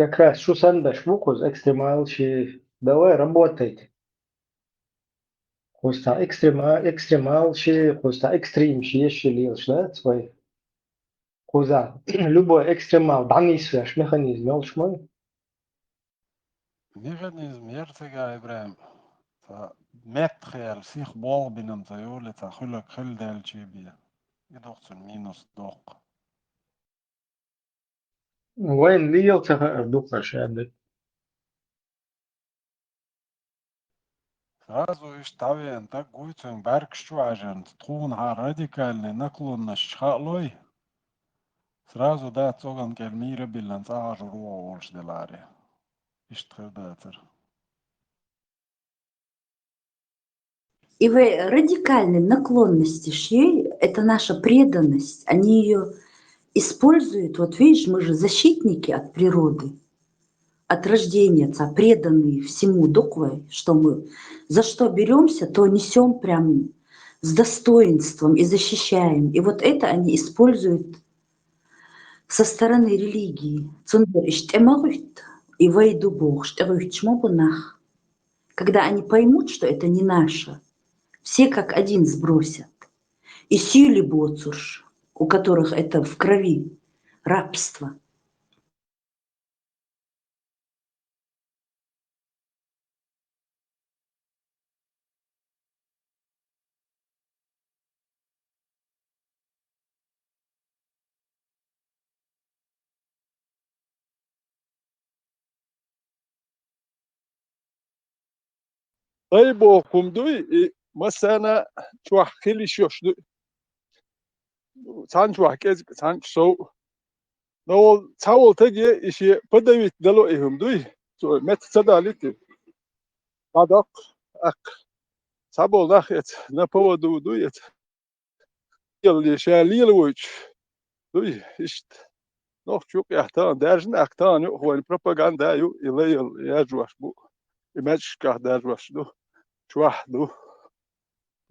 как раз Шусандаш Вукус экстремалши. Давай работайте. Хуста экстремалши, хуста экстримши, еще лилш, да, свой. Хуза. Любой экстремал, данный механизм, елш мой. Mechanizm yertega Ibrahim. Ta metkhel sich bol binen ta yole ta khulak khil del chibiya. Idoqsun minus doq. Вайн лил цаха духа шабет. Сразу иш тавен так гуйтун баркшважен ткун ха радикальный наклон на шхалой. Сразу да цоган кел мира билан цаар руо олш деларе. Иш тхедатер. И в радикальной наклонности шьей – это наша преданность. Они ее используют. Вот видишь, мы же защитники от природы, от рождения, преданные всему доквой, что мы за что беремся, то несем прям с достоинством и защищаем. И вот это они используют со стороны религии. И войду Бог, когда они поймут, что это не наше, все как один сбросят. И сили боцуш, у которых это в крови, рабство. طيب كمدوي مثلا شوح خلي شوش تان شوح كيز تان شو نو تاول تجي إشي بدوي دلو إهم دوي سو مت صدالتي بعدك أك سابول داخت نبوا دو دويت يلي شاليل وجه دوي إشت noch çok yahtan derjin aktan yok hani propaganda yok ile yajwaş bu imaj kah derjwaş do çwah do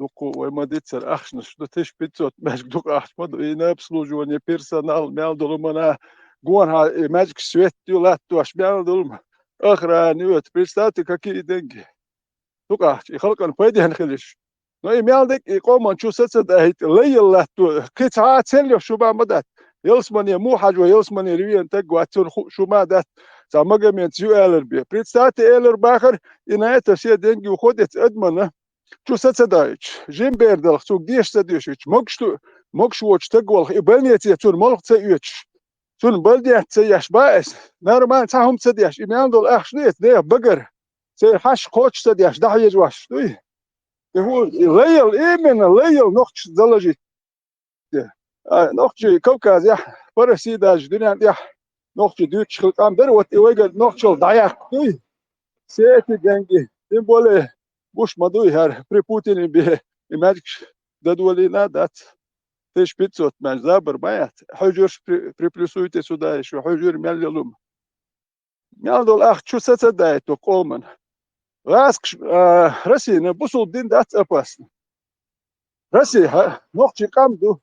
دوكو ومديتر أخشنش دو تش بيتوت ماجك دوك أخش مدو إنا بسلوجوني بيرسونال مال دولمنا جوانها ماجك سويت دولات دوش مال دولم أخرى نيوت بيرستاتي كاكي دنجي دوك أخش يخلق أن فايدي هنخليش نو إمال ديك يقوم شو ستسد أهيت ليل لاتو كيت عاد سيليو شو ما مدات يلسمني مو حاجة يلسمني ريان تقوى شو ما دات سامجا من تيو إلر بيه بيرستاتي إلر باخر إنا تسيا دنجي وخدت أدمنا شو ستدايش جيم بيردل سوق ديش تديش مكش وش تقول يبني تيتون ملك تيش تون بلدي تيش بايس نرمان تاهم تديش إميان دول أخشنيت ده بقر تي حش قوش تديش ده يجواش دوي هو ليل إيمن ليل نقش دلجي نقش كوكاز يا فرسي داج دنيا يا نقش دوتش خلقام دروت إيوغل نقش ضياق دوي سيتي جنجي دين بولي Буш мадуй хар при Путине бе имадж дадвалина дат теш 500 маж забр маят хужур приплюсуйте сюда еще хужур мяллум мялдол ах чусаца дает то колман раск Россия бусул дин дат опасно Россия нохчи камду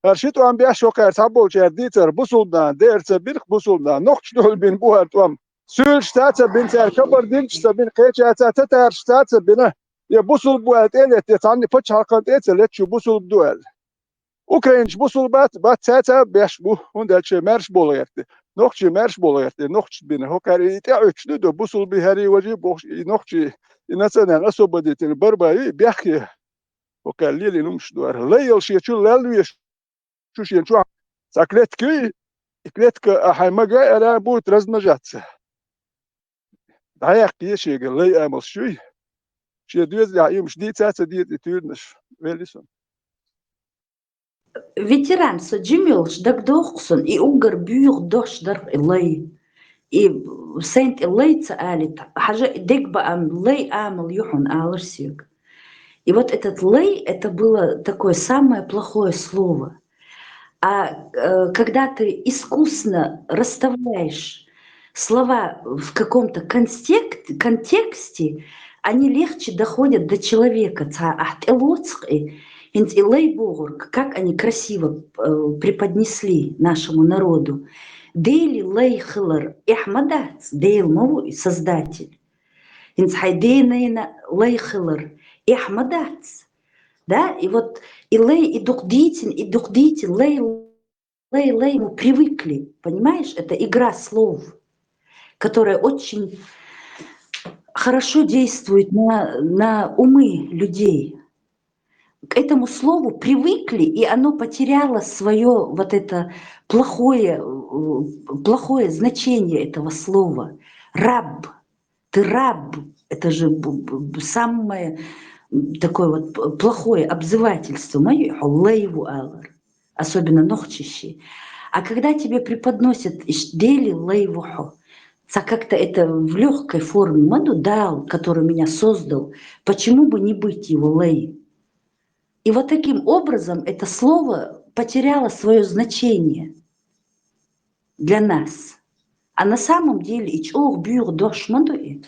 Аршиту амбия шокар табол чердитер бусулдан дерце бирх бусулдан нохч дол бин буартвам Sül staatse bin ser kabardinçse bin qeçatsa tatar staatse bina ya busul buat elet ya tani paç halkan etselet şu busul duel. Ukrayinç busul bat tata beş bu hundelçe merş bolayerdi. Nohçi merş bolayerdi. Nohçi bina hokari ite üçlü de busul bir heri vaci boş nohçi inasana asobadetini barbayı biyaki hokalli numş duar. Layıl şey şu lalvi şu şey şu sakletki ikletka haymaga era bu trazmajatsa. Dayak diye şey gelay amal şuy. Şey diyoruz ya yumuş diye tsa diye tüyünüş. Verirsin. Ветеран соджимилш дак дохсон и угар бюр дош дарф илай. И сент илай цаалит. Хажа дек баам лай амал юхун аларсик. И вот этот лай, это было такое самое плохое слово. А когда ты искусно расставляешь слова в каком-то контексте, они легче доходят до человека. Как они красиво преподнесли нашему народу. Дейли лейхлер ихмадац, дейл мову создатель. Инц хайдейна лейхлер ихмадац. Да, и вот и лей, и духдитин, лей, мы привыкли, понимаешь? Это игра слов, которая очень хорошо действует на умы людей. К этому слову привыкли, и оно потеряло свое вот это плохое значение этого слова. Раб, ты раб, это же самое такое вот плохое обзывательство. Особенно нохчище. А когда тебе преподносят иштдели лейвуху, как-то это в легкой форме, маду дал, который меня создал, почему бы не быть его лей? И вот таким образом это слово потеряло свое значение для нас. А на самом деле ичох бюр дошмадуи,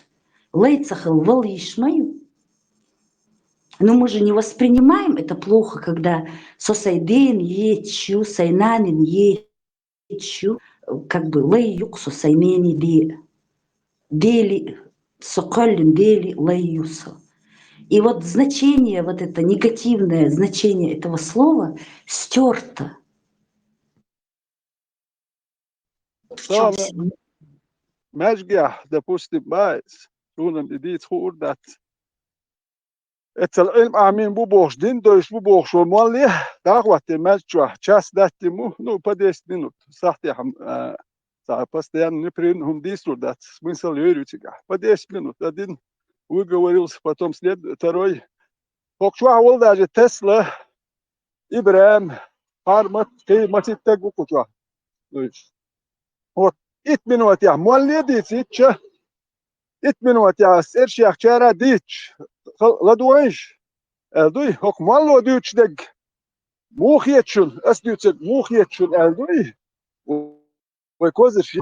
лейцахал валишмаю. Но мы же не воспринимаем это плохо, когда сосайден ечу, сайнанин ечу, как бы лей юксу саймени дели соколин дели лей юсу. И вот значение, вот это негативное значение этого слова стерто. Да, مشجع допустим بايس شونم ديت خور العلم آمین بوش دین دویش بوش و مالی دعوت مجموعه چاس داشتی نو پدیش دینوت ساختی هم постоянно непрерывно هم дистру дат смысл юритика пдесь минут один выговорился потом второй покчуа ол даже Тесла Ибрахим Армат Матит тегу куча вот ит минут я молли дичь ит минут я серших чара дичь ладуиш Elduy, hok mallo düçdeg muhiyetçün, es düçdeg muhiyetçün elduy. Ve kozir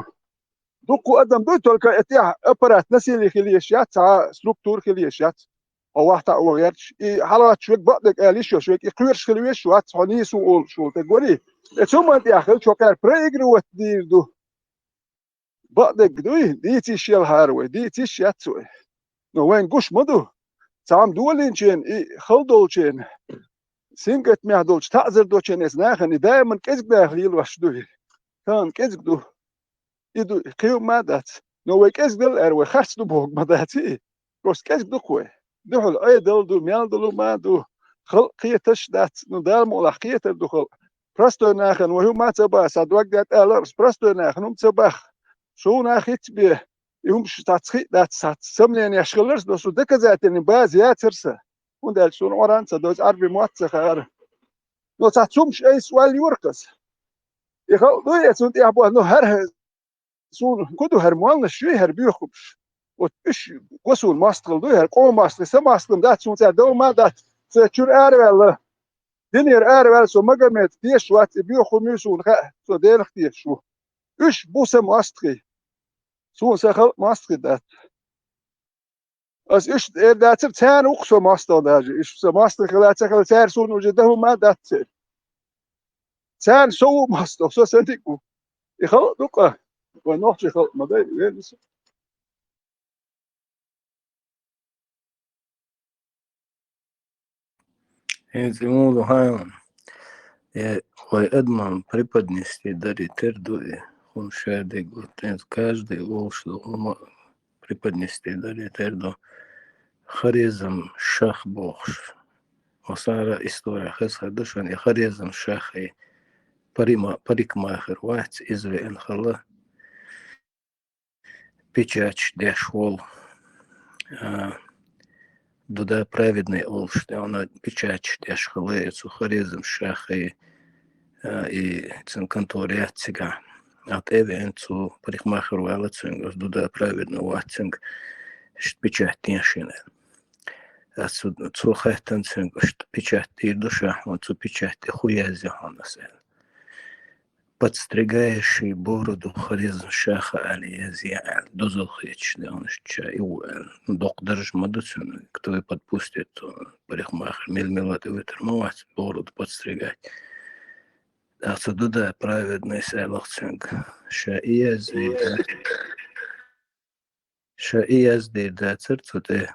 Duku adam duy tolka etya aparat nasıl khiliyeshat, struktur khiliyeshat. O waqta o gerç. Halat şwek baqdek eliş şwek iqwir khiliyesh wat hani suul şul tegori. Etuma ya khil çokar preigru wat dirdu. Baqdek duy diti shel harwe, diti shatsu. No wen gush madu. Sam duolin chen khaldol chen. Singet mehdolch ta'zir do chen es nakhni daiman kezg dakhil washdu. Kan kezg do. Idu qiyo madat. No we kezg dal erwe khats do bog madati. Kos kezg do khwe. Duhul aydal do meldol madu. Khiyatash dat no dal mola khiyat do khol. Prasto nakhan wa hu mataba sadwag dat alars prasto nakhan tsabakh. Shu nakhit bi يوم شتاتخي لا تسملين يشغلرس دوسو دكا زاتني باز يا ترسا وندال شون اورانسا دوز عربي مواتسخ عارف نو تاتسومش اي سؤال يورقس يخل دو يسون يابو نو هر سون كدو هر موالنا شوي هر بيخبش وتش وسول ماستقل دو هر قوم ماستقل سماستقل دات سون دو ما دات تشور ارول دينير ارول سو مقامت تيش وات بيخو ميسون سو دير اختيش شو اش بوسه ماستقل سون سخل ماستقل دات از ايش داتر تان وقصو ماستر داجي ايش ماستر خلات سخل تار سون وجده ما دات تان سو ماستر سو سنتيكو يخل دقه ونوحش يخل ما داي وينس Эти моду хайон. Я хой адман преподнести дари тердуи. Он шаде год. Каждый волшеб преподнести дари терду. Харизм шах бохш. وصار история хасхадушан и харизм шахи парикмахер вать изве энхала печать дешвол дуда праведный олш она печать дешхалы цу харизм шахи и цинкантория цига от эвен цу парикмахер вала цинг дуда праведный ватцинг печать теншина цу хайтан цинг печать и душа он цу печать хуязи ханасел подстригающий бороду харизм шаха алиязиаль дозохич да он чай доктор мадуцин кто и подпустит парикмахер милмилат и вытермовать бороду подстригать Отсюда праведный селахцинг. Ша иязди да церцуте.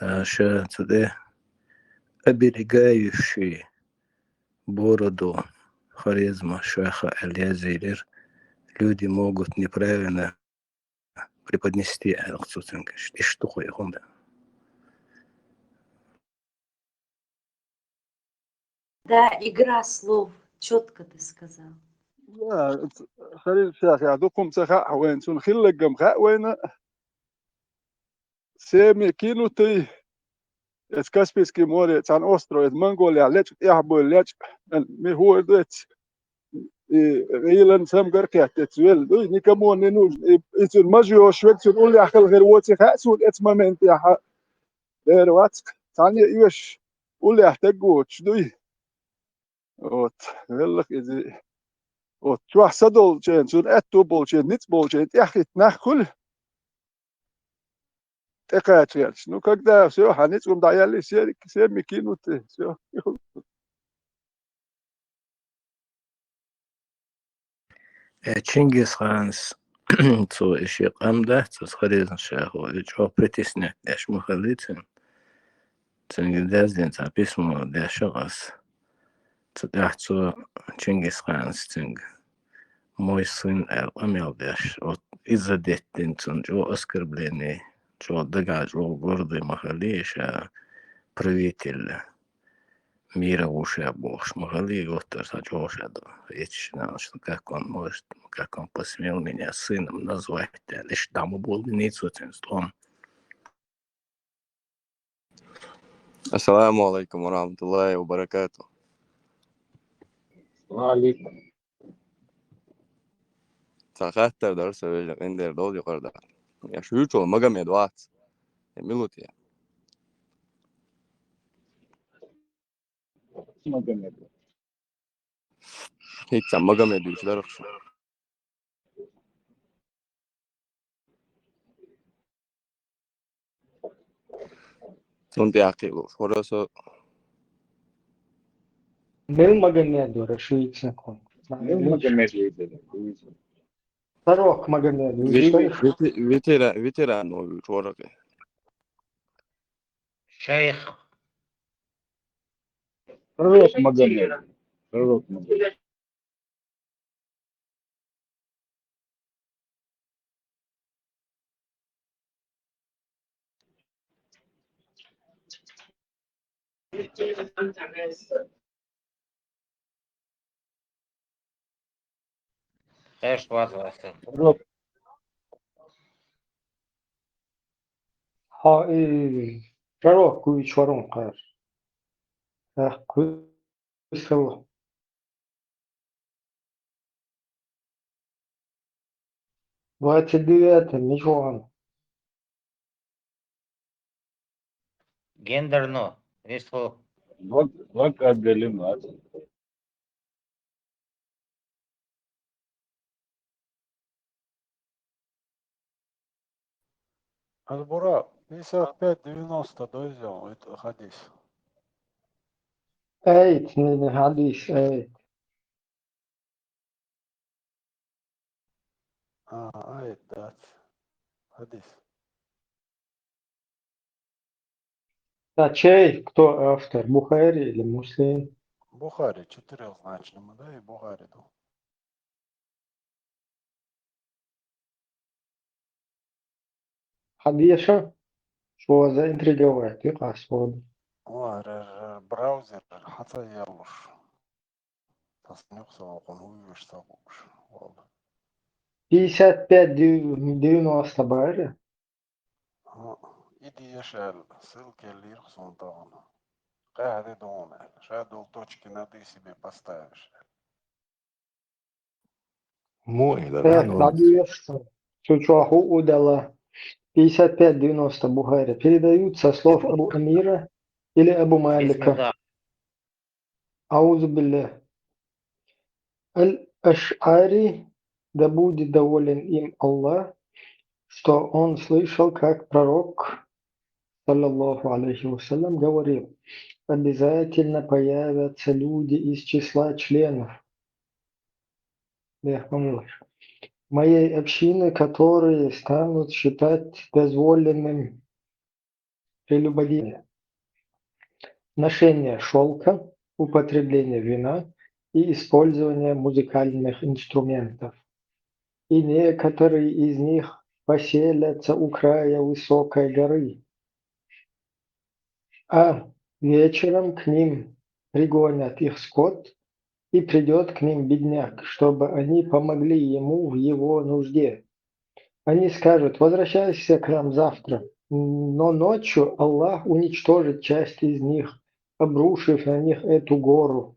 Ша цуде оберегающий бороду харизма шаха Элиазирир. Люди могут неправильно преподнести элахцуцинг. И что хуя хунда? Да, игра слов. Четко ты сказал. خليل شيخ يعدوكم تخا وين سون خلقم خا وين سامي كيلو تي اس كاسبيسكي موري تان اوسترو ات منغوليا ليش يحبو ليش مي هو دوت غيلن سام غركات تسويل دوي نيكامون نينوج اتون ماجيو شويت تقول لي اخل غير واتي خاسون اتمامنت يا غير واتك تاني يوش قول لي احتاجو دوي اوت غلق اذا اوت شو حسدول جين سون اتو بولجين نيت بولجين يحكي ناخل تقاتل ну когда все ханец даяли все микинуты все Чингис ханс цу иши камда цу харизм шаху ичо притесня яш мухалицин цинги ца письмо дяшагас цу дахцу Чингис ханс цинг мой сын амел дяш от из-за деттин цун джо оскорбление джо дага джо гордый махалиша правитель мира уши бог могли готов сажошаду. Речь на что как он может, как он посмел меня сыном назвать, лишь там был инициативом. Assalamu alaikum warahmatullahi wabarakatuh. Валикум. Saakahtar darsa välja ender dood yuqarda. Ja shuucho magamed vaats. Ja milutia. Hitsa magamed üks darksu. Tunti aqilu. Horoso Был Магомед, Рашид знаком. Пророк Магомед, veteran no chorake. شيخ пророк Магомед пророк Магомед ايش وظيفته؟ пророк пророк Куичварон Кар. Куисел. Двадцать 29 ничего. гендерно висло вак аделимат Альбура 55-90 дойдем, это хадис. Эйт, не хадис, эйт. Это хадис. А чей, кто автор, Бухари или Муслим? Бухари, четырехзначный, да, и Бухари. Хадиша? Что заинтриговать, и господи. Браузер, حتى يلوش تصنيف سواقون هو يش سواقوش والله 55-90 баре. иди ешел ссылки اللي يرخصون طبعا قاعد دوما شادو точки над и себе поставишь Мой, да, Хадиша. Чучуаху удала. 55-90 Бухари. Передают со слов Абу Амира или Абу بسم Малика. الله Аузу билля. Аль-Аш'ари, да будет доволен им Аллах, что он слышал, как пророк, саллаллаху алейхи вассалям, говорил: обязательно появятся люди из числа членов моей общины, которые станут считать дозволенным прелюбодеяние, ношение шелка, употребление вина и использование музыкальных инструментов. И некоторые из них поселятся у края высокой горы, а вечером к ним пригонят их скот, и придет к ним бедняк, чтобы они помогли ему в его нужде. Они скажут: возвращайся к нам завтра. Но ночью Аллах уничтожит часть из них, обрушив на них эту гору.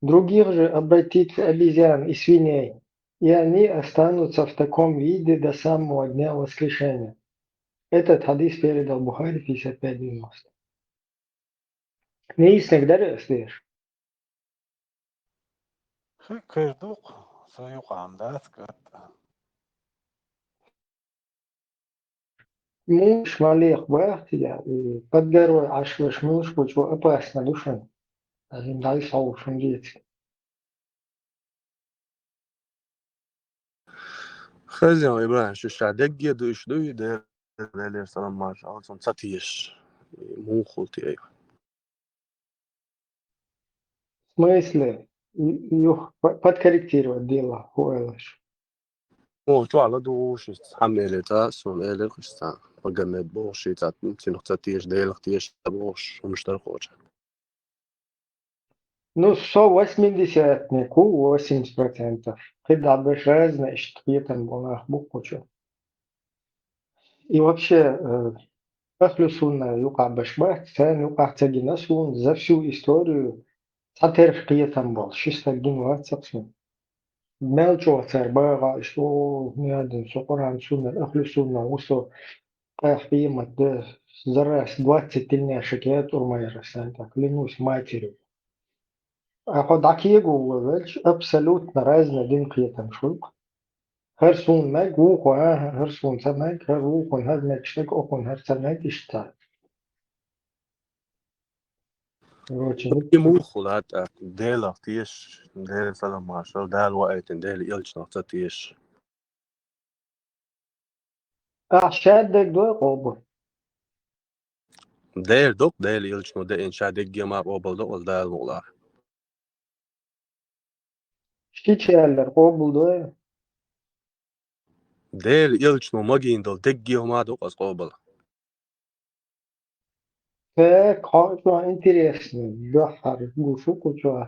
Других же обратит в обезьян и свиней, и они останутся в таком виде до самого дня воскрешения. Этот хадис передал Бухари 55-90. Ne istek derestidir. كردوق سويق عمدات كت. Муж малех бахтия, подгорой ашлыш муж, почему опасно душен. Один дай соушен детский. خزيان إبراهيم شو شادق يدو إشدو يدير عليه السلام ما شاء الله ساتيش مو خلتي أيوه В смысле, их подкорректировать дело, хуэлэш. مو شو على دوش حمل تاس ومالي قشتا وقمت بوش يتات نتي نقطة تيش ديل تيش بوش ومشترك وجه Ну, 180-нику 80%. Когда обижаешь, значит, я там был на букву. И вообще, Ахлю сунна юка башбах, цен юка цагина сун за всю историю цатер қиятан бол, шистагин ва цаксун. Мелчо царбага, что не один, что Коран сунна, Ахлю сунна, усо қиямат, да зараз 20 тельняшек я турмай расан, так клянусь матерью. А ходакиегу вэлч абсолютно разный дин қиятан шулк. Хэр сун мэг ухо, хэр сун цамэг, хэр ухо, хэр мэгштэг окон, хэр цамэг ишта. Короче, مو خلات ديل تيش ديل سلام ما شاء الله دال وقت ديل يلش نقطة تيش شادك دو قوبل. ديل دوك ديل يلش نو ديل شادق يما قبل دوك دال مولا Şiçerler qobuldu. ديل يلش نو ماجين دول دقي وما دوك أس قبل Ve çok интересно. Бахар гушу кучу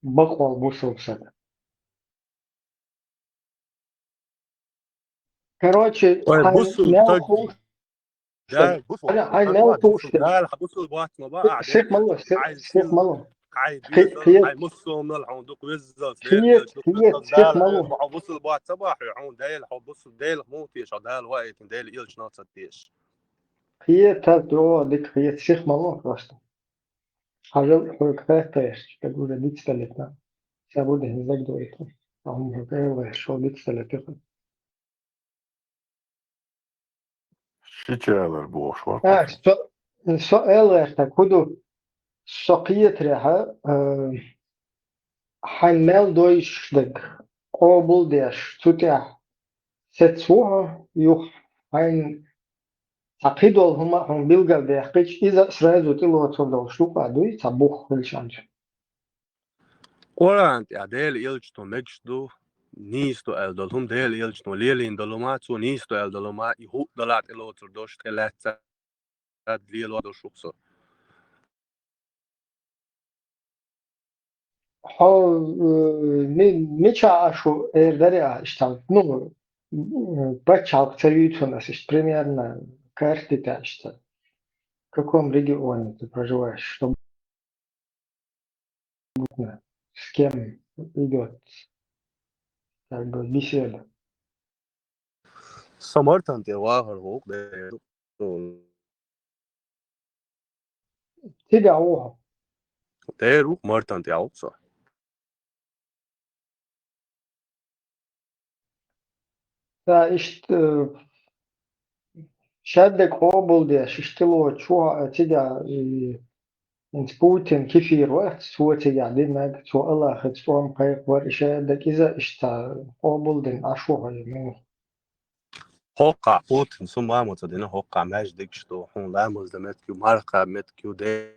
баквал бусовсада. Короче, بصوا melhu تقي دال بصوا Ay خلوات melhu بصوا دال بصوا بوات ما بقى Sik ديل malı, عايز sik يل malı. عايز يزل عايز مصوا من الحون دوك يزل ديل يلش دوك يزل Sik دال malı. بصوا بوات صباح يعون ديل حب بصوا ديل مو تيش دال وقت ديل يلش نقطة تيش Kıyet tato dik kıyet sik malı просто. Хажал хойкрэтэш, как уже дицталетна. Сабуде хизак дуэта. Ам хойкрэ шо дицталетэ. Şiçerler boş var koşun. سؤال kudu Soqiyet reha حمل دويشدك قابل ديش تتع ستسوها يخ حين تعقيد هما هم بيلقى بيحقيش إذا سرازو تلو تصدق شو قادوي تبوخ بالشانش قرانت يا ديل يلش تو مجش دو نيستو ال دولهم ديل يلش تو ليلين دولومات سو نيستو ال دولومات يهو دولات إلو تردوش تلات ساد ليل وادو شوكسو حال ميچا شو эrdери işte ну бачалк царицу нас есть примерно карты что в каком регионе ты проживаешь, чтобы с кем идет как бы беседа. سمرتن تي واهر هوك ديل Тебя о, ديل مرتن تي عوكسو да, ist شادك قابل دي ششتلو شو تيجا انت بوتين كيفير وقت سوى تيجا دينك سوى الله خد سوى مقايق ورشادك إذا اشتا قابل دين عشوها يمين هوقع بوتين ثم عمود دينا هوقع ماجدك شتو حون لامز دمتكيو مارقا متكيو ديل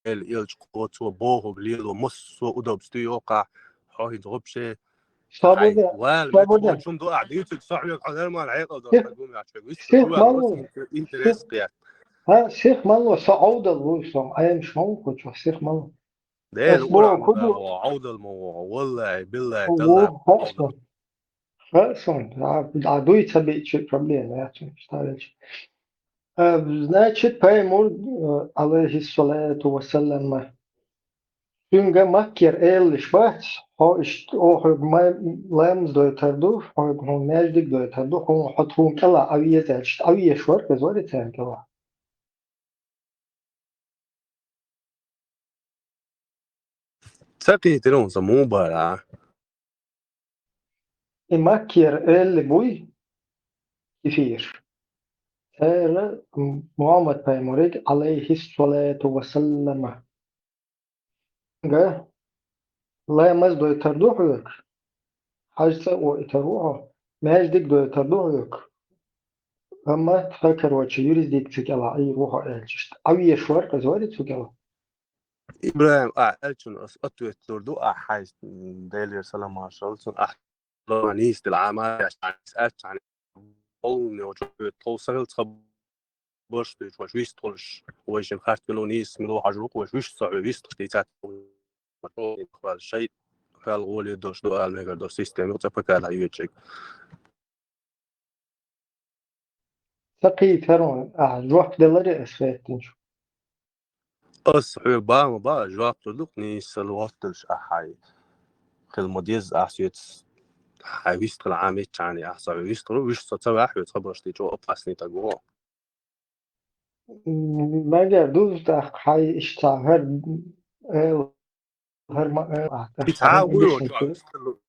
إلج قوتو بوهو بليلو مصو أدوبستو هوقع حوهي تغبشي صابو هاي ده وال صابو متكو ده شوم دو قاعدين صاحبك حضر ما العيقة دو شيخ تقوم يعشق ويستو شيخ شو يعني مالو روسي انت شيخ رزق ها شيخ مالو سعودة الويسوم أيام مش موجود شو شيخ مالو ديل أورا أسبوع مدى كله وعودة الموضوع والله بالله تلا هو عودة خاصون عدوي تبي شيء проблема я считаю. Значит, Паймур, алейхиссалату вассалям, Junge Makker ehrlich was, ha ist auch mein Leben deuterdu, ha hon nejdik deuterdu, hon hat hon kalla aviye zelst, aviye şvar bezori tenkela. تسقي تلون سمو برا Makker el buy kifir. Her Muhammed Peygamber aleyhissalatu vesselam. Ga la yamaz deuterdu yok. Hacsa o iteruha. Nejdik deuterdu yok. Ama تفكر وجه يريدك على أي روح إلجست أوي شوار كزوارد سجلا إبراهيم ألشون أتوت لردو حايس ديلير سلام عشرلسون لو نيس العامة عشان سألت عن قولني وجو توصل تخبرش وش ويش تولش وش نخرت منو نيس منو حجروك وش ويش صعب ويش تختيتات مشروع شيء فالغولي دوش دو الميجر دو سيستم وتفكر على يوتشيك ثقي ترون روح دلاري أسفاتين شو الصحيح با جواب تلوك نيس الوقتش أحاي خل مديز أحسيت حويست العامة يعني أحسن ويست ويش تسوي أحوي تخبرش تيجو أباسني تجوا ماجا دوز تاخ حي اشتهر هر ما يتعاوي إدش وجو نشوف يستلو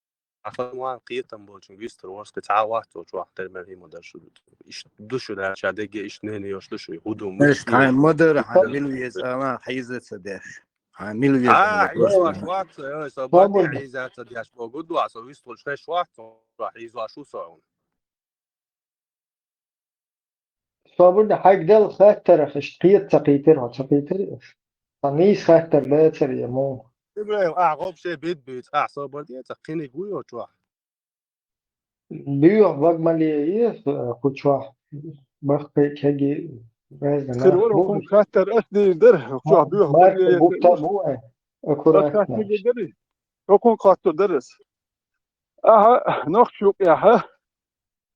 عفوا قيتم بولشن يستر ورس كتعاوات وجو أحتر مرهي مدرش إيش دوشو ده شادق إيش نهني يوش دوشو يهودو مش تاع مدر طب عامل ويز أنا حيزة سداش عامل ويز عيزوا أنا أشواط صبادي صابر عيزات دياش موجود وعصو يستول شوي شواط راح يزوا شو صارون صابر ده حاج دل خاطر خشقية تقيتر تقيتر نيس خاطر باتر يا مو إبراهيم أعقب شيء بيت صبادي تقيني قوي وجو بيو بق ماليه كوتشوا بق كجي خير رازنا ولا بو كون خاطر أثني در شو بيوه مارك بدي بوتا بو أكورات خاطر ناش دري كون خاطر درس نخشوك ها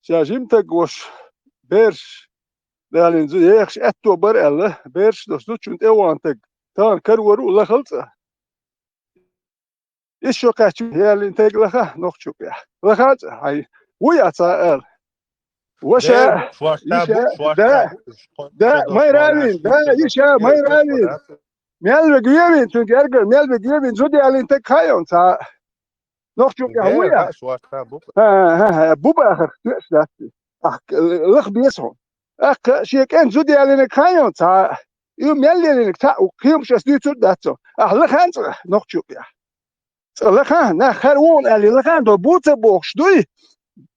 شاجيم تقوش بيرش لأن زي يخش أتو بر الله بيرش دوستو چونت اوانتك تان كرورو الله خلصه إيش شو كاتشو هي اللي انتج لها نخشوك لخات هاي ويا سائل وشا ده شواش يشا تابو شواش ده تابو ده شدو ما شوالاش يرابين ده يشا ما يرابين ميال بجيبين چونك ارجل ميال بجيبين زودي اللي انتج خايون سا نخشوك ده ويا شواش تابو ها بوبا اخر تأسلاتي لخ بيسهم شيك ان زودي اللي انتج خايون سا يوم يلي اللي انتج وقيم شاسدي توداتو لخ انت نخشوك لخان نا خرون اللي لخان دو بوت بوخش دوي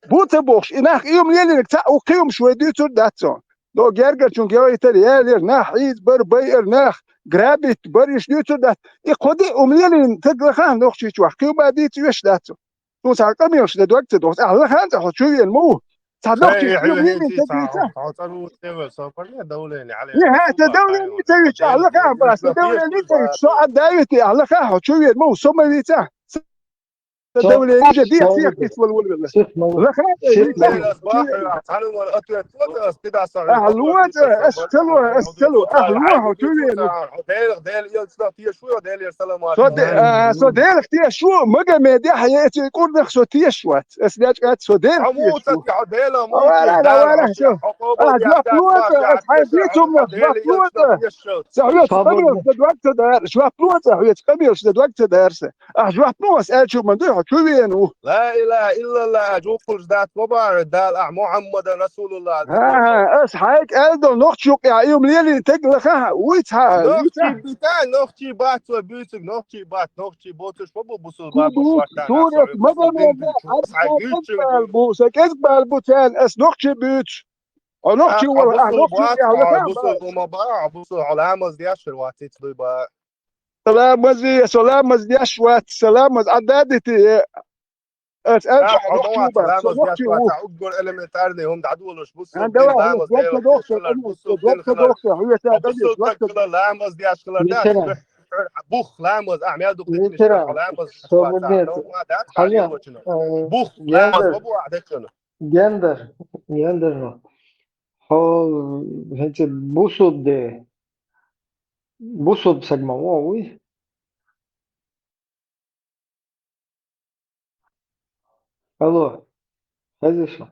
بوت بوخش إنك يوم يلي نك تا وقيم شوي دي تور داتسون دو جرجر چون جوي يتريالير ناح عيد بر بير ناح جرابيت بريش دي تور دات يقودي يلي تق لخان دوخ شي شو قيم بعدي تيش داتسون تو ساقم يوش ده وقت دوخ لخان تا شو المو صدق خي يوم حلو يلي هنتي تق تعطلوا تيبل سوبر دولة على يا رسوبة تدولة خايون نتيجة ديل الله كان ديل بس فيش تدولة كل نتيجة باتو سؤال دايتي الله كان شو المو سوما ليتا صار الدولة جديد فيها صار كيس والله شيخ مو الله كان شيخ ديل مو ليتا أصباح تعالوا أطلع فوت كده صار خطوة أهلوات ديل سوبر اسكلوا فوتسال هاي أهلوها ودي وتوين فوتسال ديل يلسنا فيه شوي وديل يرسل ما صديق اختي شو مجا ميدي حياتي يكون نخسو تيشوات اسلاج قاعد صديق اختي عموتك شو يا ديل موتي ولا دار شو حقوق دي جوا أحداث فلوت ماشي حياتيتهم جوا ديل يلسنا فلوت فيه الشوط سعودية صابر قبل وقت دار شو فلوت حياتي قبل وقت دار جوا فلوس جوا فلوس قال شو من دوح شو بينه لا اله الا الله جوكل ذات مبارك دال محمد رسول الله ها اس حيك ألدو نقشق يا يوم ليلي تقلقها ويتها نوختي بتاع نوختي بات وبيوتك نوختي بات نوختي بوتش بابو بوصل باب كوبوت وشوات ناس سورة بوصل مدن دندل شو أربعة سعيد إقبال بوسك إقبال بوتان اس نقشي بيوت ونقشي ولا بوصل نقشي بات يا ولا بوصل وما بقى بوصل علامة دياشر واتيت لي بقى سلام مزي سلام مزي أشوات سلام مز عدادتي أسألت نقشي عضوات وبات لامز نقشي دياشر و تعقر إلمنتارني هم دعدولش بوصل عند دين واحد لامز وقت ديل ديش دكتور خلر أمس بوصل دين وقت خلر دكتور هي بوصل سأدني تك وقت خلر لامز دياش خلر دات يترى بوخ لامز أعمال دكتور دين شخل يترى لامز أشوات صوبنيت نو ما دات عليه حاجة وجهنا بوخ لامز جندر بابو عدكنا جندر جندر هو هنت بوصد سجموعوي الو هذا شو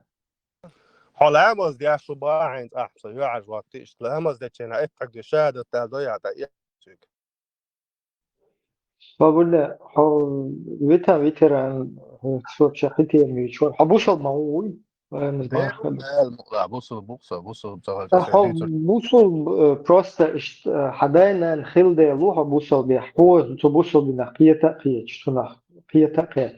حلامز دي شو باعين أحسن يعج وقتيش لامز دي كنا إتحق شهادة تضيع دقيقة فبقول هو ويتر شو شحتي ميشور حبوصل معوي مزمار دير خلو لا بص بصراحة هو سعيدين بوصل بروستا حدانا الخيل ده يلوها بوصل بيحكوه بوصل بنقية تقية نقية تقية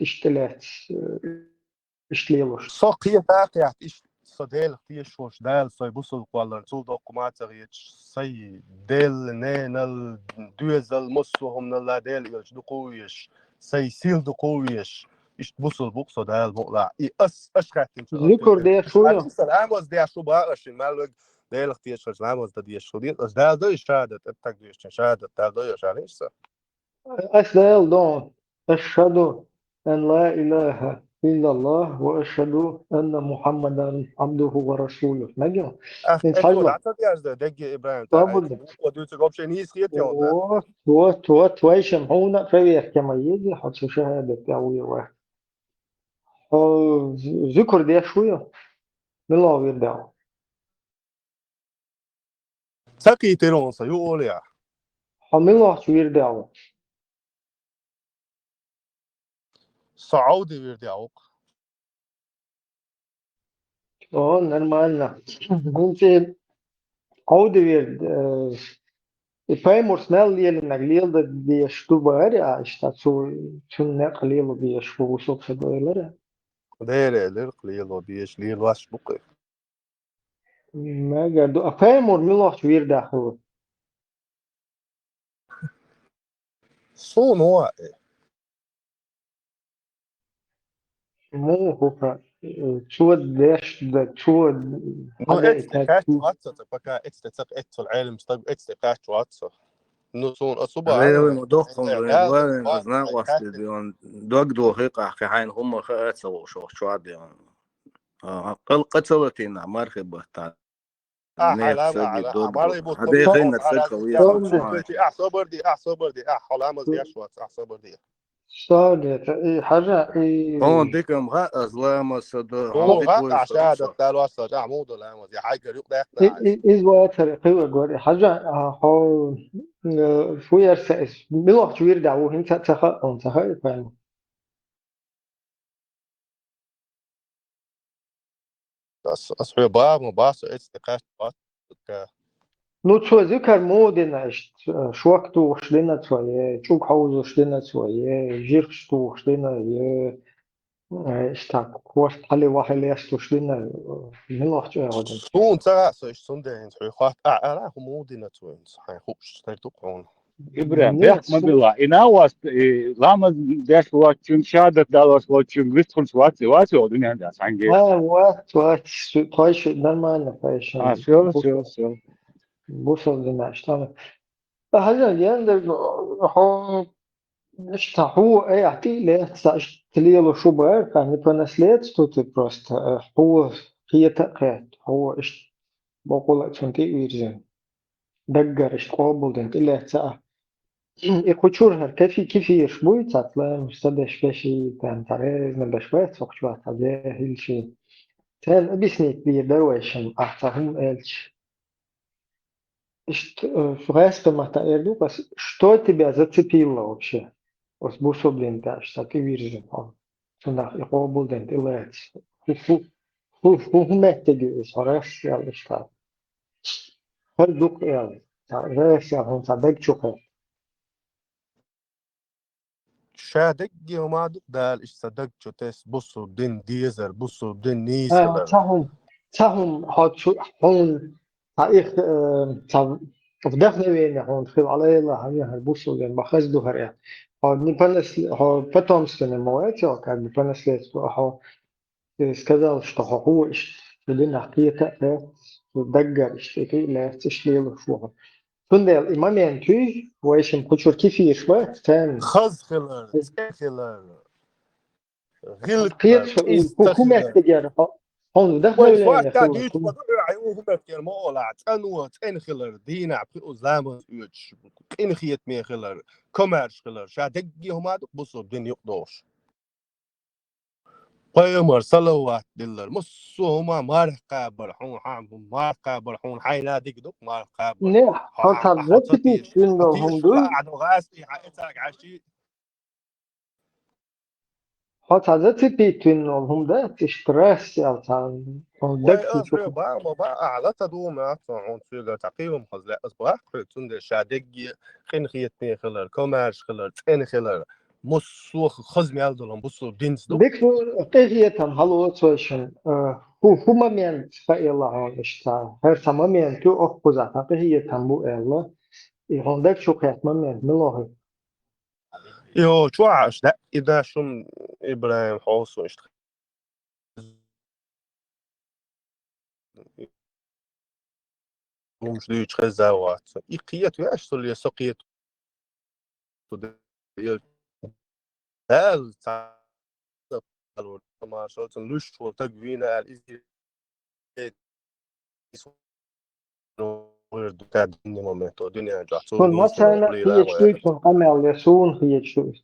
اشتليلوش ساقية تاقية إيش صديل فيش وش دال سي بصل قوالا نسول دو قمات سغيتش سي ديل نينال دوزل مصوهم نلا ديل يلش دقويش سي سيل دقويش إيش بصل بقصة دال مقلع إي أشخاتين ذكر ده إيش شوية عديس العاموز دي شو بقى أشي مالوك ديل اختيش وش العاموز دي شو دي أش دال دو شهادة اتك دي شهادة دال دو شهادة أسأل دون أشهد أن لا إله إلا الله وأشهد أن محمدا عبده ورسوله نجم إن شاء Ecco, الله laat dat juist de denk je Ibrahim daar uit. طب Wat doet zich op zijn niet schiet joh. وتويشم هنا فبيح كما يجي حط شهادة تعوي واحد ذكر ده شوية من الله يرضى Saki teron sa yo ya. من الله شو يرضى Saudi weer die ook. نرمالنا أنت عودة ويرد Paimurs nelielina liela diešu vairā, štācu nelielu diešu uzsoksadojumā. Dere lielo bies lielo as buke. Megadu, a paimur milošu virdāhu. So no. Mu hupa, čod deš, da čod No ets de hadētā. kaart watsa te paka ets de sak ets al عالم stag ets de kaart watsa. No so asuba غير عنه. مدوخهم Da da وين ba غزنا واسطة ديون دوق دوغيقة حين هم خاطر شو عاد قل قتلتنا مرحبا تاع نيل حلام ساقي دوق عمال دو يبوت هذه طبيعة خينا وانت على تسقى لازم ويا تاخد خلص Sonde, معي احصبر دي حلامز دي اشوات احصبر دي sonde, حاجة هون ديكم غا أزلام صدق هم هو ديك غاق ويس عشان أوصى دكتور واسطة عمود ولا مز يا حاجة يوق ده عايز إزوا طريقي وقول حاجة هو فوير سأس milošu virdāhu, hinta caha, on caha, paim. أصحى باب مباص استقاش Nu, čo zikar modina, šoktu šlina tvoje, čuk hauzu šlina tvoje, žirk štu šlina je, šta, kost hali vahali estu šlina, miloš čo je hodin. سون ترى إيش سندين في خاط أنا همودي نتوين صحيح خوش تلتقون Ibrahim, Nije, beh, mabila. Ina was lama dash watching shadat dalos watching wistful what's your dunya da sange. vat, tvoje normalno, Ah, pajšen, sure. busov dina, šta. Haja, jender, ho, šta, هو يعطي له تليله شو بقى كان يتونسليت توتي بروست هو هي تقيت هو بقول لك سنتي ويرجن دقر قابل دنت إلا ساعة يخشورها كيف يشبوي تطلع مستدش بشي تان تعريز نبشوات وقشوات هذا هل شيء تان بسنيك بيدرويشن أحتهم إلش Сухая мата, что тебя зацепило вообще? Вот способлен, да, что ты видишь. Şundaq iqobuldan ilet. Bu mehtegi soras yalışta. Her duk yani. Res ya hon sabek çok. شادك ما دال إيش صدق جوتس بصو دين ديزر بصو دين نيسلر تهم هات شو هون تاريخ فدخل وين هون خير على الله هني هالبوسو لين ما خز ده هريا هاد نبلس هاد بتومس كنا موات يا كان نبلس ليس هاد كذا اشتهى هو ايش بدنا حقيقة دقر اشتكي لا تشليل شو فندق الإمام ينتوي وإيش مكتشور كيف يشبه تان خز خلر تخلر قيت غلقلر حكومة إستخلر تجار هون دخل ويس وين واحد خير ديش بدو عيوه مكر ما أولع تنو تنخلر دينا بقو زامن يوتش إنخيت مي خلر كمارش خلر شادك هما بصو دين يقدوش قيمر صلوات دلر مصو هما مارح قابل حون حام مارح قابل حون حينا ديك دوك مارح قابل نه حتى رتبي حطتيش إنهم حطيش دول قاعد وغاسي حقتك عشي حتى رتبي إنهم ده تشترس يعني هم دك وأخرى يشوفوا بقى على تدوم عن سيجا تقييم خزلا أصبح تند شادق خين خيتني خلر كمارش خلر تين خلر مصوخ خزمي عالدلهم بصو دينز دوك ديك قضية هلو تويشن هو ما مين فايلا هون إشتا هر سما مين تو أخوزا قضية بو إلا هون دك شو قيت ما مين ملاه يو شو عاش لا إذا شم إبراهيم حوص وإشت مش ديش خزاوات إقيت وياش تولي سقيت هل ما شوت لوش وتقوين الإزي بتاع الدنيا مومنتو الدنيا جاحتون كل نيس لو مثلا قولي هي لا شوي كون قمع يسون هي شوي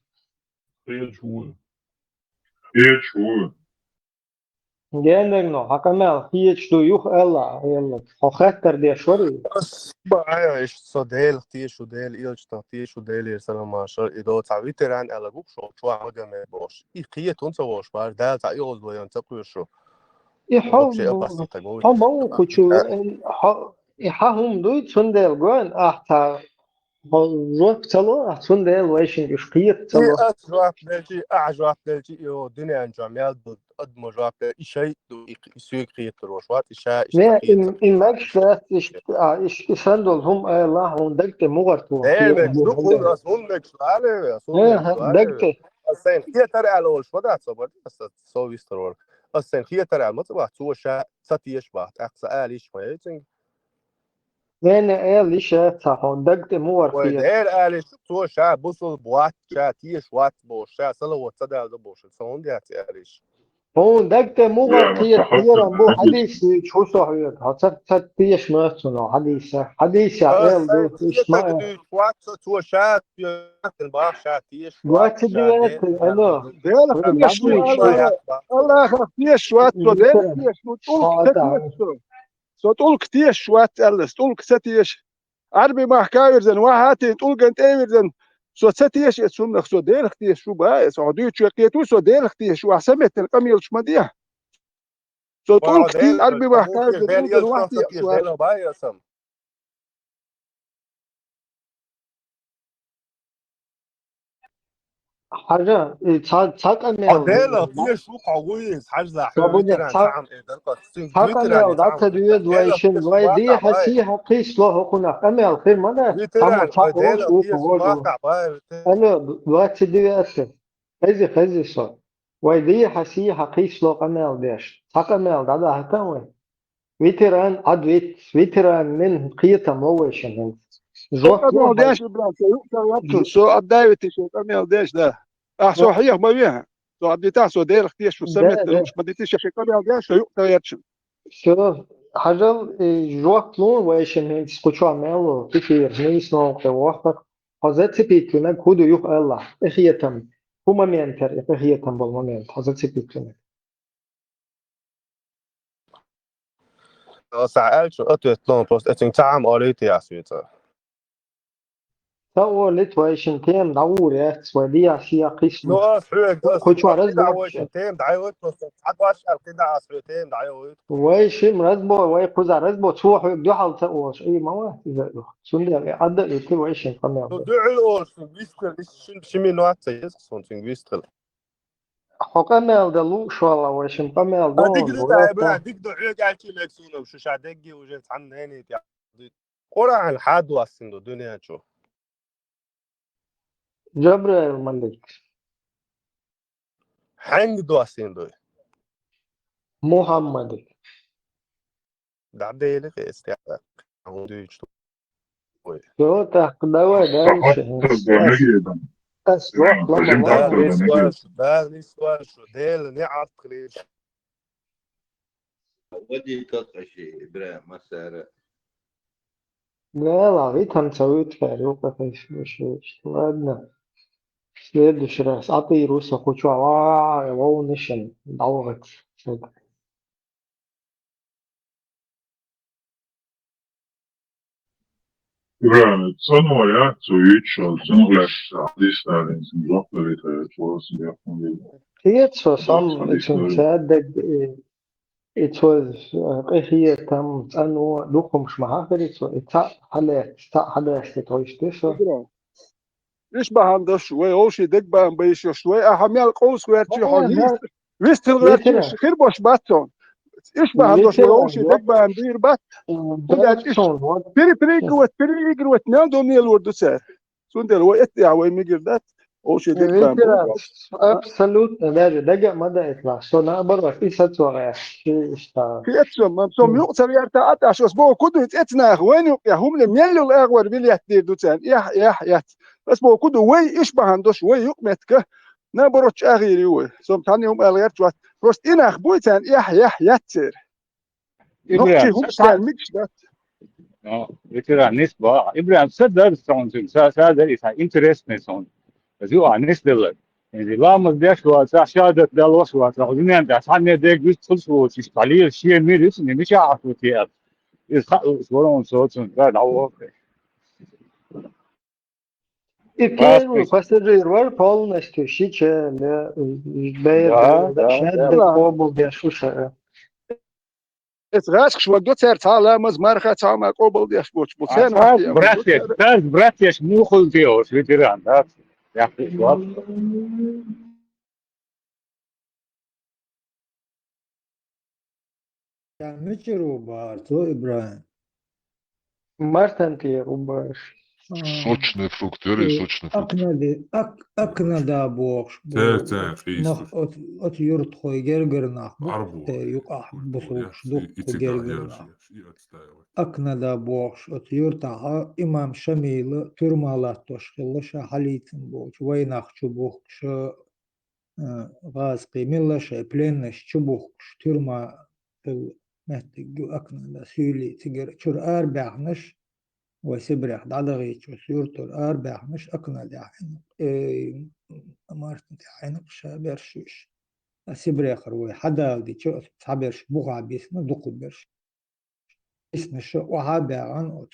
جانا حكمل هي شوي يخ إلا يلا خاطر دي شوري بس معايا ايش صديل تيش وديل إيش تيش وديل يرسل ما شاء إذا تعبي تران على بوك شو عمل ما باش إيه تونس واش بار ده تعيو ولا ينتقل شو وبشيء يحاول بسيط تقول هم كتشو هم دوت سندل جوان أحتا روح تلو أحسن ده ويشين إشقية إيه تلو أسرع بلجي أعجب بلجي يو دنيا أنجاميال ضد قد مجرد إشي دو يسوي قيت روشوات إشي نه إشتقيت إن ماكش ده إش سندل هم الله هم دكت مغرتو إيه هي مش أبو نقول هذا أصلا مش عارف أصلا مش نه عارف دكت السين هي ترى على وش بدأ تصبر بس تسوي استرور السين هي ترى على مطبخ سوى شاء ستيش بعد أقصى آليش ما يتين نه إيه ليش تاعهم دكت مغرفية وده آليش سوى شاء بوصل بوات شاء تيش وات بوش شاء سلو تصدق هذا بوش سون دي آليش هو دكت مغرفية كثير أبو حديث شو صحيح هتصت تيش ما حديث يا إل السين دو هي إيش ما تقدر وات سوى شاء الباخ شاء تيش وات دلوقتي شاء ديت ديل أنا ديل بعد خفيش ما ويشين الله خفيش شوات ديل مثلا خفيش تقول هذا كتير سو تقول كتير شوات ألس تقول كتير عربي ما حكاير زين واحد تقول جنت ايه زين سو ستيش سو سو ديل كتير شو بقى سو ديت شو كتير سو ديل كتير شو حسمت القم يلش مديح سو تقول كتير وعدين عربي ما مو حكاير في زين ديل تقول زين يلش واحد ستيش شوات ديل باي اسم حاجة عدين تاكمل في شو قوي حجز صابونة تويتر عن تعم دلقة تويتر تاكمل عن دا تعم تدويد ديل ويشن في شو ويدي واقع باي حسيها قيس له كنا كمل خير منا تويتر تامو عن تاقوش ديل في شو وكوجو واقع باي أنا دلوقتي دي أسف خزي صار ويدي حسيها قيس له كمل ديش تاكمل دا هتاوي ويتران عدويت ويتران من قيتا موشن زوك قم واحد يوديش ابراهيم سو يقطع يبتن سو الدايوت شو قم يوديش ده احسو حيح ما بيها سو عديتها سو ديل كتير شو سمت ده مش بديتيش شو قم يوديش سو يقطع يبتن شو حاجة جوكلون ويشن سكوتشو عملو كتير نيس نوع توافق حضرت بيتنا كودو يوخ الله إخيتم هما مينتر إخيتم بالمومنت حضرت بيتنا سأل شو أتوت لون بوست أتين تعم أريتي على تويتر تو لتوا شنتين دعورة سوادية سياق اسمه نقص حوك خوش أصلا كده رزبو عوشتين دعوت نص حد واشر كده عصرتين دعوت ويشم رزبو ويقوز رزبو تروح يبدو حال تقوش أي مواد إذا سندي عدد يتي ويشم تو قمي دعو ويستر شمي نوات سيس صنتين ويستر حقمي دلو شو الله ويشم قمي هديك دون دي تعبان ورطة هديك دعوة قال كي لكسونا وشو شعدقي وجيت عن هني قرا عن حد واسندو الدنيا شو جبر الملك حنج دو اسندو محمد دعدي لك استيعاب عندو يشتو شو تقدوا دايش أسلوح لما ده الله لي سؤال شو ديل نعط قليل ودي كقشي إبراهيم مسار لا لا غيت هنسويت فعلوقة فيش وادنا سيد شراس أعطي روسا خوشوا واو نشن دعوغت إبراهيم صنوع سويتشل زنغلش عديستان زنغلق تواصل يقوم It's for some it's that it was هي تم أنه دوكم مش محافظ it's حالة استويش تسو إيش بهندش شوي أوشي دك بهم بيش شوي أهمية قوس ويرتي حنيس ويستر غيرتي خير باش باتون إيش بهندش شوي أوشي دك بهم بير بات ولا إيش بيري قوت نادو نيل وردسه سندل وقت يا وين ميجردات أوشي دك بهم بير absolut دقة مدى إطلاع سونا برا في ستوى إشتا في اتسم ممسوم يقصر يرتا أتاش أسبوع كده اتنا وين يا هم لم يلو الأغور بلي يحدير دوتان يح بس بو كده وي إيش بهندش وي يقمتك نبرتش أغيري وي سوم تاني هم أغير جوات روست إنا خبوتان يح يتسر نقطي إبراهيم هم ستان ميكس بات ذكر نسبة إبراهيم صدق صون سادة إذا إنترست نسون بس هو نسبة يعني لامس داش واسع شهادة دالوس واسع ودنيا داش عني ديك بيست خلص وتشتغلي شيء ميريس إني مش عارف وتيار إذا صوت بعد عوض إكيد فاستر ور بول نستوشيتش لا بيد شاد لا قوبل بيشوشة اتغاش شو دوتر تعالى مز مرخة تعالى قبل ديش بوش بوتين أساس وحيا براتيش أساس براتيش مو خلتيو سويتيران ده يا أخي شو يعني مشرو بارتو إبراهيم مرتنتي رباش Сочные фрукты, или сочные фрукты. أكنا دا بوخش Те, مخ фейстус. أت يرت خوي جرجرناخ بو Арбур. يقع بصوكش دوق И خو тебя جرجرناخ и отстаивать. أكنا دا بوخش أت يرتاها إمام شميل ترمالات توشخلش حليتن بوش ويناخ شبوخش غاز قيملش بلينش شبوخش ترما مهتجو أكنا دا سيلي تجر شر أربعنش وسبرح دعدغيش وسيورتر أربع مش أقنع دعين مارتن دعين برشوش سبرح روي حدا دي شو تعبرش بوغا بيسنا دقو برش اسم شو وعابع عن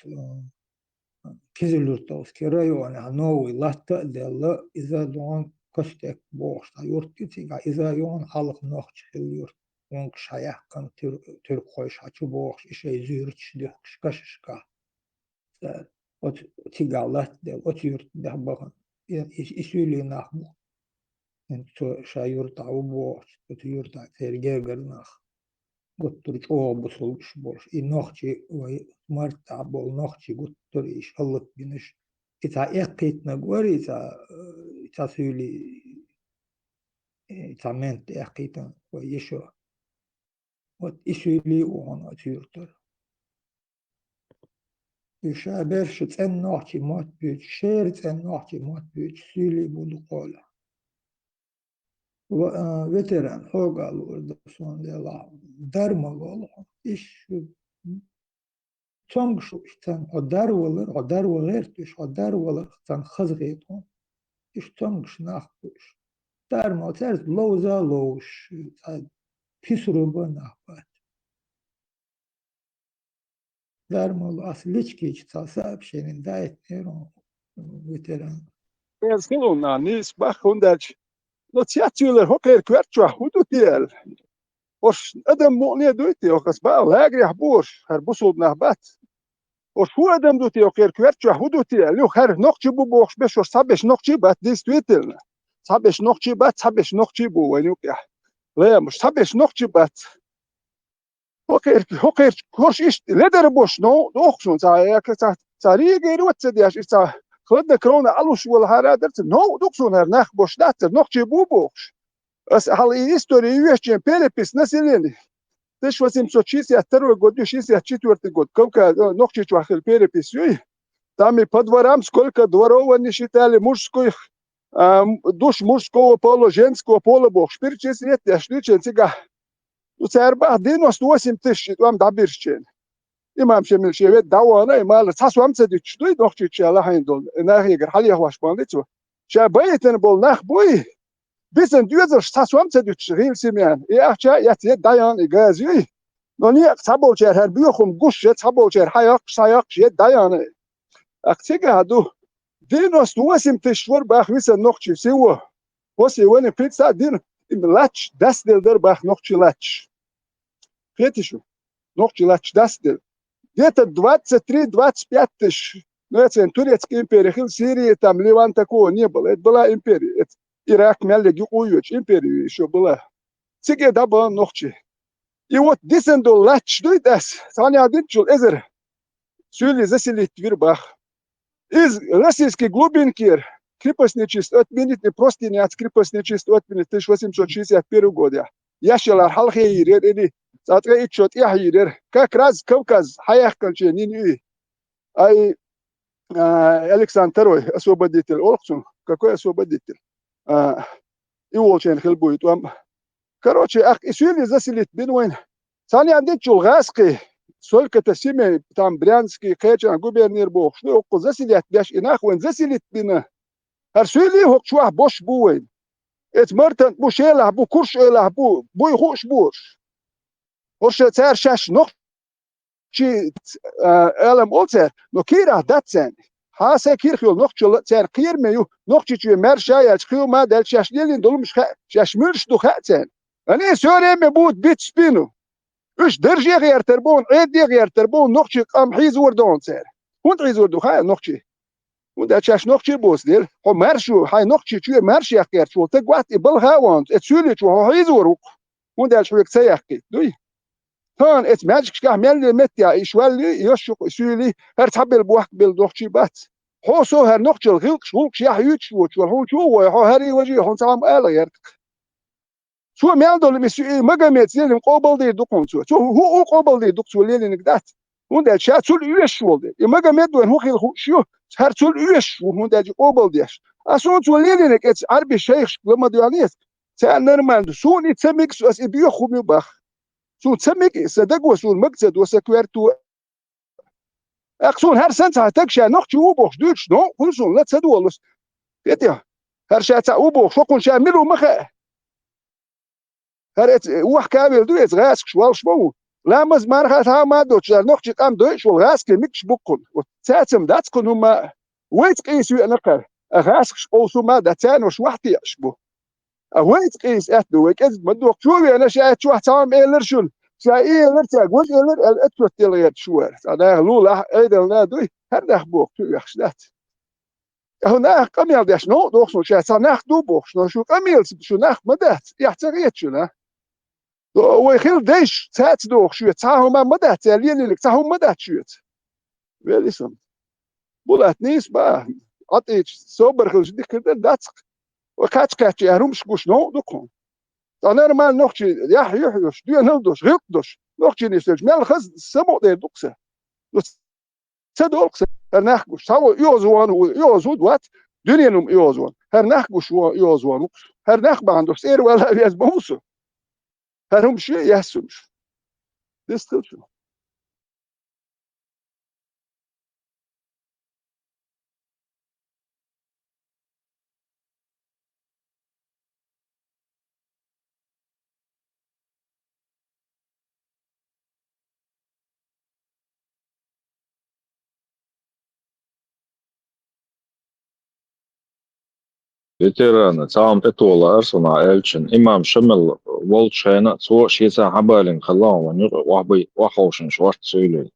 كيزلور توسكي رايون عنوي لا تقدر إذا دون كشتك بوغش يورتي تيجا إذا يون حلق نوخش خيور ونكش حياه كان ترقوش حتشو بوغش إشي زيرتش ديخش كششكا ot tigalat de ot yurt de bagan isuli nach bu en so shayurt au bo ot yurt terger nach got tur o bu sulş bol i nochchi ve marta bol nochchi got tur ish Allah binish ita eqit na gwar ita suli ita ment eqitan ve yesho ot isuli on ot yurtur يشابر شتن نوحكي موت بيج شير تن نوحكي موت بيج سيلي بودو قولا وتران حوغا الوردسون ديلا درما غولو إيش تونغ شو إشتن أدار ولر تش أدار ولر تن خزغيتون إيش تونغ شناخ بيش درما ترز لوزا لوش بيسروبا ناخبات درما أصليش كيش تصاب شينين دايت نيرون veteran. Skiluna nis bachundaj. No tjatjuler hokker kwartja hudutiel. Os adam monie duiti okas ba lagri habur her busud nach bat. Os hu adam duiti okker kwartja hudutiel. Lu her nokchi bu box besh os sabesh nokchi bat dis tuitel. Sabesh nokchi bu wenuk ya. Le mos sabesh nokchi bat. Hokker kors ist leder bosh no doksun sa ja sa rige rotse dias ist sa خدنا كورونا علوش ولا هذا درت نو دكسون هر نخ bosh dat nog je bobox as hal история юешчен перепис населения 1862 год 64 год сколько nog je чвахел перепис юй там и по дворам сколько дворов они считали мужских душ мужского пола женского пола бог шпирчес лет я шлючен сега у церба 98 тысяч там дабирчен imam şemil şevet davana imal tasvamsa düştü dokçu çala hayndol nahiger hali yavaş banditso şabayeten bol nah boy bisen düzer tasvamsa düştü hilsimen yaça yatye dayan gazi no ni sabolcher her büyükum guş sabolcher hayak sayak je dayan aksega hadu dinos duasim tishwar bach wisen nokçu sewo was yewene pizza din im lach das der bach nokçu lach fetiшу nokçu lach das der где-то 23-25 тысяч. Ну, это турецкая империя. В Сирии там Ливан такого не было. Это была империя. Это Ирак, Меллиги, Уйоч. Империя еще была. Цеге да была ногчи. И вот дисендо лач дуйдас. Сани один чул эзер. Сюли заселить вирбах. Из российских глубинки крепостничество отменить не просто не от крепостничества отменить 1861 года. Яшелар халхейрер или Затра и чот яхирер. Как раз Кавказ хаяхкан ченини. Ай Александр II, освободитель. Олксун, какой освободитель? И волчен хил будет вам. Короче, ах, и сюли заселить бинуин. Сани андит чулгаски. Сколько-то семей, там Брянский, Кэчан, губернир бог. Что окко заселять, бяш и нахуин заселить бина. Ар сюли хокчуах бош буин. Эт мартан бушелах, бу куршелах, буй хош буш. Orše cer šeš nohči elem olcer, no kira datsen. Ha se kirchul nohči cer kirmeju, nohči čuje meršaja, čkil ma del šeš lilin dolum šeš mürš du hatsen. Ani söreme bud bit spinu. Üş derje gerter bon, edje gerter bon, nohči am hizur don cer. Hund hizur du ha nohči. Hund el šeš nohči bos dil, ho meršu, ha nohči čuje meršja gerčul, te guat i bal havant, et süli ču ho hizur. Hund el šujek sejaki, dui. هون ات ماجيك شكاه ملي متيا يشولي يشق سولي هر تحبل بوحك بالدوخشي بات حوسو هر نقش الغلق شوك شيح يوتشوت والهو شو ويحو هري وجي هون سلام آلا يرتك شو ميالدو لمسيئي مقاميت زيلي مقوبل دي دوقون شو هو قوبل دي دوق سولي نقدات هون دال شات سول يوش شول دي مقاميت دوين هو خيل شو هر سول يوش وهون دال قوبل ديش أسون سولي نك اتس عربي شيخ لما ديانيت سأل نرمال سون يتسميك سواس إبيو خوبي باخ سون تسميك صدق وسون مقصد وسكويرتو اقسون هر سنت هتكشا نقشي وبوخ دوتش نو كلسون لا تسدولس يتيا هر شاتا وبوخ شوكون شاملو مخا هر وح كامل دويت غاسك شوال شبو لا مز مارخات ها ما دوتش نقشي قام دويش والغاسك ميكش بوكون وتاتم داتكون هما ويت قيسو نقر غاسك شبوسو ما داتان وش وحتي شبو ويت قيس اتدو ويكز مدوق شوفي انا شاهد شو حتام ايلرشون شاي لرتا قول لر الاتوت تلغيت شوار انا لولا ايدل نادوي هر بوق تو يخشلات هنا قميل داش نو دوخ شو سناخ دو بوخ شو قميل شو ناخ مدات يحتريت شو نا ويخيل ديش تات دوخ شو تاهم ما مدات لين لك تاهم مدات شو ويلسم بولات نيس با عطيت سوبر خلش ديك داتك وكاتش يهرمش قوش نو دوكم أنا ما نخشي يحيوش دي نلدوش غلطوش نخشي نسج مال خز سمو دي دوكسه تدوكس هرناخش سو يوزوان يوزود وات دنيانم يوزوان هرناخش يوزوان هرناخ باندوش سير ولا يزبوسو هرمشي يحسمش دستلشو Veterana tam etola arsana elçin imam şamil vol şayna so şiysa habalin khallan ve nur wahbi wahawshin şwart söyle.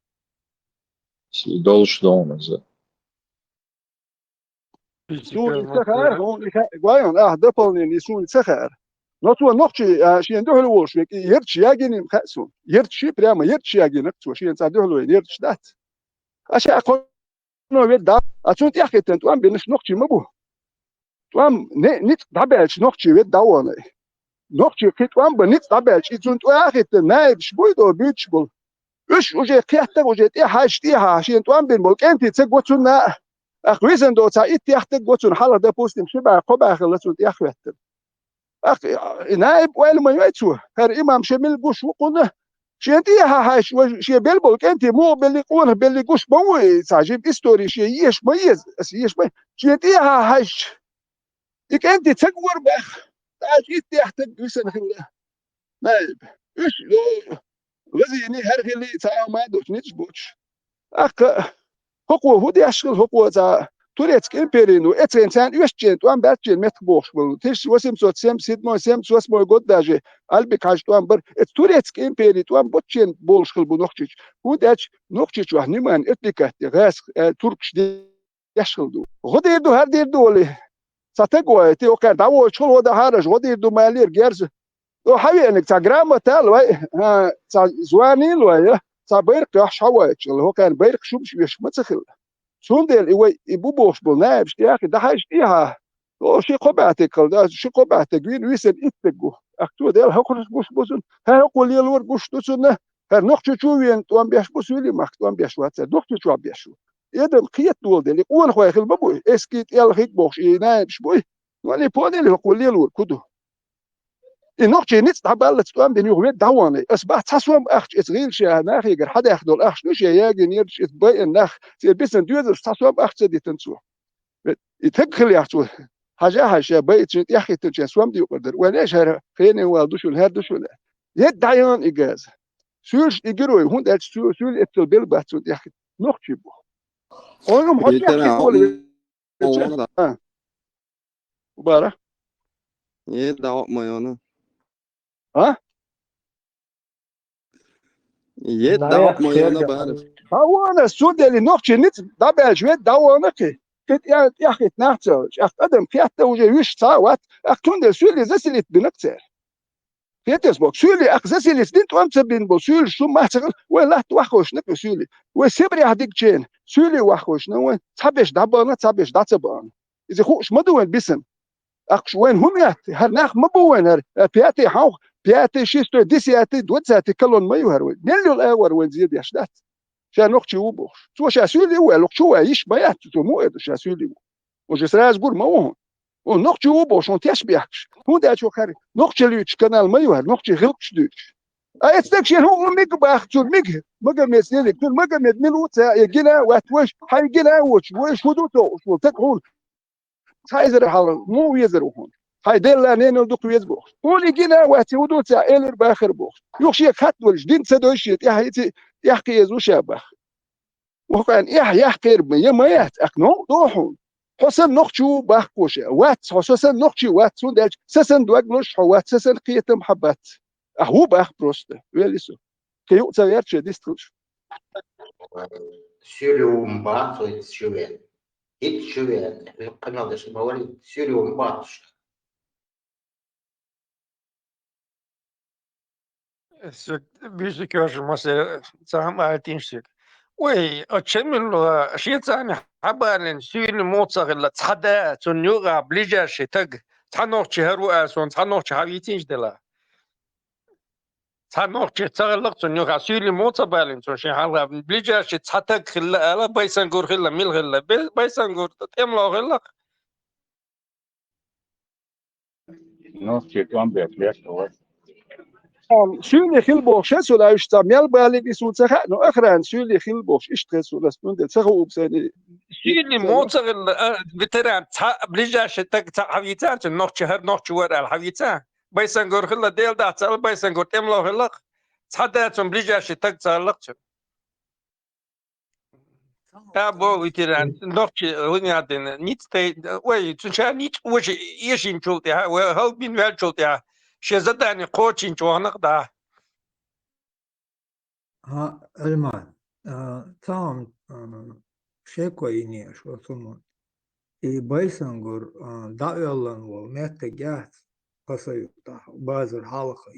Dolş doğmazı. سون سخر هون قايون دبلني نسون سخر نطو نقشي شي ندهل وش يرتش ياجين خسون يرتش بريما يرتش ياجين نقصو شي ندهل يرتش دات اشا اكون نو ودا اتون تيخت توام بنش نقشي مبو توام نيت دبلش نقشي ودا ولا نقشي كيت توام بنيت دبلش اتون تيخت نايب شبويدو بيتشبل اش وجه قيحتك وجه تي حاجتيها شي توام بن بولك انت تسقوتنا أخويزن دو تعيد تيختك قوتون حالا ده بوستم شبع قبع خلصون تيختن نائب ويل ما يتسو هر إمام شمل قوش وقلنا شينتيها هاش شي بلبل انت مو باللي قونه باللي قوش بوي تعجب استوري شي يش ميز يش مي شينتيها هاش ديك انت تقور بخ تعيد تيختك ويسن خلا نائب ايش غزيني هر خلي تعا ما دوش نيتش بوش حقوق هودي أشغل حقوق تا توريتك إمبرينو إنسان يشجن توان باتجن متبوش بلو تيش وسم صوت سم سيد مو سم سوس مو قد داجي قلبك حاج توان بر توريتك إمبري توان بوتشين بولش خل بنوختش هوداش نوختش وح نمان إتلكه غاس تركش دي يشغل دو غدي دو هر دير دولي ساتقوى تي وكان داو شغل ودا هارج غدي دو مالير جيرز دو حبي انك تا جرام تال واي تا زواني لواي تا بيرك يحش هوايتش اللي هو كان بيرك شو مش متسخل سوندل إيوه يبوبوش بالنابش تياكي ده حاجة فيها لو شيء قبعتك ده شيء قبعتك وين ويسن إتجو أكتو ده هكذا بوش بوزن هكذا يلور بوش تسنة هنخش شو وين توان بيش بوسولي ما توان بيش واتس نخش شو بيشو يدم خيط دول ده اللي قول خوي خل ببوي إسكيت يلا هيك بوش نابش بوي واني بوني اللي هكذا يلور كده نخش نيت تعبالت توان بيني وبين دواني أصبح تسوم أخش إسرائيل شيء ناخي غير حدا ياخذوا الأخش نش ياجي نيرش إتباي النخ في بيسن دوزر تسوم أخش دي تنسو يتخلي يحسو حاجة بيت يا أخي تنشي سوام دي يقدر وليش هر خيني والدوش والهردوش ولا يدعيان إجاز سولش إجروي هون ده سول إتلبيل بحثون يا أخي نخش بو أولهم حد يحكي دول مبارك يدعو مايونا ها يدعو مايونا بعرف هو أنا السود اللي نخش نت دبل جوات دوانك كت يا أخي تنحتاج أقدم في حتى وجه وش ساوات أكتون ده سول زسلت بنكتر في تسبق سولي أخزسلت سدين توام تبين بسول شو ما تقول ولا توخوش نك سولي وسبري هديك جين سولي وخوش نو تبش دبانا تبش داتبان إذا خوش ما دوين بسن أخش وين هم يات هرناخ ما بوين هر بياتي حوخ بياتي شيستو ديسياتي دوتساتي كلون ما يهروين نلو الأور وين زيد يشدات شان نقطي وبوش تو شاسولي هو شو يش ما يات تو مو إدو شاسولي وجسراز قول ما هو ونقطي وبوش ونتيش بيحكش هو ده شو خاري نقطي ليش كنال ما يهر نقطي غلقش دوش أيتستكشي هو ميك باختو ميك مجا مسنيك كل مجا مدملوت يجينا واتوش هيجينا وش هدوتو وش تقول هايزر حال مو يزرون هاي دل نينو دوك يزبوخ ولي جينا واتي ودوت إلر باخر بوخ يخشي كاتول جدين سدوشي يحكي يزو شابه وكان يحكي يميات أكنو دوحون حسن نقشو باخوش وات حسن نقشي وات سوندج سسن دوغلوش حوات سسن قيت محبات هو باخ بروست ويليسو كيو تغيرش ديستوش سيريو مبارك سيريو يتشوي القناة المواليد سيريو مبارك بيجي كاش مثلا سام عالتينشك وي اتشمل شي ثاني حبان سيل موتسغ لا تصدا تنيوغا بليجاش تق تنوخ هرو اسون تنوخ حبيتينش دلا تنوخ تغلق تنيوغا سيل موتسا بالين شي حال بليجاش تحتك خلا لا بايسانغور خلا ميل خلا بايسانغور تملو خلا نوستي توان بيفليش هو سولي خلبوش شو لا يشتمل بالي بيسون سخا نو اخران سولي خلبوش اشترسو لسنون دل سخو بسني سيل موتسغ بتران بليجاش تق حبيتان تنوخ هر نوخ ور الحبيتان بايسانغور خلا ديل دا تال بايسانغور تملو خلا تحداتهم بليجاش تق تالق Ja, bo itiran nog hunyaden niet te we tsuncha niet we yeshin chult ya we helpin wel chult ya shezadani coaching chwanak da ها المان تام شيكويني شو ثمون إي بايسنجر دايلان والمتجات قصيرة بازر حلقة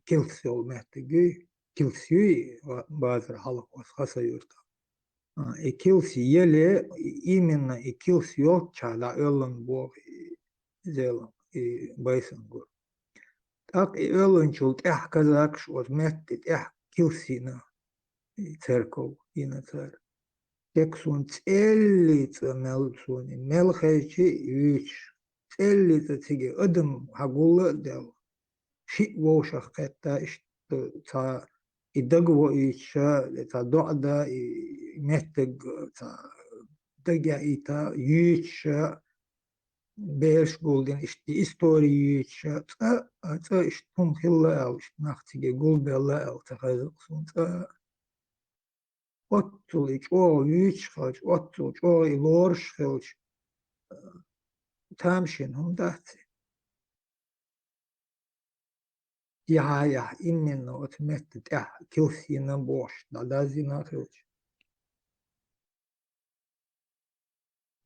كيلسيو متجي كيلسيو بازر حلقة قصيرة إي كيلسي يلي именно إي كيلسيو تشالا إلان بو زيلان إي بايسنجر так и эланчулт эх казакш от меттит эх килсина церков и на царь. Тексун целлица мелцуни мелхайчи юч целлица тиге адым хагула дел ши вошах кета что та и дагво и ша та дода и меттег та дагя и та юч beş golden işte istoriyi çata ata işte tüm hilla al işte nachtige golbella al takazıksın ta ottuliç o yüç haç ottuliç o ilorş haç tamşin hundat ya innen ot mettet ya kilsina boş da zina haç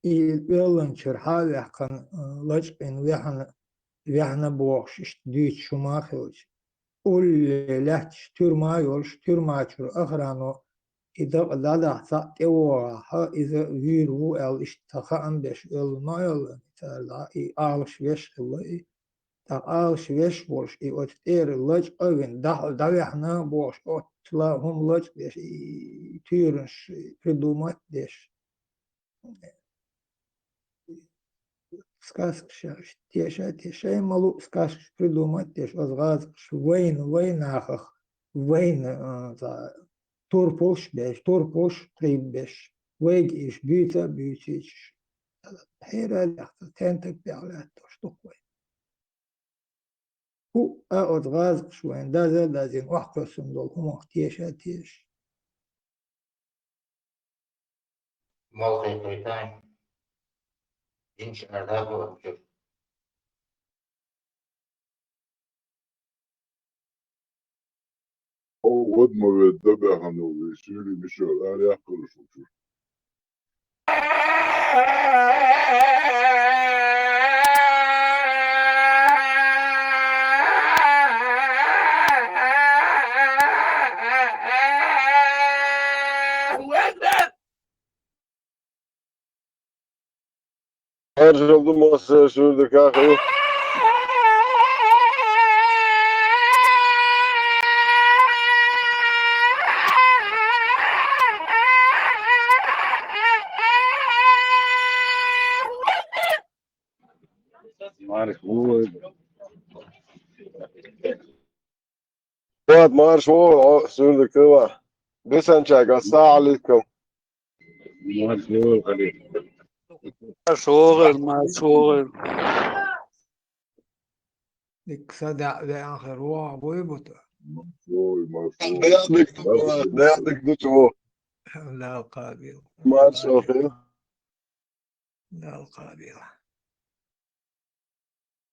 الانشر هذا كان لجن وحنا بوش ديت شماخوش قول لا تشتر ما يولش تر ما تشر اخرانو اذا لا صات ها اذا ويرو ال اشتخا ام بش ال ما يل تلا اي alش وش الله تا alش وش بوش اي ات اير لج اوين دا وحنا بوش اتلا هم لج بش تيرش придумать деш сказка теша малу сказку придумать теш азгаз войн ахах войн турпош трибеш вег иш бютич хера тентек бялат что кой ху азгаз швен дазин вахтосун дол хум теша Молодой Кайтай. İnşallah bu. O odmah dabahanovi suri bishol ari akılışıcı. Harcıldı masaya sürdük akıllı. Marš vod. Fuat marš vod sürdük kıva. Desençak assalamu alaikum. Marš vod Ali. marş oğul صدع لآخر ويبط Oy marş vod. Dayandık duçu. لا قابل Marş okey. لا قابل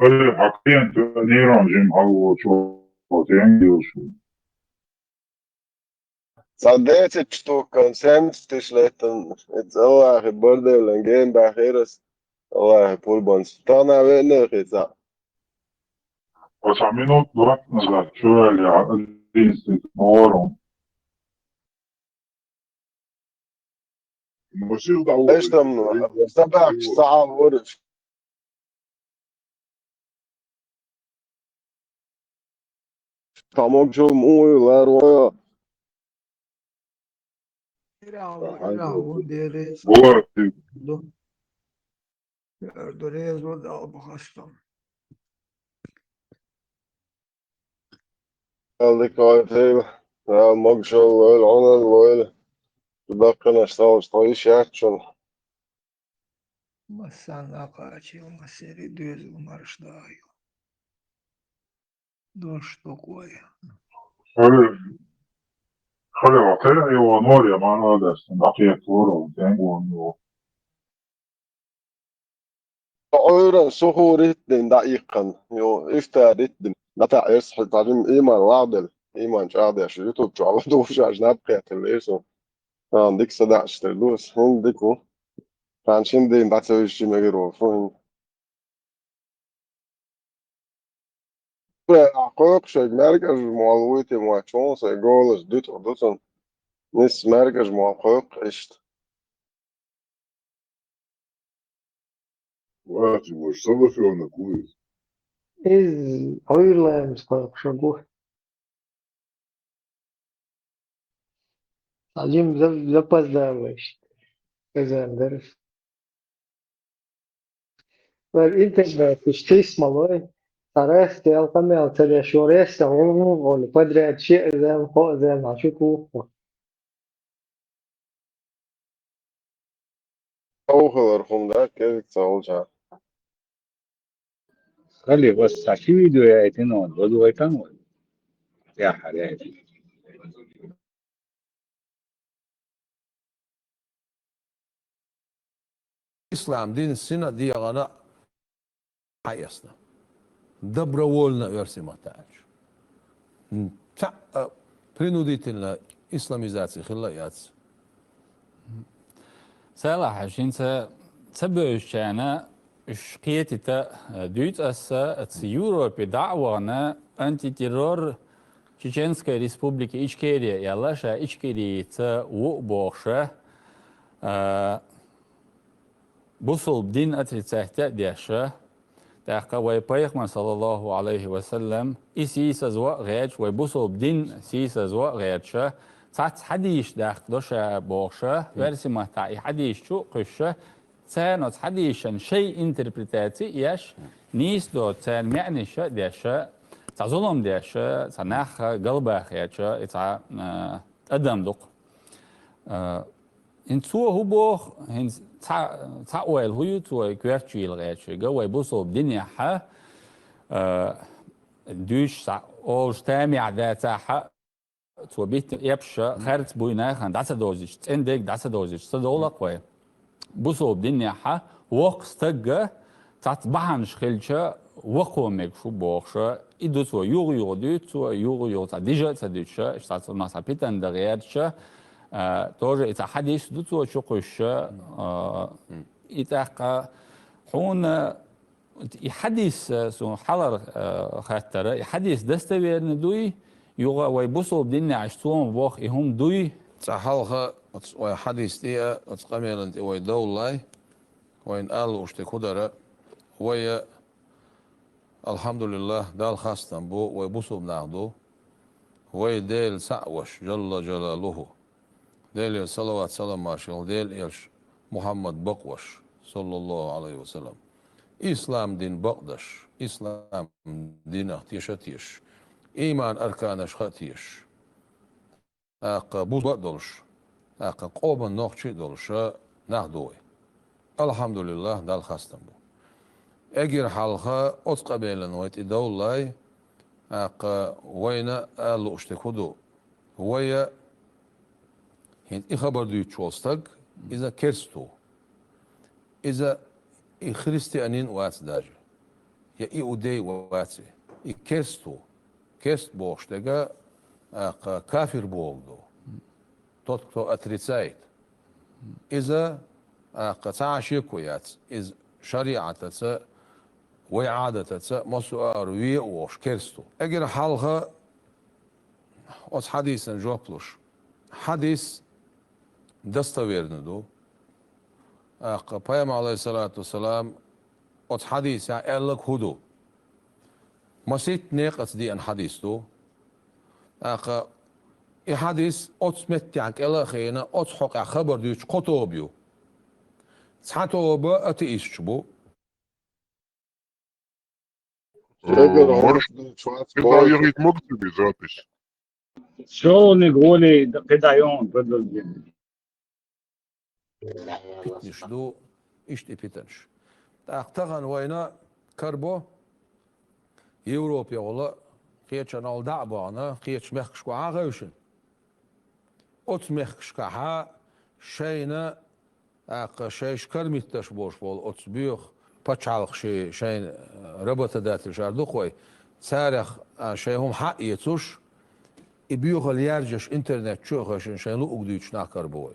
Ali hakikaten neyrancım hava çok diyorsun. Sadece çtokan semstişletten. Et Allah'ı bardevlen gen bahiras. Allah'ı pulbans. Tana ve ne kısa. O minut duratmazlar. Şöyle değilsin. Doğru. ايش تمنع؟ سبعك ساعة ورش. Tamam çoğum uyular oya. Bravo, deriz. Bu vakti Deriz o da bakıştım. Geldik kayıtıyla. Ya maşallah öyle anal öyle. Dudakına iş yapçın. Masana kaçıyor, maseri düz umarışdayım. Да что такое? öyle خلي وقتها هو نور يا مان هذا بقية فورو تنقون Öğren sohur ettin dakikan. Yo iftar ettin. Nata ersħi taġim iman waqdel. Iman ċaqdi għax YouTube ċaqdu xaġ nabqiet il-irsu. Dik sadax tellus. Hindiku. Kan xindin da sewi xi megiru. Aqoq xej mergħax mualwiti muaċon se golas dit u dutan. Nis mergħax muaqoq isht. واجب والصبر وانا كويس إز أويرلاندز قشقوه عجيم زبز داوش كذا درس والإنترنت تشتري مالوي صراحة تلقى مال ترى شوريس تعوم ولا قدرة شيء زي ما زي ما شوفوا Oogel vandaag kijk het خلي بس عشان فيديو يا ايتين بدو ايتين يا حريتي İslam din sina diyagana hayasna. Добровольно версиматач. Та принудительно исламизация хиллаят. صلاح عشان تبعش أنا شقيتي دوت يورو بدعوانا أنتي تيرور تشينسكا ريسبوبليكا إشكيريا يلاشا إشكيري وقبوخشا بوصل بدين أتريتساهتا دياشا تاقا ويبايخما صلى الله عليه وسلم إسيسا زوا غيرش ويبوصل بدين سيسا زوا غيرشا تات حديش داخلوشا بوخشا ورسمه تاعي حديش شو قشة تانوت حديشن شيء انتربريتاتي ياش نيس دو تان معنشة دياشا تعظلم دياشا تناخ قلباخ ياشا تا أدم دوق إن سوى هو بوخ هن تعويل هو تو كويرتشي الغيرشي قوي بوصل بدنيا حا دوش أول جتامع ذاتا حا تو بيت يبشا خارت بوينا خان دعسة دوزيش تندق دعسة دوزيش تدولا قوي بوصو بدنيا حا وق استجا تطبعن شخلشا وقومك شو بوخشا إدو تو يوغ دوت تو يوغ تا ديجا تدوتشا اشتات ناسا بيتن دغيرشا توجا إتا حديث دو تو شقشا إتا حون يحديث سو حلر خاطر يحديث دستوير ندوي يوغا ويبوصل بدنا عشتوهم بوخ إهم دوي صحالها وحديث دي اتقامل انت ويدولاي وين قالوا اشتكودرا ويا الحمد لله دال خاصة بو ويبوصل بناخدو وي ديل سعوش جل جلاله ديل صلوات سلام ماشل ديل إلش محمد بقوش صلى الله عليه وسلم إسلام دين بقدش إسلام دين اختيشتيش إيمان أركانش خاتيش بوز بقدلش قوبا نوخشي دولش ناخدوي الحمد لله دال خاستن بو اجير حالخا اتقبيلن ويت دولاي وينا قالوا اشتكودو ويا هين خبر دو تشوستق اذا كرستو اذا خريستيانين وات داج يا اودي واتي كرستو كرست بوشتغا كافر بولدو тот, кто отрицает. إذا قطع شيكويات إذ شريعة وعادة مسؤول وي وش كرستو أجر حالها أس حديثا جوبلوش حديث دستويرندو قيام عليه الصلاة والسلام أس حديث ألك هدو مسيت نيقت دي أن حديثو حديث أتمت عنك إلا خينا أتحق خبر ديش قطوبيو تحطوبا أتيش بو يغيد مكتبي ذاتش شو نقولي قدايون بدل الجن بيتنش دو إشتي بيتنش تاقتغن وينا كربو يوروبيا والله خيتش نال دعبانا خيتش مخشكو عاغوشن أتمخش كها شينا شيش كرميتش بوش بول أتبيخ بتشالخ شين ربط دات الجاردو خوي سارخ شيهم حق يتوش يبيوخ اليارجش انترنت شوخش شين لو أقديش ناكر بوي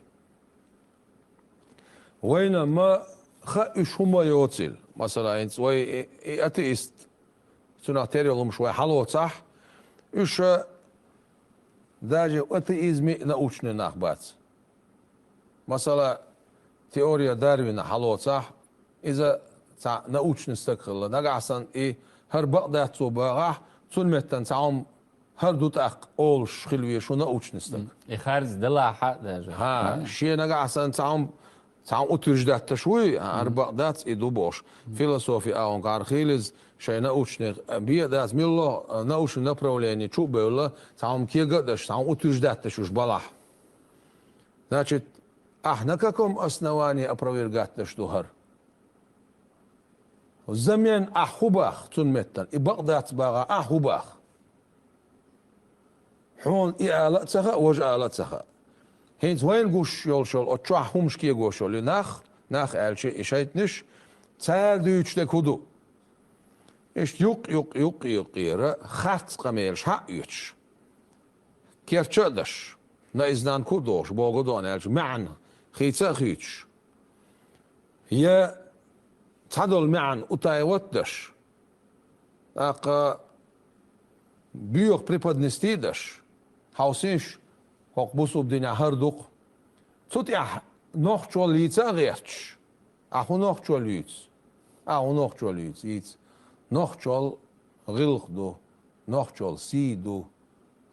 وين ما خاش هما يوتيل مثلا انت وي اتيست سناتيريو لهم شوي حلو صح ايش داجي اتيزمي ناوشني ناخبات مثلا تيوريا داروين حلو صح اذا ناوشني استقل نقعسن ايه هر بقدات صباح تلمتن تعم هر دوت اق اولش خلوي شو ناوشني استقل يخارج دلع حق داجي ها شي نقعسن تعم أترجدات تشوي أربع دات إدوبوش فيلسوفي أون كارخيلز شيء نأوشني بيا دات ميلو نأوش نبروليني شو بيولا تعم كي قدش تعم أترجدات تشوش بلاح значит на каком основании опровергать تشتهر زمن أحباخ تنمتن إبقدات باغا أحباخ حون إعالتها وجعالتها هينز وين قوش يول شول أتشوح همش كي قوش يول ناخ ألشي إشايت نش تال دوش تكودو إيش يق خات قميلش حق يتش كير تشدش نايزنان كودوش بوغدون ألش معن خيتا خيتش هي تدل معن أتايوتش أقا بيوغ بريبادنستيدش هاوسيش هوق بوسو بدنا هردوق صوت noch schon Lieder rechts. Auch noch schon Lieds. Auch noch schon Lieds. Noch schon Rilch do. Noch schon Si do.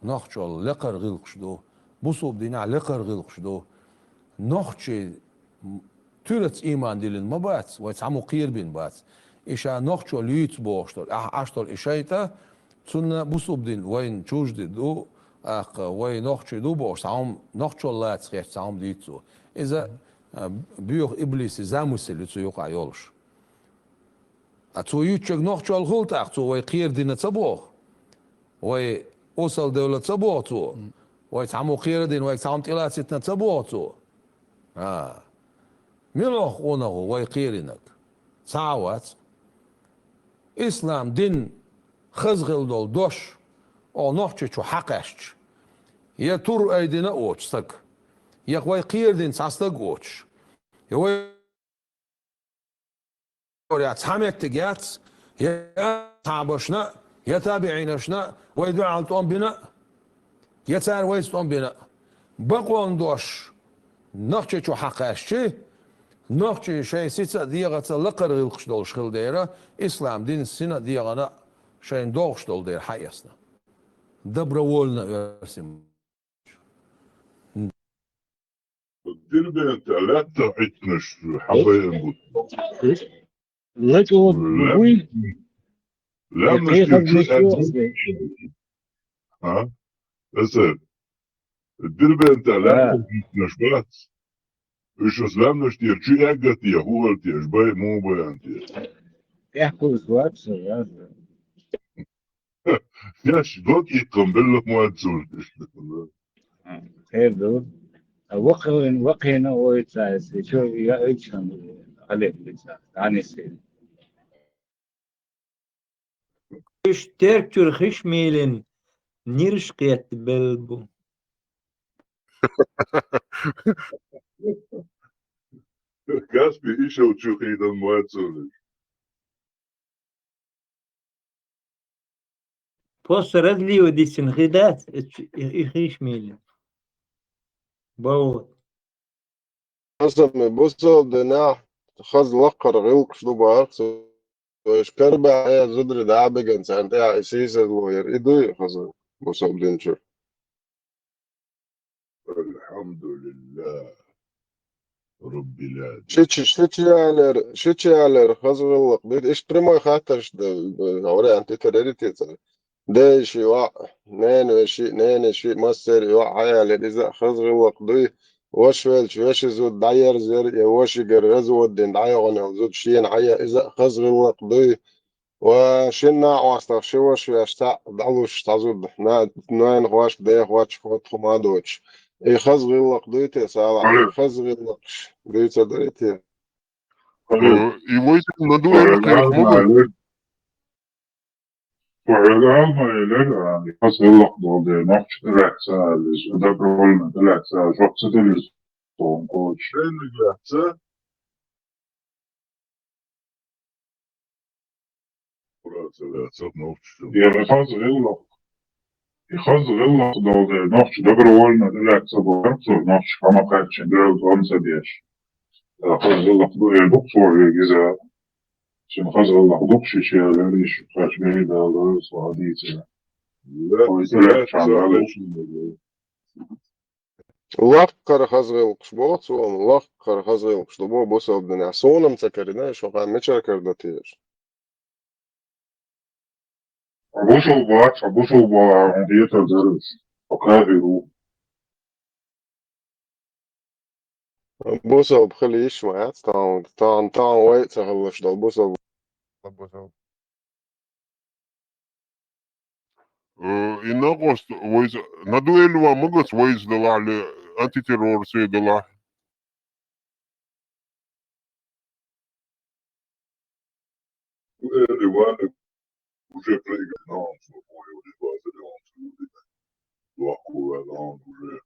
Noch schon lecker Rilch do. Busso بدنا lecker Rilch do. Noch schon تلت إيمان دلين ما بات. ويتعمو قير بين بات. إيشا noch schon Lieds بوشتل. أشتل إيشايتا تسنة بوسو بدين وين تشوجد دو. وين noch schon do بوش. تعم noch schon Lieds rechts. تعم ديتو. إذا بيوخ إبليس زاموسل يتسو يقع يولش أتسو يتشك نوخشو الغلط أختو ويقير دينا تبوخ ويوصل دولة تبوتو ويتعمو قير دين ويتعمو تلاتتنا تبوتو ملوخ ونه ويقيرنك تعوات إسلام دين خزغل دول دوش أو نوخشو حقشش يتور أيدينا أوتشتك يقوي قيردين ساستقوش يوي يا تحميت تجات يا تعبشنا يا تابعينشنا ويدعو على طون بنا يا تار ويستون بنا بقون دوش نخشي شو حقاشي نخشي شيء سيتا ديغة لقر غلقش دول شخل ديرا إسلام دين السنة ديغنا شيء دوغش دول دير حياسنا دبر وولنا يرسم دير بنت لا تعتنش حبايب لا تقول وين لا مش ها اسف دير بنت لا تعتنش بس ايش اسلام نشتير شي اجت يا هو قلت يا باي مو باي انت يحكوا سوات ياش دوك يقبل لك ما تسول خير دول وقهنا ويتساس شو يأكشن عليك لسا عن السيد اشترك ترخيش ميلن نيرش قيت بلبو كاسبي ايش وتشوف ايضا ما تسول بوس ردلي وديسن غدات يخيش ميلن بوت حسب بصل دنا خز لقر غلق شلو بارت اشكربع يا زدر دعبقن سانتها اسيس الوير ادو خز بصل دنشر الحمد لله رب العالمين شتي على خز غلق بيت ايش بريمو خاطرش اوري انت تريتي ده شي وا نين شي مصر يوع على اذا خز غلق دي وشوال شوش زود داير زر يوش جرز ودين دايغن زود شين عيا إذا خزر الوقضي وشنا واستغ شوش يشتاع دعوش تعزود نا نوين غواش ده غواش فوت خما دوش يخزغلق ديتي سالع يخزغلق ديتا دريتي يويت ندوي الخير مغل وعلى ما يلقى يعني خزغلق دول نقش تلعسا ده برولنا تلعسا شخص تلعسا كوتش إنك لعسا يعني خزغلق يخزغلق دول نقش ده برولنا تلعسا بورسو نقش كما قاتش دول خمسة ديش خزغلق دول دكتور جزا عشان خزغلق دكش شيء ليش خاش بعيد على صعديتي لا ويتلعش عن عليش لقر خزغلق شبوت سوام لقر خزغلق شبوت بوصل الدنيا صونا مسكرناش وقع متشكر دتيش أبوصل باك أبوصل با عندية الدرس وكاذبو بوصل بخلي يشمع طان ويت سهلش دل بوصل إنغوست ويز ندويل ومغس ويز دلع أنتي تيرور سي دلع روانا وجه بريغ نام سوفوي ودي بازا دي وأكو نام وجه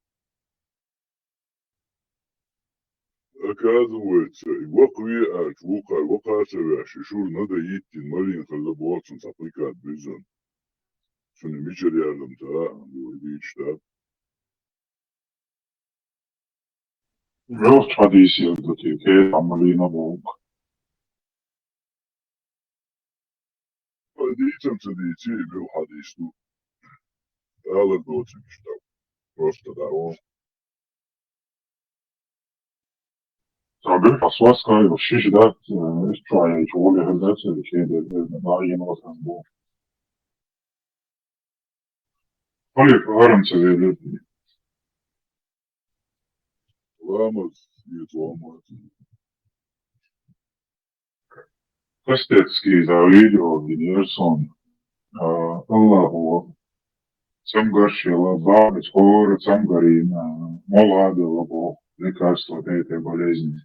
أكاد ويت وقوي أش وقع سوي ششور ندى يتي المرين خلى بواتسون تقريكات بيزن شنو ميشل يعلم تا يودي يشتاب Велш حديث يلدتي كيف عملين أبوك حديثم تديتي لو حديثو أهلا دوتي مشتاب просто دعوة تعبير أصواص كاي والشيش دات إشتوعي شغولي هلدات كده نعين مثلا بو طيب أهرم سبيلتي وامز يتوامات Костецкий за видео Генерсон Аллаху Самгашила Бабич Хоры Самгарина Моладова Бог лекарства от этой болезни.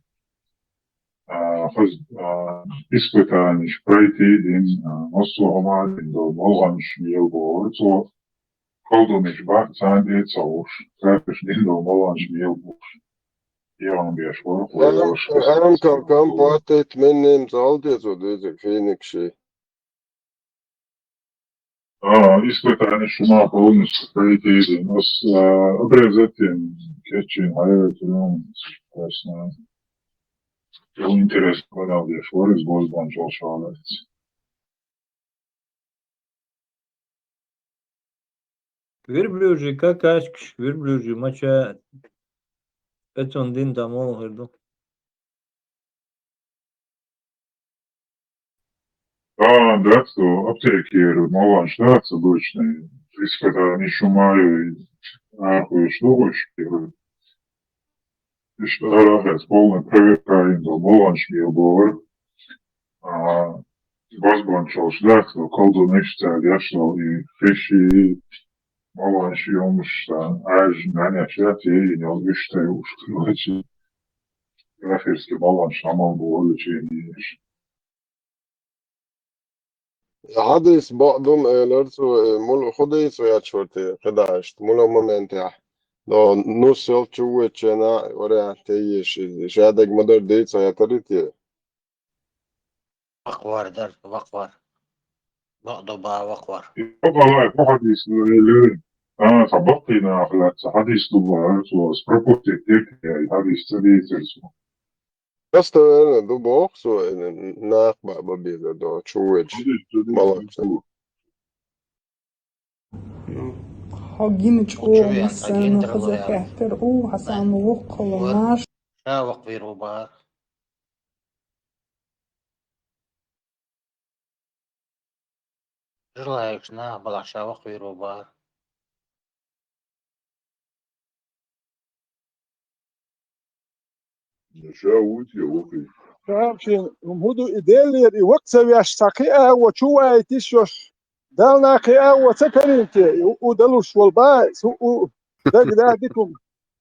Испытаний пройти день Осломалин до Молганш Милбо Цо Колдумиш Бак Цанди Цауш Капиш день до Молганш Милбо يوم بيشوف ويوش أنا كم باتت مني مزالدي زودي فينك شيء испытание шума полностью пройти, нас обрезать кетчин, hayatının aslında çok интересно kanal yaşıyoruz, bozdan çalışıyorlar. Верблюжий, какашкш, верблюжий, мача. Это он дин домой горду. Да, что аптеки маланш, да, обычные, испытание шума и что больше, и что раз полная проверка индо маланш милбор, bozban çalıştılar, kaldı nefste yaşlı feşi malанш olmuştan, ajnan yaşat yine olmuşta uçturucu, graferski malанш amal bu ölçeğini حديث بعضهم لرسو مول خديس وياتشورتي خداشت مولو مومنتي دو نص شو تشنا ورا تيش شادك مدر ديت سياتريتي وقوار در وقوار بقضبا وقوار والله حديث لين طبقنا على حديث دوبار سبروبوتي يعني حديث تريترسو بس دو بوكس ناق بابا بيدا دو تشوج مالك حاجين او مثلا خذ كهتر او حسام وقل ماش شاوق في روبار جلايك شنا بلا شاوق في روبار شاوت يا وقي فهمشين هدو إدلير وقت سوي أشتاقيا وشوى تيشوش دالنا قيا وسكرينتي ودلوش والبايس ودق دادكم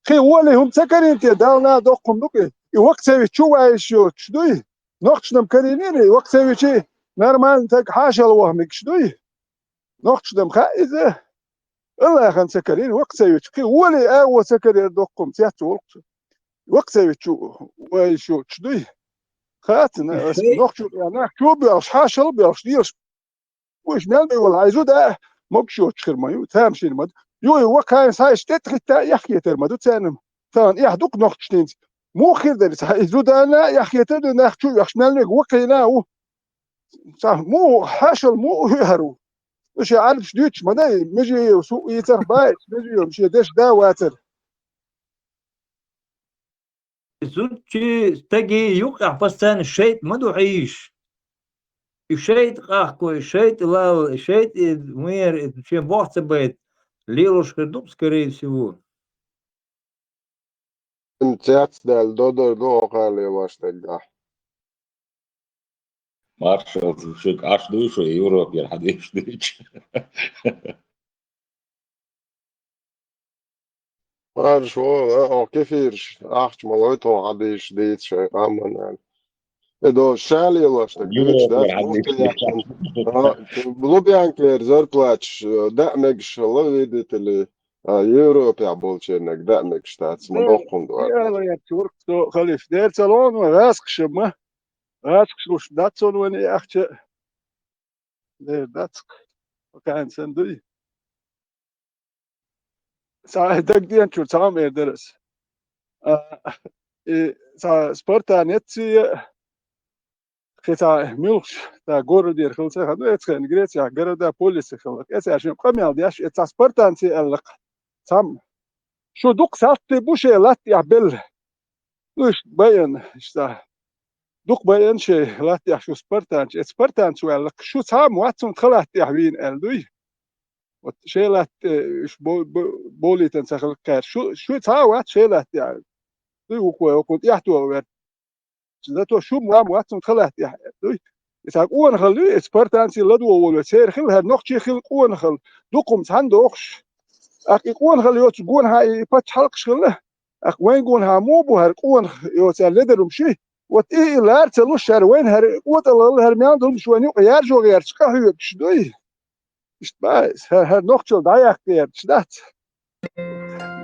خي ولهم سكرين تي دالنا دوقهم دوكي وقت سوي شو عايش شو شدوي نقش نم كرينيني وقت سوي شيء نرمان تك حاشا الوهمك شدوي نقش نم خائزة الله خان سكرين وقت سوي خي ولي أول سكرين دوقهم سياتو وقت سوي شو وعايش شو شدوي خاتنا نقش يعني شو بيرش حاشا بيرش ديرش وش نلبي ولا عايزو ده مقشو تشخر مايو تامشي المد يو وكاين سايش تتختا يحكي ترمدو تانم ثان يحدوك نقشتين مو خير دارس عايزو ده انا يحكي تدو نحشو يحشنال وكينا صح مو حاشل مو يهرو مش عارف شديتش ما ده مجي وسوق يتر بايت مجي مش يدش ده واتر زوجي تجي يوقع فستان الشيط ما دوعيش الشيط قاحكو الشيط لا الشيط مير في بوقت بيت ليروش كردوب скорее всего انت دال دودر دو قال واش تلقى Marshall شك عش دوشو يوروب يلحديش ديش عارف شو كيفيرش احش مالويتو عاديش ديت شيء امن يعني Edo šāli ielašta, grīč, يوروب dāc, يلحديش mūstījākam, Lubjanki zarplāč, dāmekš, laviditeli, Eiropā bolčernek, dāmekš tāds, man dokundu var. يا تورك تو خليف دير صالون وغاسق شما غاسق شلوش داتسون وين اختي دير داتسك وكان سندوي سا دك دي انشور سام ايردرس سا سبورتا نتسي خيتا ميلش تا غور دير خلصه هذا اتكن جريتيا غردا بوليس خلق اس عشان قميال دياش اتس سبورتانسي الق سام شو دوك سالت بوشي لات يعبل ليش بين اشتا دوك بين شيء لات يحشو سبورتانش سبورتانش الق شو سام واتسون خلات يحوين الدوي شيء لات بولي تنسخل كار شو تا وات شيء لات يعني دوي وكنت يحتو ذاتو شو مام واتسون خلات يحوي إذا قوان خلي سبورتانسي لدو ولا سير خل هاد نقشي خل قوان خل دوكم ساندوخش أك قوان خل يوت قوان هاي بات حلق شغله أك وين قوان هامو بو هر قوان يوت لدرم شي وات إيه لار تلو شهر وين هر قوت الله هرميان دول شوانيو غيار جو غيار شكاهو بشدوي إشت بايس هر نقشل دايق غير شدات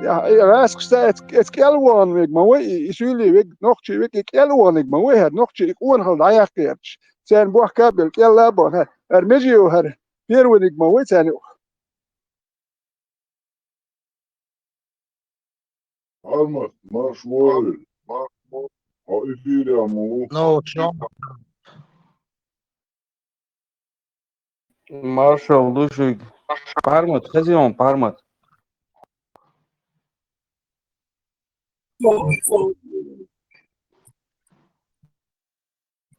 يا راس قشتا اتكالوان ويك ما وي يسولي ويك نقشي ويك اتكالوان ويك ما وي هر نقشي قوان خل دايق غير سان بوح كابل كلا بون هر مجي وهر بيروينك ما وي تاني Almat, marš voli. A ifiramo. No, شلون مارشال دوشك بارمت خزيون بارمت الو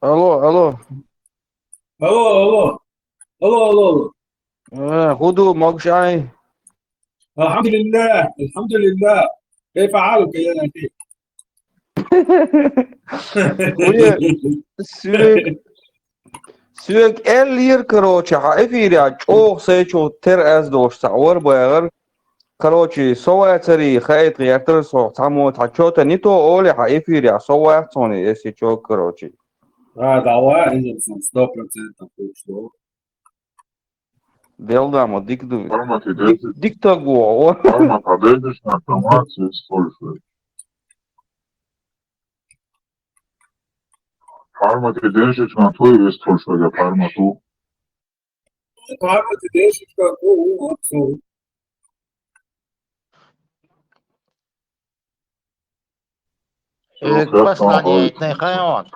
الو الو الو الو الو خذوا مقشعي الحمد لله الحمد لله كيف حالك يا أخي؟ سويك اللير كروتش حايفير يا جوخ سيشو تر از دوش تعور باغر كروتشي سوا تري خايت غيرتر سو تعمو تحشوتا نيتو اولي حايفير يا سوا توني اسي جو كروتشي دعوة انزل 100% что Белдамо, дик ду. Almat, ideš. Дик того. Almat, a ideš na informaciju iz Polše. Almat, ideš na tvoju vest Polšega, Almatu. Parma tedesca o послание от Нехайон.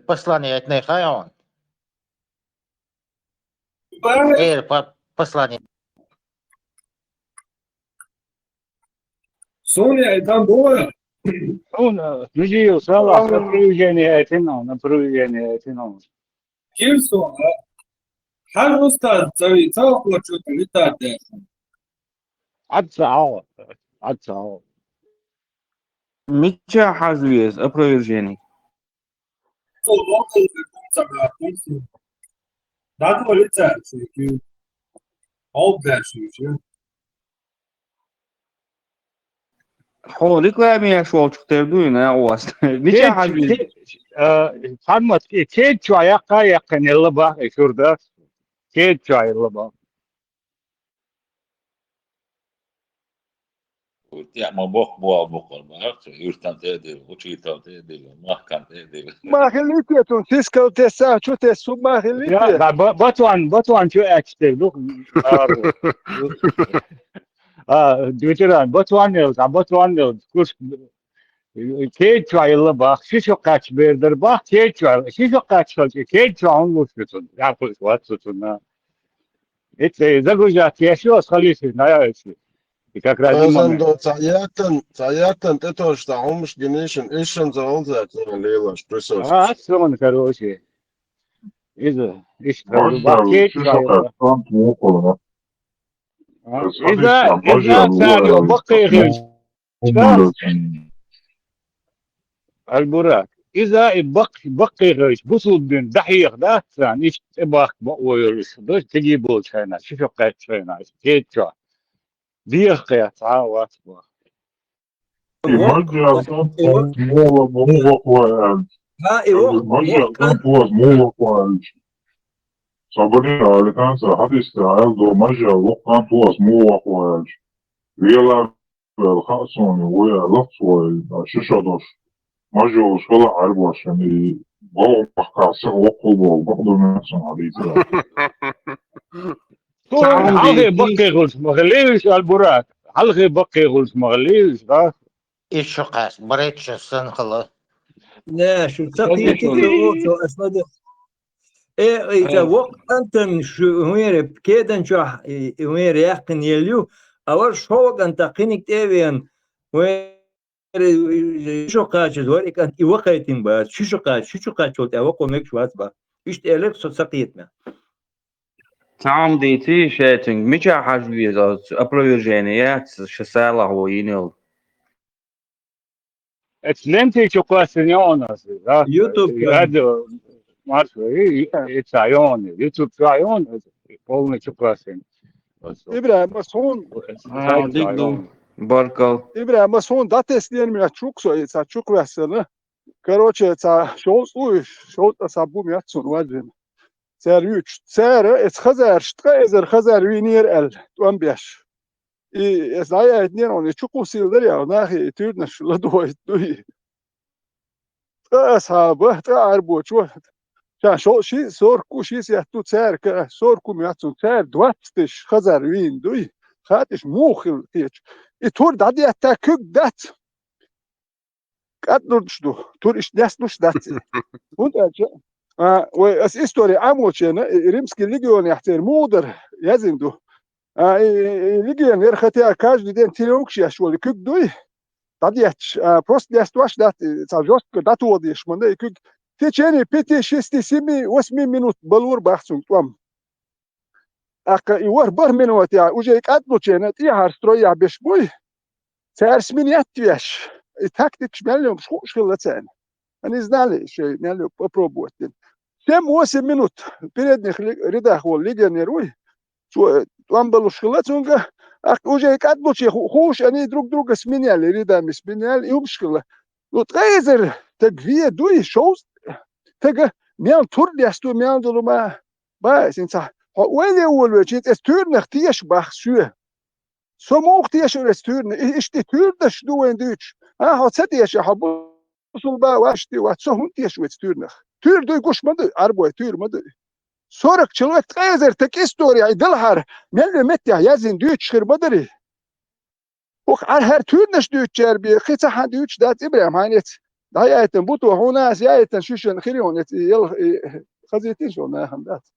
Послание от Нехайон. Послание. Соня и там было. نجي وصلاح نبروجيني اتنو نبروجيني اتنو Кирсон, هل أستاذ تسوي توقع شو تلتات عد ساعة عد ساعة Митча Хазвиес, опровержений. Да, то лица, что all that shit. حولك لا ميشوال تختردوين يا واس نيشا حاجة خدمت كيد شو يقا يقن يلا با شوردا كيد شو يلا با Ja, maar bokken, maar uurstand edel, učitam edel, mahkam edel. ما خليتي تنسيسكا تسا شو تسو ما خليتي يا بطوان شو اكتب لو دوتران بطوان نيلز كوش كيد شو يلا با شو قاتش بيردر با كيد شو قاتش كيد شو عملوا شو يعرفوا وات شو إنت زوجة كيشو خليش نايا как раз Also, dort Zajaten, это что, умш генешен, ишен за он за лейла, что А, строн, короче. Из-за Мажа, шишака, танк мокола. إذا ثاني بقي غير البراك إذا بقي غير بصل بين دحيق ده ثاني إباق بقويرس ده تجيبه شينا شو قاعد شينا كيتشا ديق تعاوات بقى Мажа, танк мола куаэль. Мажа, танк мола куаэль. Sabrina, alikansa hadista aldo Mажа, tank mola kуаэль. Vela الخاصون ويا لطفوا ششدوش Mажа وشغل عربو عشان بقوا محكاسة وقلبوا وبقضوا نفسهم عليها. حلقي بقي غلس مغليش البراك حلقي بقي غلس مغليش إيش قاس بريتش السنخلة لا شو تقيتي شو أسمده إيه إذا وقت أنت شو وير كده شو وير يقن يليو أول شو أنت قينك تبين وير شو قاش زوري كان يوقيتين بعد شو قاش شو تأوقع مك شو أسبا إيش تألف صوت سقيتنا تعم ديتي شاتنج ميشا حاجة زاد أبروفيرجينيات شسالة هو ينيل Excelente chocolate يوتيوب هذا ما أعرف إيه يوتيوب عيون полный chocolate إبراهيم مسون باركل إبراهيم مسون ده تسلين من الشوك سو إذا شوك واسنة كروتشة إذا شو تصابو مياتسون واجن سيريوش سير خزر شتقا إذا خزر وينير ال توان بيش إذا اتنين on شوكو سيلدر يا ناخي تيرنش لدوي دوي أصحابه تعربوا شو كان شو شيء صوركو شيء سيحتو سير صوركو مياتسون سير دواتش خزر وين دوي خاتش موخل تيش إتور دادي أتاكوك دات قدرش دو تور إش ناس دات وانت وأس إستوري عموشنا ريمسكي ليجيون يحتر مودر يزين دو ليجيون يرختي كاج دين تيروكش يشول كوك دوي داديش بروست ديستواش دات تاجوست داتو ديش من كوك تيجيني بيتي شيستي سيمي وسمي منوت بلور بحثون توام أكا يور بر منوت يا وجيك أدلوشنا تي هارستروي بيش بوي سيرس من يتويش تاكتيكش مليون شو خلتين أنا زنالي شيء مليون بروبوتين كم 8 минут передних рядах вот легионеруй там было школотунга уже как лучше хуш они друг друга сменяли рядами сменяли и умшкала вот рейзер так две дуй шоу так мял тур ясту мял долма ба синца وين اول وجهت استورنخ تيش بخشوه سموخ تيش استورن اشتي تورنش دو وين دوتش ها ستيش حبو وصل با واشتي واتسون تيش وستورنخ تور دوي قش مدى عربوي تور مدى صورك человек تغير تك история دلهر ملي متى يزن دوتش خير مدري وخ هر تور نش دوتش جربي خيتا حد دوتش دات ابراهيم هاينت دايتن بوتو هنا زيايتن شوشن خيرون يل خزيتين شو ما همدات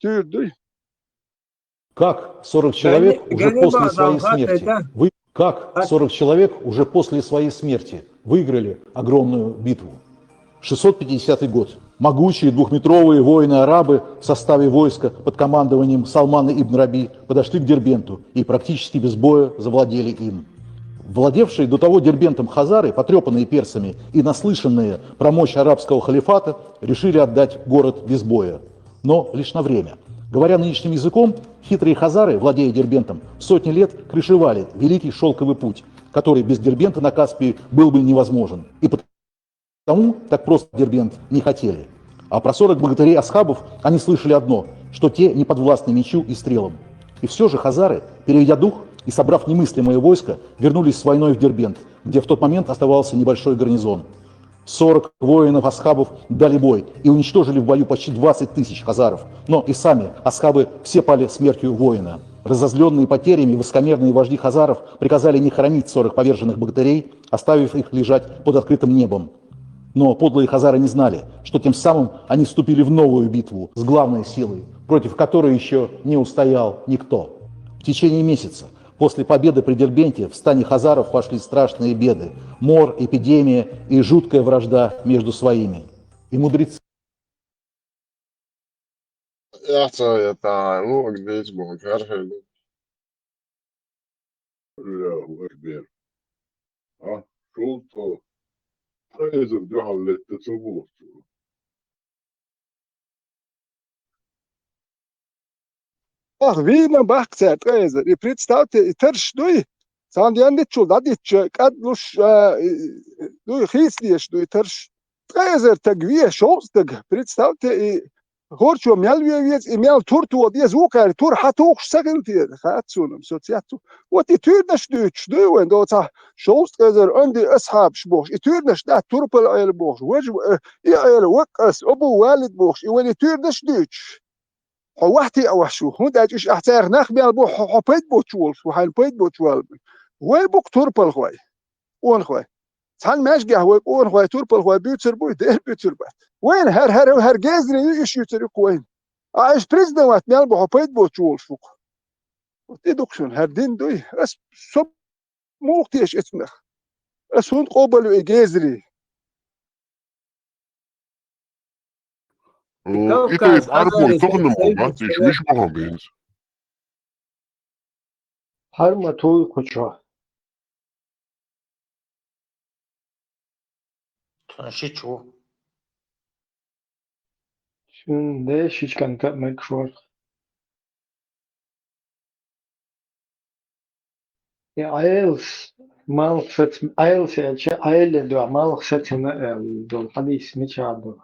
تور دوي Как 40 человек уже после своей смерти? Как 40 человек уже после своей смерти выиграли огромную битву? 650 год. Могучие двухметровые воины-арабы в составе войска под командованием Салмана ибн Раби подошли к Дербенту и практически без боя завладели им. Владевшие до того Дербентом хазары, потрепанные персами и наслышанные про мощь арабского халифата, решили отдать город без боя. Но лишь на время. Говоря нынешним языком, хитрые хазары, владея Дербентом, сотни лет крышевали Великий Шелковый путь, который без Дербента на Каспии был бы невозможен. И потому так просто Дербент не хотели. А про 40 богатырей асхабов они слышали одно, что те не подвластны мечу и стрелам. И все же хазары, переведя дух и собрав немыслимое войско, вернулись с войной в Дербент, где в тот момент оставался небольшой гарнизон. 40 воинов асхабов дали бой и уничтожили в бою почти 20 тысяч хазаров. Но и сами асхабы все пали смертью воина. Разозленные потерями высокомерные вожди хазаров приказали не хоронить 40 поверженных богатырей, оставив их лежать под открытым небом. Но подлые хазары не знали, что тем самым они вступили в новую битву с главной силой, против которой еще не устоял никто. В течение месяца после победы при Дербенте в стане хазаров пошли страшные беды, мор, эпидемия и жуткая вражда между своими. И мудрецы Ах, видно, бахцет, и представьте, и тершдуй, сандианды чудадич, кадлуш, ну, хислиш, ну, и терш, трезер, тагве, шостаг, представьте, и горчо, мялвец, и мял турту, и звукар, тур хатух, сагилти, хатсунам, социату. Вот и тюрнаш дюч, дуэн, доца, шостгезер, анди асхаб шбош, и тюрнаш да, турпел айл бош, вэж, и айл вакас, обу валид бош, и when и тюрнаш дюч. حوحتي أو شو هو ده إيش أحتاج نخبي على بو حبيت بوتشولف وحال بيت بوتشوال وين بوك توربل خوي وين خوي تحل ماش قهوة وين خوي توربل خوي بيوتر بوي ده بيوتر بات وين هر جازري إيش يوتر وين إيش بريزدنت وات مال بو حبيت بوتشولف تدوكشون هر دين دوي أس سب موقتي إيش اسمه أس هون قبلوا إجازري إيه عربون تغنموا ما تيش ويش معهم بينز Harma toy koça. تنشيتشو Şimdi hiç kanta mekşur. Ya ayels ya çe ayelle do mal satına do hadi ismi çağırdı.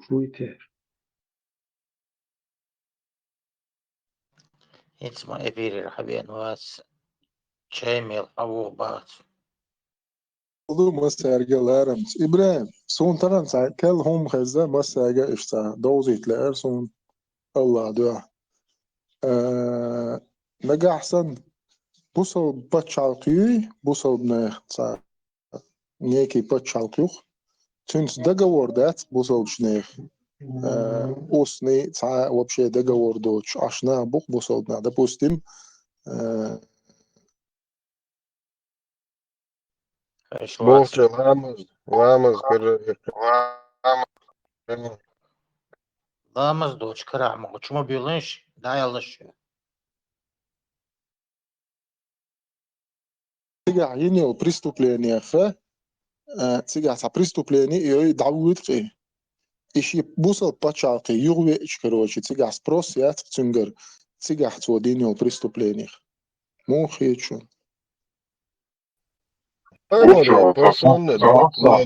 Bu ite. اسمه إبيري الحبيان واس شايميل أبو بات مسارجلارم إبراهيم سون ترى ساعة كل هم خزة مسارجة إشتا دوزي تلاقر سون الله دعاء نجا أحسن بوصل بتشالقي بوصل بنخ ساعة نيكي بتشالقيخ تنس договор بوصل بشنيخ أوسني ساعة вообще договор دوش عشنا بوق بوصلنا допустим بوخ لامز لامز دوش كرامة وشما بيولنش دا يلش تيجا ينيو преступление خ تيجا سا преступление يو دعوت خ إشي بوصل بتشالقي يغوي إيش كروشي تيجا سبروس يات تنجر تيجا حتودينيو преступление مو خيتشون أنا بسون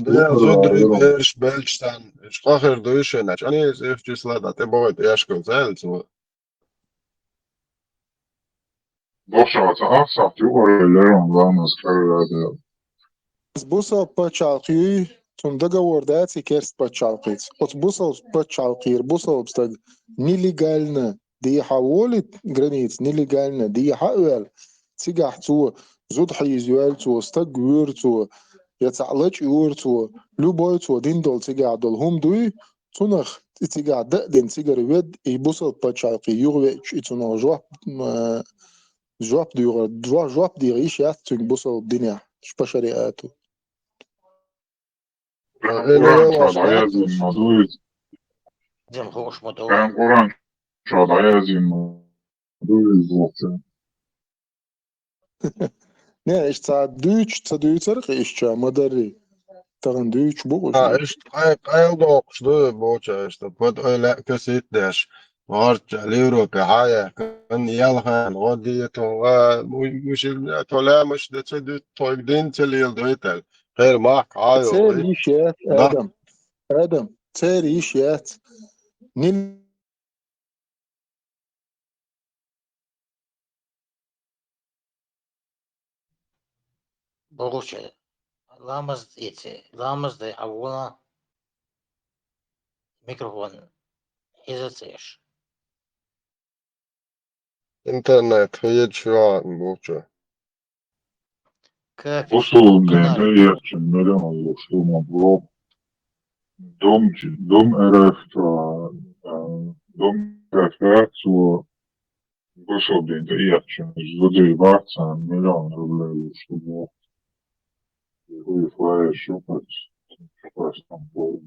ده زود إيش بلشتان إيش آخر دويشنا أنا إيش جسلا ده تبغى إيش كنزل سو Boşaltı saat yukarılarım yalnız kararlarda. بوصل بتشالقي تون договор داتي كيرست بتشالقيت от بوصل بتشالقير بوصل بستد нелегально دي حولت границ нелегально دي حول تيجا حتو زود حيزوال تو استج ويرتو يتعلج ويرتو لوبويتو دين دول تيجا دول هم دوي تونخ تيجا دين تيجا ريد يبوصل بتشالقي يغوي تشيتونو جواب ديغ جواب ديغيش يات تنبوصل الدنيا شبشرياتو Kur'an çağda yazılmadığı زين خوش مدور ben Kur'an çağda yazılmadığı zaten. Не, إيش تساعد ترق إيش تا مدري تغندوش بوش إيش قايل دوقش ده بوشة إيش ده بود ألا كسيت داش وارجع ليرو كحاية كان يالها غوديته ومش تولا مش ده تويدين تلي الدويتال غير معك عايو تسير يشيات ده آدم تسير يشيات نيل بوغوش لامز إيتي لامز دي أولا ميكروفون إيزتيش انترنت هي شو بوچو كافي وصل كنار لمية مليون وصول مبروك دوم عرفت دوم عرفت وصل لمية زودي بحث عن مليون ربل وصول هو فلاش شوفت اسطنبول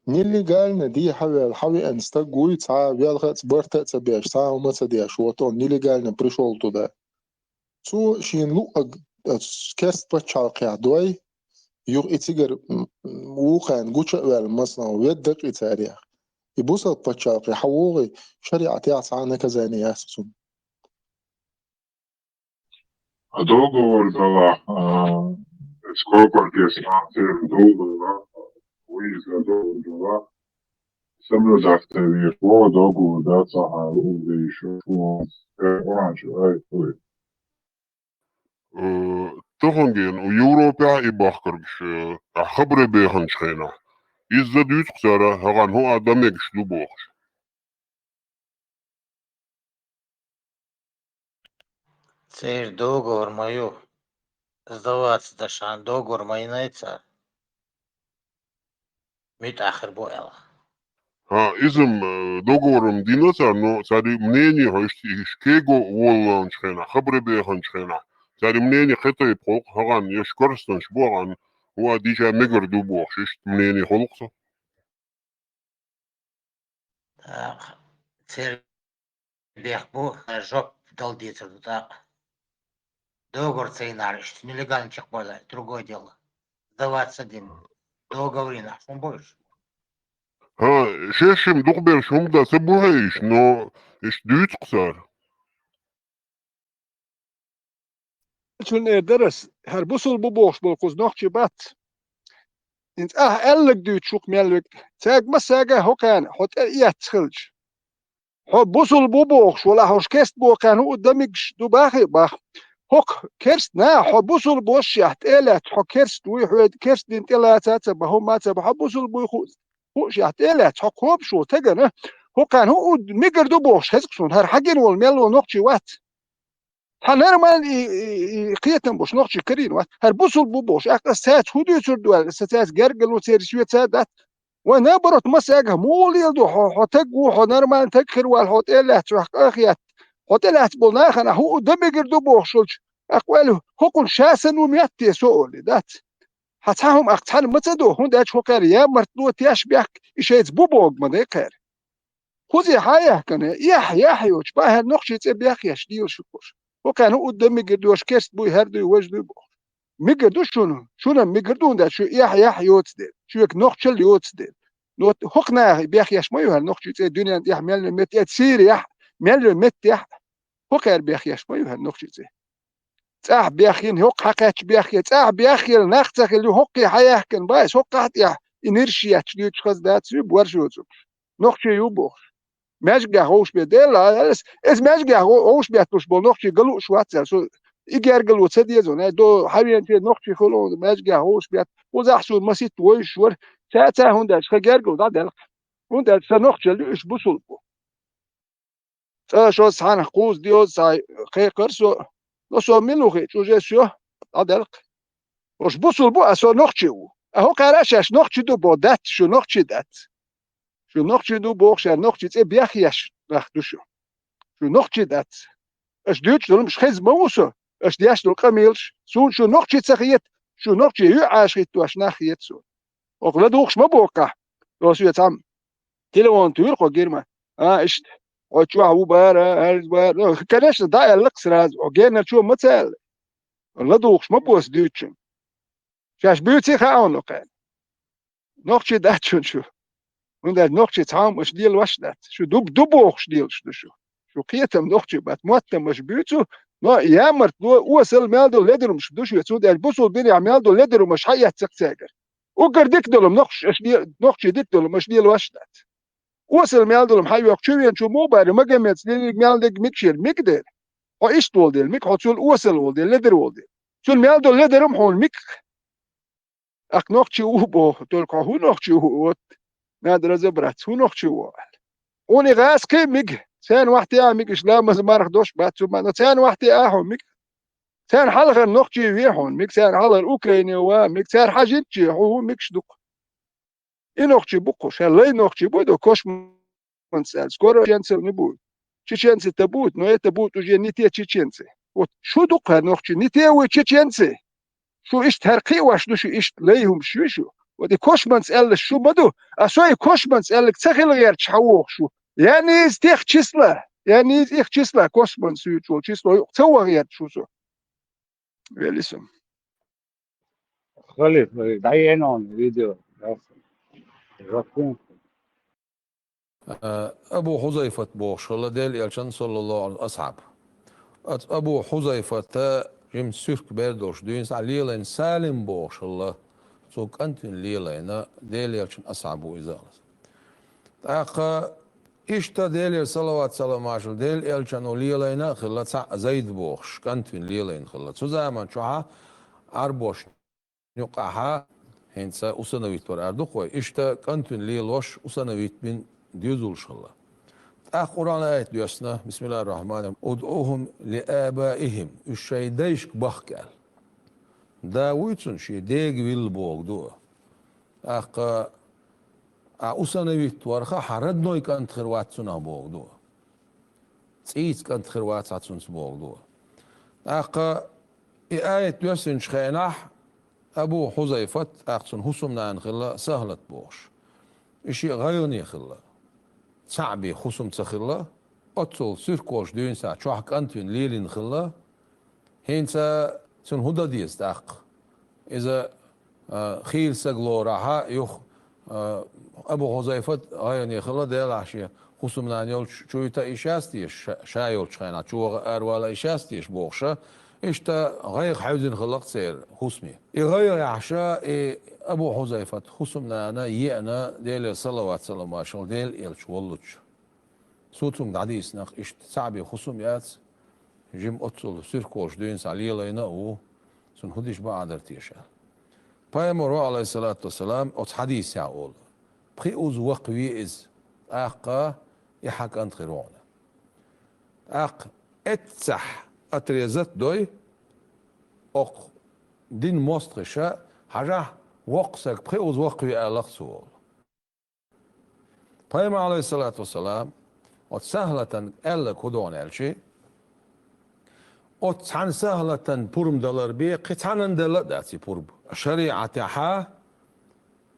нелегально دي حاول انستجوي تسعى بيالغت برتا تبيش تسعى وما تديش وطون нелегально пришел туда цу شين لوق كاست بتشالقيا دوي يوغ اتيجر ووقان جوشا وال مصنع ويدق اتاريخ يبوسط بتشالقي حوغي شريعة يعصى كزاني ياسسون Dogovor dala skopar tie sāktie dogovora, līdz dogovora, samradāktevi ir ko dogovoru dācāhā uzdīšu oranžu aitu. تخنجين ويوروبيا يبخرش خبر بيخن شخينا إذا ديت خسارة هغان هو آدم يكش لبوخش سير دوغور مايو زدوات دشان دوغور ماينايتسا متأخر بو إلا ها إذن دوغور مدينة سارنو ساري منيني هايش كيغو وولان شخينا خبر بيخن شخينا ساري منيني خطة يبخوق هغان يشكرستن شبوغان هو ديجا ميغر دو بوخش منيني خلقصة سير بيخ بو جوب дал дитер да договор цейнариш нелегально чекбола другое дело сдаваться один договорина что больше ها شاشم دوغبير شوم دا سبوهيش نو إش ديت قصار شون درس هر بوسل بوبوش بالقوز نوخشي بات انت ألك دوت شوك ميلك تاج مساجة هو كان حط إيات تخلج هو بوسل بوبوش ولا هوش كيست بو كان هو قدامكش دو باخي باخ هوك كيرست نا هو بوسل بوش يحت إلات هو كيرست ويحود كيرست دين إلات تبه هو ما تبه هو بوسل بويخوز هو شيحت إلات هو كوب شو تجنا هو كان هو ميجر دو بوش هزكسون هر حاجين والميل ونقشي وات هنرمال قيتن بوش نقشي كرين وات هر بوسل بوبوش أساس هدو سردوال أساس جرجل وتيرسيوت سادات ونبرت مساجة مول يلدو حتجو حنرمال تكخر والحوتيلات أخيات حوتيلات بولناخنا هو دمجر دو بوشلش أقواله هو كل شاسن ومياتي سؤال ذات حتاهم أقتحن متدو هون داش هو كاريا مرتلو تياش بيك إشيز بوبوغ من ذكر خوزي حياة كان يح يوش باه نقشة بيك يشديو شكوش وكان هو دمجر دوش كيست بوي هردو وجدو بو ميجردو شنو ميجردون ده شو يح يوتس ديل شو يك نقشل يوتس ديل نوت هقنا بيخ يشمو يهر نقشة الدنيا يح ميل مت تسير يح ميل مت يح هقر بيخ يشمو يهر نقشة تاع بيخين هق حقات بيخي تاع بيخيل نختك اللي هقي حياه كن بايس هقات يح انرشيا تشليو تشخص دات سيب ورشوتو نقشة يوبو ماشجع هوش بدل اس ماشجع هوش بيتوش بول نقشة قلو شوات سو إيجار قلو تسدي زون دو حبيبي أنت نقشة خلو ماشجع هوش بيت وزحسو مسيت ويش ور ساعتها هنداش خجار قلو ده دلق هنداش نقشة اللي إيش بوصل بو شو سحان قوس ديوز ساي خي قرصو لو سو منو خي شو جسيو أدلق وش بوصل بو أسو نقشة أهو قراشش نقشة دو بودات شو نقشة دات شو نقشة دو بوخش نقشة بيخيش ناخدو شو نقشة دات اش دوتش دول مش خز موسو اش دياش دول قميلش سون شو نقشة سخيت شو نقشة يعاشيت واش ناخيت سون وقلا دوخش ما بوقع لو سو يتعم تلوان تيرقو جيرما اش وتشوا هو بار كانش ضايع الاقصر وجينا شو متال لا دوخش ما بوس دوتش شاش بيوتي خاون لو كان نقشة دات شو وندال نوخشي تعام اش ديال واشدات شو دبوخش ديال شو قيتم نوخشي بات موتم مش بيوتو نو يامرت نو وصل مالدو لدر مش دوشو يسود البوسو بيني عمالدو لدر مش حيا تسكتاجر وقر ديك دولم نوخش اش ديال نوخشي ديك دولم مش ديال واشدات وصل مالدو حيا وقشوين شو مو بار ما جمعت لي مالدك ميكشير ميكدر او ايش تول ديال ميك حصول وصل ول ديال لدر ول ديال شو مالدو لدر محول ميك اك نوخشي وبو تولكو هو نوخشي هو نادر زبرت هو نوخشي هو وني غاس كي ميك سان واحد ميك اسلام ما دوش باتو ما سان واحد ميك سان حلغ نوخشي ويحون ميك سان حلغ اوكرانيا وميك سان حاجتي هو ميك شدوق انوخشي بوكو شال لي نوخشي بودو كوش من سال سكور جنسل نبود تشينسي تبوت نو تبوت وجي نيتي تشينسي شو دوق نوخشي نيتي و تشينسي شو ايش ترقي واش شو ايش ليهم شو ودي كوشمانس قال شو بدو اسوي كوشمانس قال لك تخيل غير تحوق شو يعني استيخ تشسله يعني استيخ تشسله كوشمانس يوتشو تشسله تو غير شو سو لسه خليف دعينون فيديو أبو حذيفة بوش الله ديل يلشان صلى الله عليه أصحاب أبو حذيفة جم سيرك بردوش دين عليلين سالم بوش الله سوك أنت ليلين ديل يلشان أصحابه إذا أقا إشتا ديل صلوات سلام عشر ديل يلشان ليلين خلت زيد بوش كنت ليلين خلت سو زمان شوها أربوش نقعها هنسا أسنويت بر أردوخوي إشتا كنت ليلوش أسنويت من ديوزول شالله قرآن آية ديوسنا بسم الله الرحمن الرحيم ادعوهم لآبائهم الشي ديشك بخكال دا ويتسون شي ديگ ويل بوغ دو أسنويت ورخا حرد نوي كانت خروات سنة بوغ دو تسيت كانت خروات ساتسون بوغ دو آية ديوسن شخيناح أبو حذيفة أقصن حسمنا عن خلا سهلة بوش إشي غيرني خلا صعبي خسم تخلا أتصل سيركوش دين ساعة شوحك أنتين ليلين خلا هينسا سن هدا ديست أق إذا خيل سجلورها يخ أبو حذيفة غيرني خلا ديال عشية خسمنا عن يول شويتا إشاستيش شايول شخينا شو أروالا إشاستيش بوخشة إشتا غير حوزن خلق سير خسمي يغير عشاء أبو حذيفة خسمنا أنا يأنا ديل صلوات سلام عشان ديل إلش واللوش صوتهم دعديس نخ إشت صعبي خسم يات جيم أتصل سيركوش دين سعليلا ينقو سن هديش بعدر تيشال بايمرو عليه الصلاة والسلام أت حديث يقول بخيوز وقوي إز أقا يحك أنت خيرونا أق اتسح أتريزت دوي أق دين مستغشة حاجة وقسك بخيوز وقوي ألق سؤال بايمر عليه الصلاة والسلام أت سهلة ألا كدون ألشي أت عن سهلة برم دلار بي قطعنا دلار داتي برب شريعة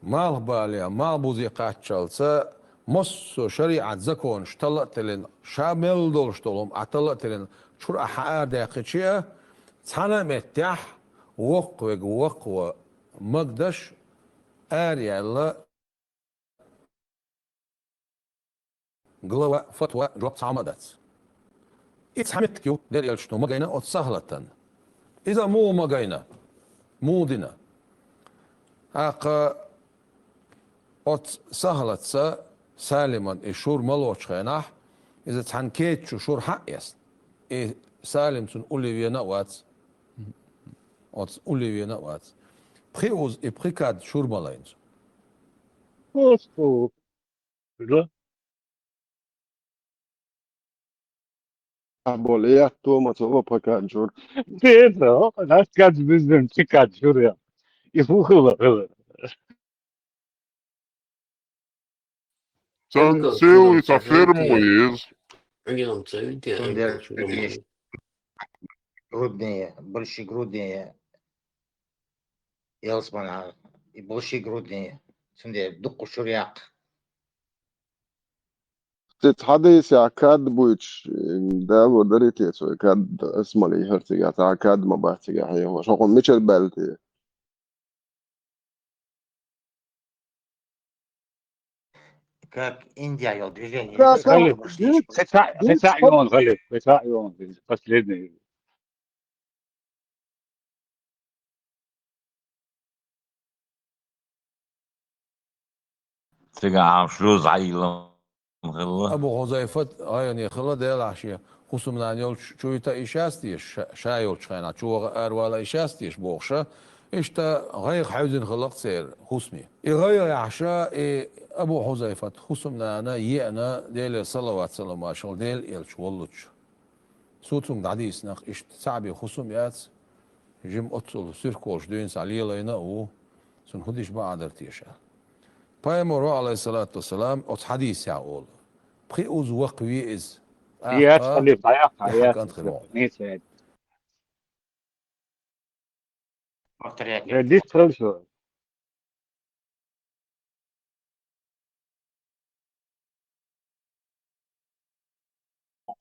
مال باليا مال بوزيقات شالسا مصو شريعة زكون شطلت لين شامل دول شطلهم اعتلت لين شور أحقار داقيتشيا تانا متاح وقوة مقدش آريا الله قلوة فتوى جواب تعمدت إتحمتكيو دير يلشتو مقاينة أت سهلة إذا مو مقاينة مو دينا أقا أت سهلة سالما الشور ملوش خيناح إذا تحنكيت شور حق يس سالم سن أوليفيا نوات أت أوليفيا نوات بخيوز إبخيكاد شور ملاينز أوه لا Bolea toma sova pakajur. Pedro, nas kaç bizden çıkaçıyor ya. يفوخ تسوي تفير مويز грудные, больше грудные, ялсмана, и больше грудные. Сунде дукку шуряк. تتحدث عكاد بويتش ده ودريتي سو كاد اسمه لي هرتيجا تاع كاد ما بحتيجا هي شغل ميشل بالتي как Индия вел движение. Как Видишь, как غلب мы шли. خسع يون غلب خسع يون قتلني تقع عم شلوز عيلة مغلة أبو حذيفة يعني خلا ديال عشية خصوصا من أن يول شو يتا إيشاستيش شايول شخينا شو أرولا إيشاستيش بوخشة إشتا غير حوزن خلق سير خصمي يغير عشاء أبو حذيفة خصوصا من أنا يأنا ديال صلوات سلام عشان ديل إلش واللش صوتهم دعديس نخ إشت سعبي خصوم يات جم أتصل سيركوش دين سعلي لينا و سن خديش بعد تيشا بايمورو عليه الصلاة والسلام أت حديث يعقول بخي أوز وقوي إز هي تخلي ضيق يحك هي أنت خلون نيت هاد повторять. رديت تخل شو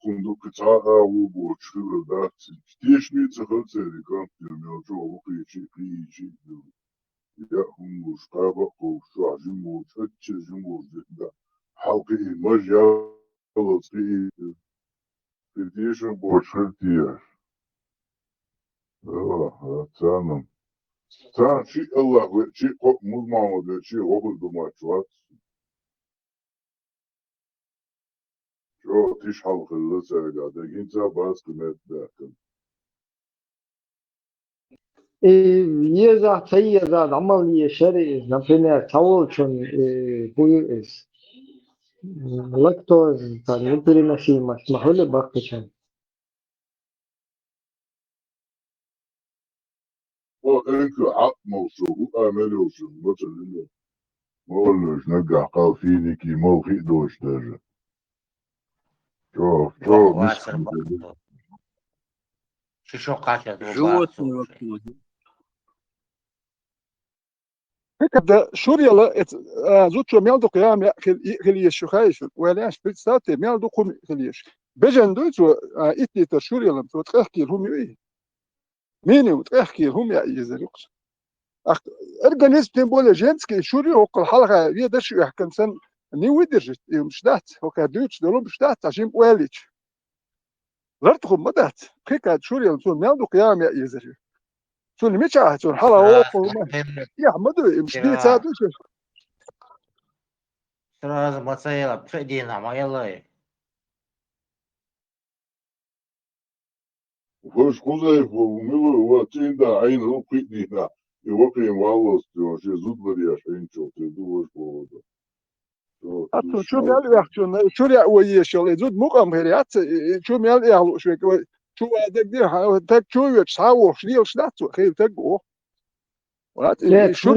Кунду кцаа уго чрыла да стешница хацери как мелчо укичи кричи я хуму штаба ко шажиму чачжиму да халқи мажя лоци педишн бошертия цанам цан чи Аллах чи музмамо да чи обл думачват شو تيش حلق اللسة قاعدة جنسا باس كمات داخل يزا تيزا عملية شرعي например تاولشون بويس لاكتوز непереносимость محل بخشن وإنك عق موصوب أملوش مثلا ما قلناش نقع قافيني كي موخي دوش تاجا شوف واسر شو قاتل животные вокруг. هكذا شوريا لا زوجو ميالدو قيام خليش خايش ولاش بتساتي ميالدو قوم خليش بجن دوتو إتني شوريا لم تحكي لهم إيه مين وتحكي لهم يا إيزالوكس أرجانيز تيمبولا جنسكي شوريا وقل حلقة يدش يحكم سن نيو درجت مش دات وكادوتش دولو مش دات عشان واليش لرتهم مدات هيك شوريا لم ميالدو قيام يا إيزالو شو اللي مشى شو الحلا وقل يا حمد مش دي تساعدوش سراز مصيلة بفدينا ما يلا وخش خزيف وملو واتين دا عين روقيتني دا يوقي والله شي زود بريا شين شو تدوش بودا حتى شو ميال يحكون شو يا ويش يلا زود مقام هريات شو ميال يعلو شو شو هذاك دي تك شو يتساوي شو يشلات خير تقو ولات لا شو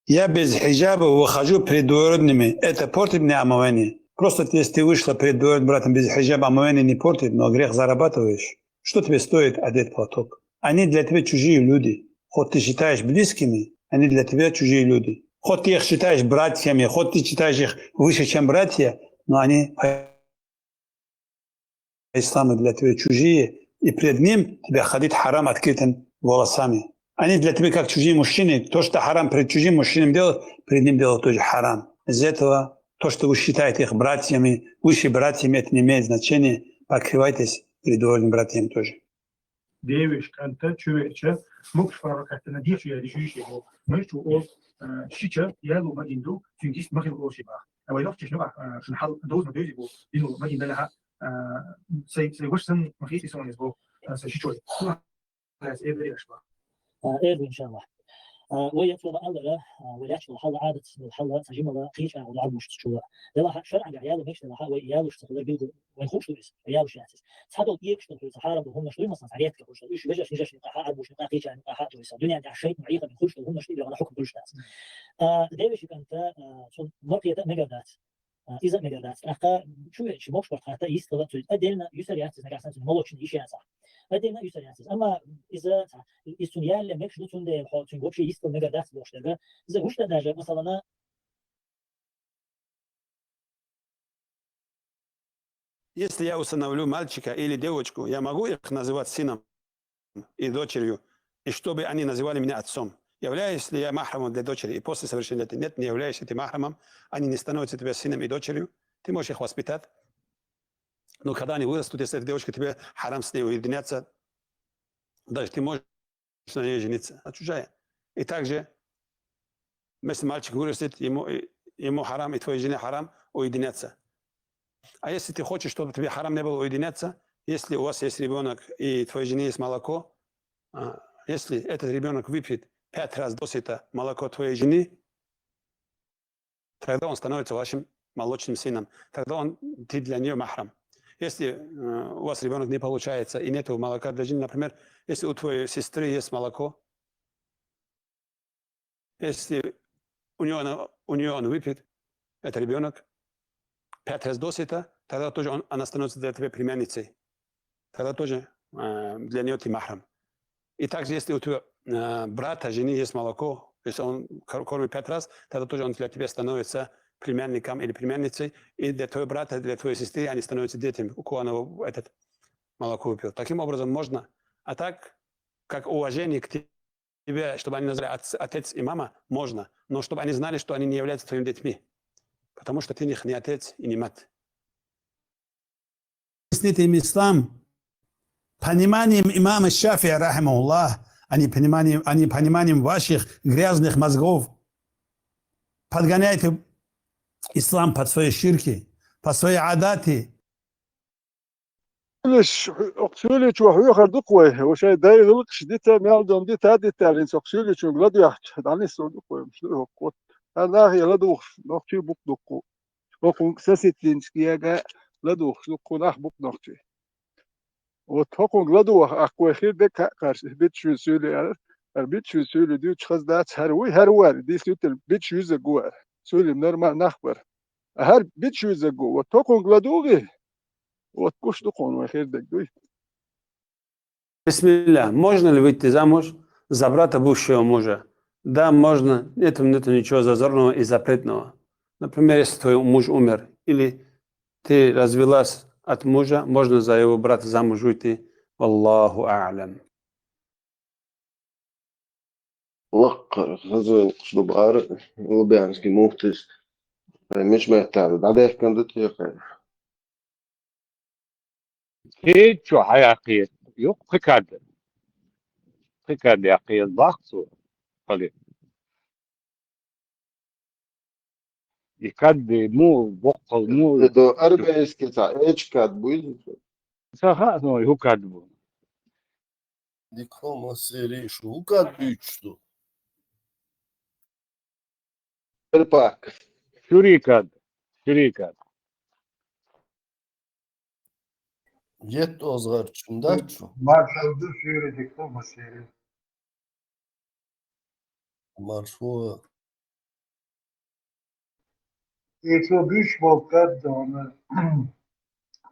Я без хиджаба выхожу предварительными. Это портит мне омовение. Просто если ты вышла предварительным братом без хиджаба, омовение не портит, но грех зарабатываешь. Что тебе стоит одеть платок? Они для тебя чужие люди. Хоть ты считаешь близкими, они для тебя чужие люди. Хоть ты их считаешь братьями, хоть ты считаешь их выше, чем братья, но они ислама для тебя чужие, и пред ним тебя ходить харам открытым волосами. Они для тебя как чужие мужчины. То, что харам перед чужим мужчинам делать, перед ним делать тоже харам. Из этого то, что вы считаете их братьями, выше братьями, это не имеет значения. Покрывайтесь перед братьями тоже. ديوش كانت شويتشا مكفر كاتنا ديش يا ديشيش هو مشو او شيتشا يالو ما يندو تنجيش ما يقول شيء بقى او يلوك تشنو شن حل دوز ما دوزي بو انه ما يندلها سي وشن ما فيش يسون يسبو شيتشوي خلاص ايه بريش بقى ايه ان شاء الله ويطلب الله ويحصل حل عادة الحل تجمل قيشة ولا عاد مش تشوى لا شرع عياله مش لا وياله اشتغل بيده ويخوش ليس عياله شيء صحته يكشف في الصحراء وهم شوي مثلا عريات كوش ايش بيجش نجش نقاح مش نقاح قيشة نقاحات ويس الدنيا عندها شيء معيقة بيخوش وهم شيء على حكم كل ناس دايش كانت مرقية مجادات إذا مجادات أخا شو مش برخاته يستوى أدينا يسريات نجاسات الموضوع شيء شيء صح أدينا يسريات أما إذا السنيال لما يشدوا تند حاطين قبش يستوى مجادات بوشتها إذا وش تدرج مثلا Если я усыновлю мальчика или девочку, я могу их называть сыном и дочерью и чтобы они называли меня отцом. Являюсь ли я махрамом для дочери и после совершеннолетия? Нет, не являешься ты махрамом, они не становятся тебе сыном и дочерью, ты можешь их воспитать. Но когда они вырастут, если эта девушка тебе харам с ней уединяться, даже ты можешь на ней жениться, а чужая. И также, если мальчик вырастет, ему харам, и твоей жене харам уединяться. А если ты хочешь, чтобы тебе харам не было уединяться, если у вас есть ребенок и твоей жене есть молоко, если этот ребенок выпьет 5 раз досыта молоко твоей жены, тогда он становится вашим молочным сыном. Тогда ты для нее махрам. Если у вас ребенок не получается и нет молока для жены, например, если у твоей сестры есть молоко, если у нее он выпьет, это ребенок, 5 раз досыта, тогда тоже она становится для тебя племянницей. Тогда тоже для нее ты махрам. И также, если у твоего брата, жены есть молоко, если он кормит 5 раз, тогда тоже он для тебя становится племянником или племянницей, и для твоего брата, для твоей сестры они становятся детьми, у кого он этот молоко выпил. Таким образом можно. А так, как уважение к тебе, чтобы они назвали отец и мама, можно. Но чтобы они знали, что они не являются твоими детьми. Потому что ты них не отец и не мать. Объяснит им ислам пониманием имама Шафия, рахимахуллах, а не пониманием ваших грязных мозгов. Подгоняйте ислам под свои ширки, под свои адаты. ليش أقسولي شو هو خردو قوي وشاي داي غلق شديته مال دون دي تادي تالين أقسولي شو غلادو يحت دعني سودو قوي مش له قوت أنا هي لدو نختي بوك دوكو وكون ساسيتين سكياجا لدو دوكو نخ بوك نختي وتوكون غلادو أقوي خير دك كارش بيت شو سولي البيت شو سولي دو تخز دات هروار دي سوت البيت شو زجوا سولي نرمال نخبر هر بيت شو زجوا وتوكون غلادو غي وتكوش دقون وخير دك دوي Бисмилля, можно ли выйти замуж за брата бывшего мужа? Да, можно. Нет ничего зазорного и запретного. Например, если твой муж умер, или ты развелась от мужа, можно за его брата замуж выйти. Аллаху а'лям. وقر خزوين قصدو بقار وبيعنسكي موفتس مش محتاج بعدين كان دتي يا خير هيك شو حياقيت يو خكاد يقيت ضغط قليل يكاد مو بقل مو دو أربع سكتا إيش كاد بويل ساخا هو كاتبو Diploma seri şu kadar büyüktü. الباك شريكات Jet ozgar çundaçu. Marshall'da şöyle diploma seri. Marşu Eso büyük volkat onu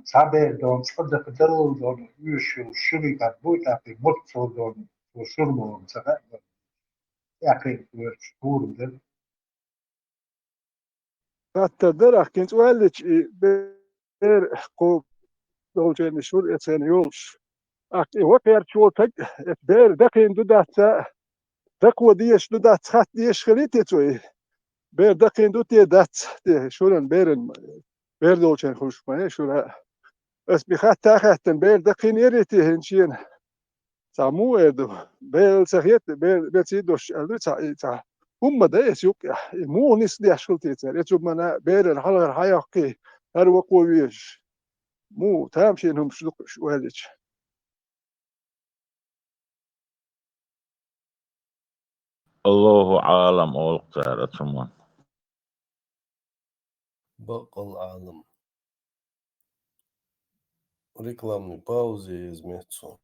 saber don صدق دلو don يشو شركة بوتا في مطفو don وشرمو سنة يأخي شهور دل حتى درخ كنت ولج بير قو دولجين شور اتسين يولش أكي وقير شو تج بير دقين دودات دقو ديش دودات خات ديش خليتي توي بير دقين دوتي دات شورن بيرن بير دولجين خوش ما شورا بس بخات تاخت بير دقين يريتي هنشين سامو ادو بير سخيت بير سيدوش الدو تا هم ده يسوق مو نس دي شغلتي تسال يتوب منا بير الحلقه حيقي هر وقويش مو تامشي انهم شو هذيك الله عالم أول قارة ثم bakal alım. Reklamni pauze izmecu.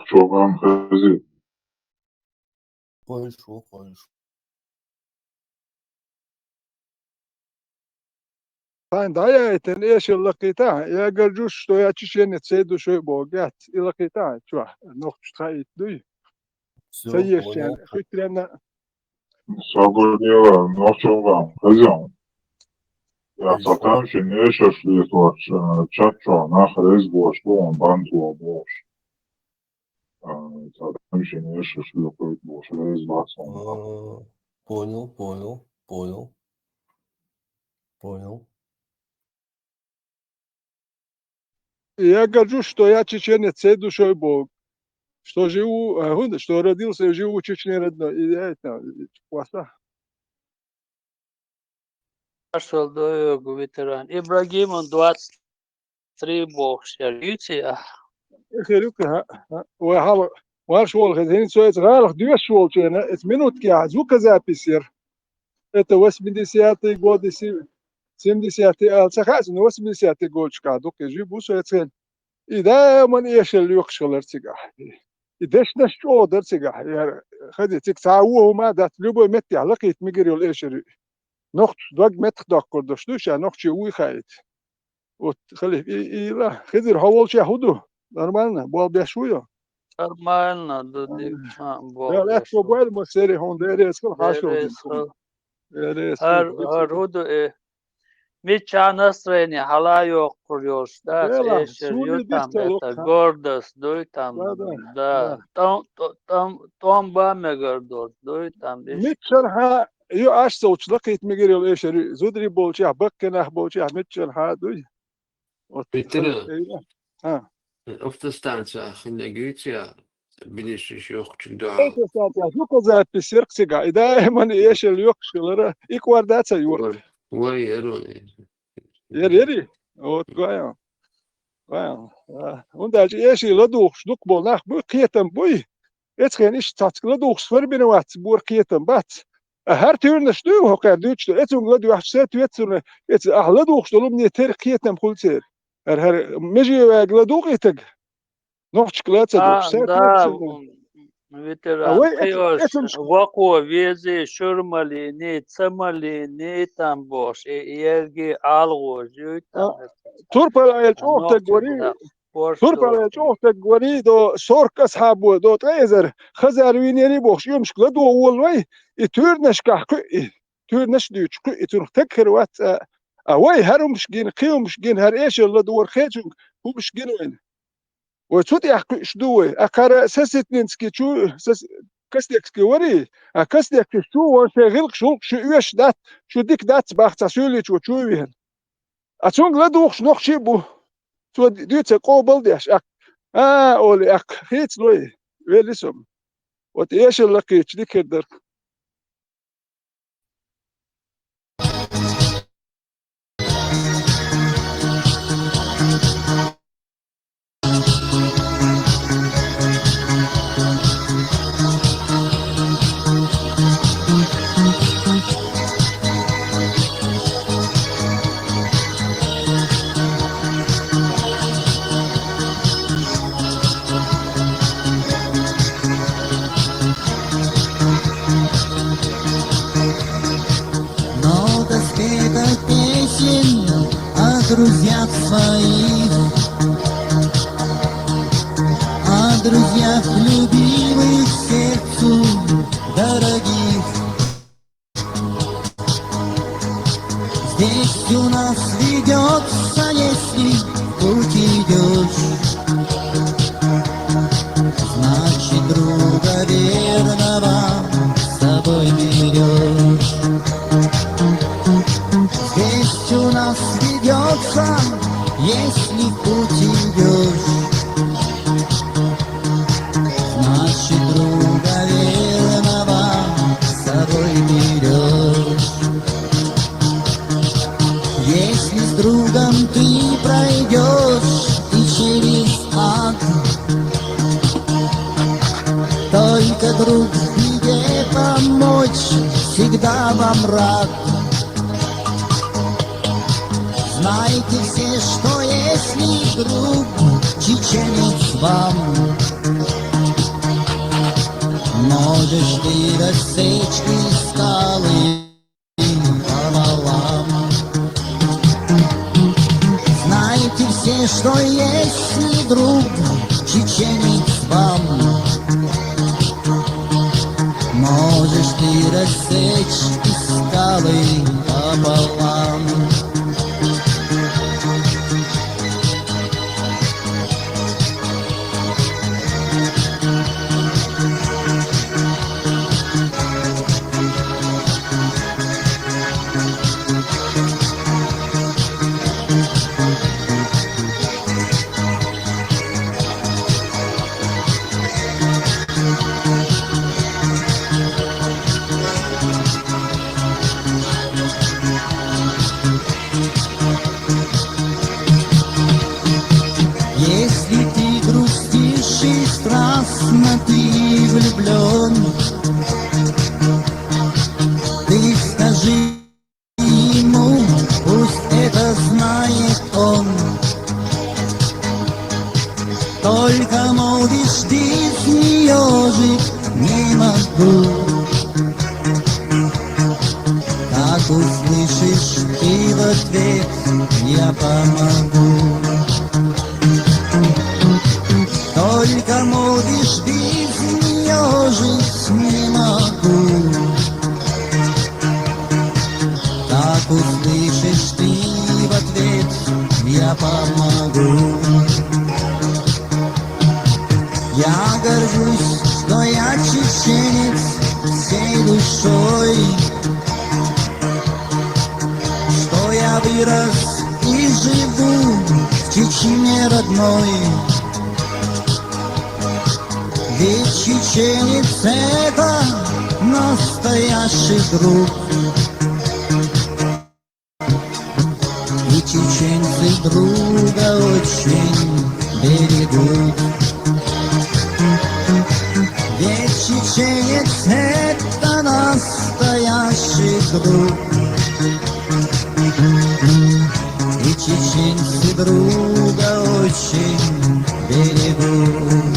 Çoban kızı. Koyuşu. Тань, да я это не ешил лакита. Я горжусь, что я чеченец, и душой богат. И лакита, чё, ног читает, дуй. Все, Соещен, понял. хоть прямо... Sabırlılar, no çoban kızım. Ya Koyuşu. satan şu ne şaşlıyor var. Çatço, nahrez boş, doğan bantuo boş. Satan şu ne şaşlıyor boş. Rez baksana. Понял. Я горжусь, что я чеченец, и душой бог. Что живу, что родился и живу в Чечне родной. И я это, классно. Marshall Doyog veteran. Ibrahim on 23 box. Lucia. Gelukkig, we hebben school gezien, zo het raar duur schooltje, het minuutje, zoeken ze pisser. Het was 80 годы, 70 als ze gaan, 80 годчка, donc je bus het zijn. إذا من إيش اللي يخشل ارتجاع إذاش نشوا درتجاع يعني خدي تكتعوه ما ده تلوبه متي علاقة مجري والإيش نقط دوج متخ دكر دشتوش يعني نقط شوي خايت وتخلي لا خدي هول شيء هدو نورمالنا بول بيشويه Нормально, Дудик. لا لا بول مسيري هون ديري سكول حاشو Harudu Miça настроение, hala yok kuruyorlar. Vela, Eşer suni yutam dikte lok, beta, ha. gordas, duitam, da. Tom ba me gordos, duitam. متشن ها يو اش صوت لقيت مجري الايش زودري بولشي بكنا بولشي متشن ها دوي Bitte. ها Auf der Stanza in der Güte bin ich auch da. انت ساعه شو قزات بسيرك سيغا دائما ايش اليوك شلره ايكوار داتس يور Wai erone. يري او تقايا قايا وندا ايش لدوخ شدوك بول نخ بو قيتم بوي اتخين ايش تاتكلا دوخ سفر بينوات بور قيتم بات هر تورن شدو هو قاعد دوتش اتون لدو واحد سات ويتسون ات اهلا دوخ شدو من يتر قيتم قلتير هر مجي واغلا دوخ يتق نوخش كلاتsa دوخ سات Ветеран, Хиош, Вако, Вези, Шурмали, не Цамали, не там бош, Ерги, Алго, Жютам. توربال الجوه تقوري توربال الجوه تقوري دو سورك أصحابه دو تغيزر خزر وينيري بوخش يمشك لدو أول وي يتورنش كحكي تورنش دوش كي تورتكر وات أوي هرم مشجين قيوم مشجين هر إيش اللي دور خيجون هو مشجين وين وتوت يحكي شدوه أكار سست نسكي شو سس كستيك سكوري كستيك شو وشغل شو إيش دات شو ديك دات باخت سولي شو وين أتون غلادوخ نوخ شيبو تو ديت قوبل ديش أولي خيت لوي ويلسم وتيش اللقيت ديك الدر Много спето песен о друзьях своих, о друзьях любимых сердцу дорогих. Здесь у нас ведется, если в путь идешь, значит друга верного с собой берешь. Здесь у нас ведется, если в путь идешь, значит друга верного с собой берешь. Если с другом ты пройдешь и через ад, только друг в беде помочь всегда вам рад. Знайте все, что если вдруг чеченец вам, можешь ты рассечь из скалы пополам. Знайте все, что если друг чеченец вам, можешь ты рассечь из скалы пополам. Если ты грустишь и страстно ты влюблен, ты скажи ему, пусть это знает он. Только молвишь ты с нее жить не могу. Как услышишь ты в ответ, я помогу. Только молвишь ты с нее жить не могу. Как услышишь ты в ответ, я помогу. Я горжусь, что я чеченец всей душой, что я вырос и живу в Чечне родной. Ведь чеченец — это настоящий друг, и чеченцы друга очень берегут. Ведь чеченец — это настоящий друг, и чеченцы друга очень берегут.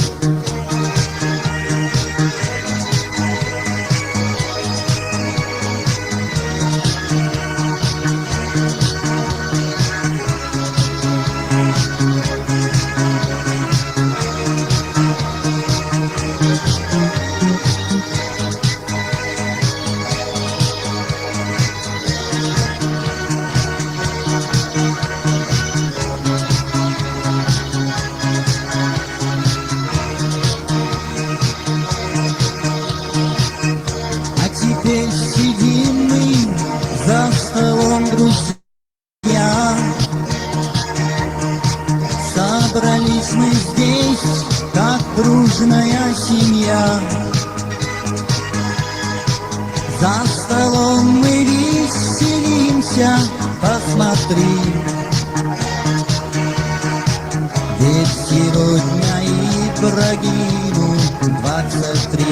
Теперь сидим мы за столом, друзья. Собрались мы здесь, как дружная семья. За столом мы веселимся, посмотри. Ведь сегодня Ибрагиму 23.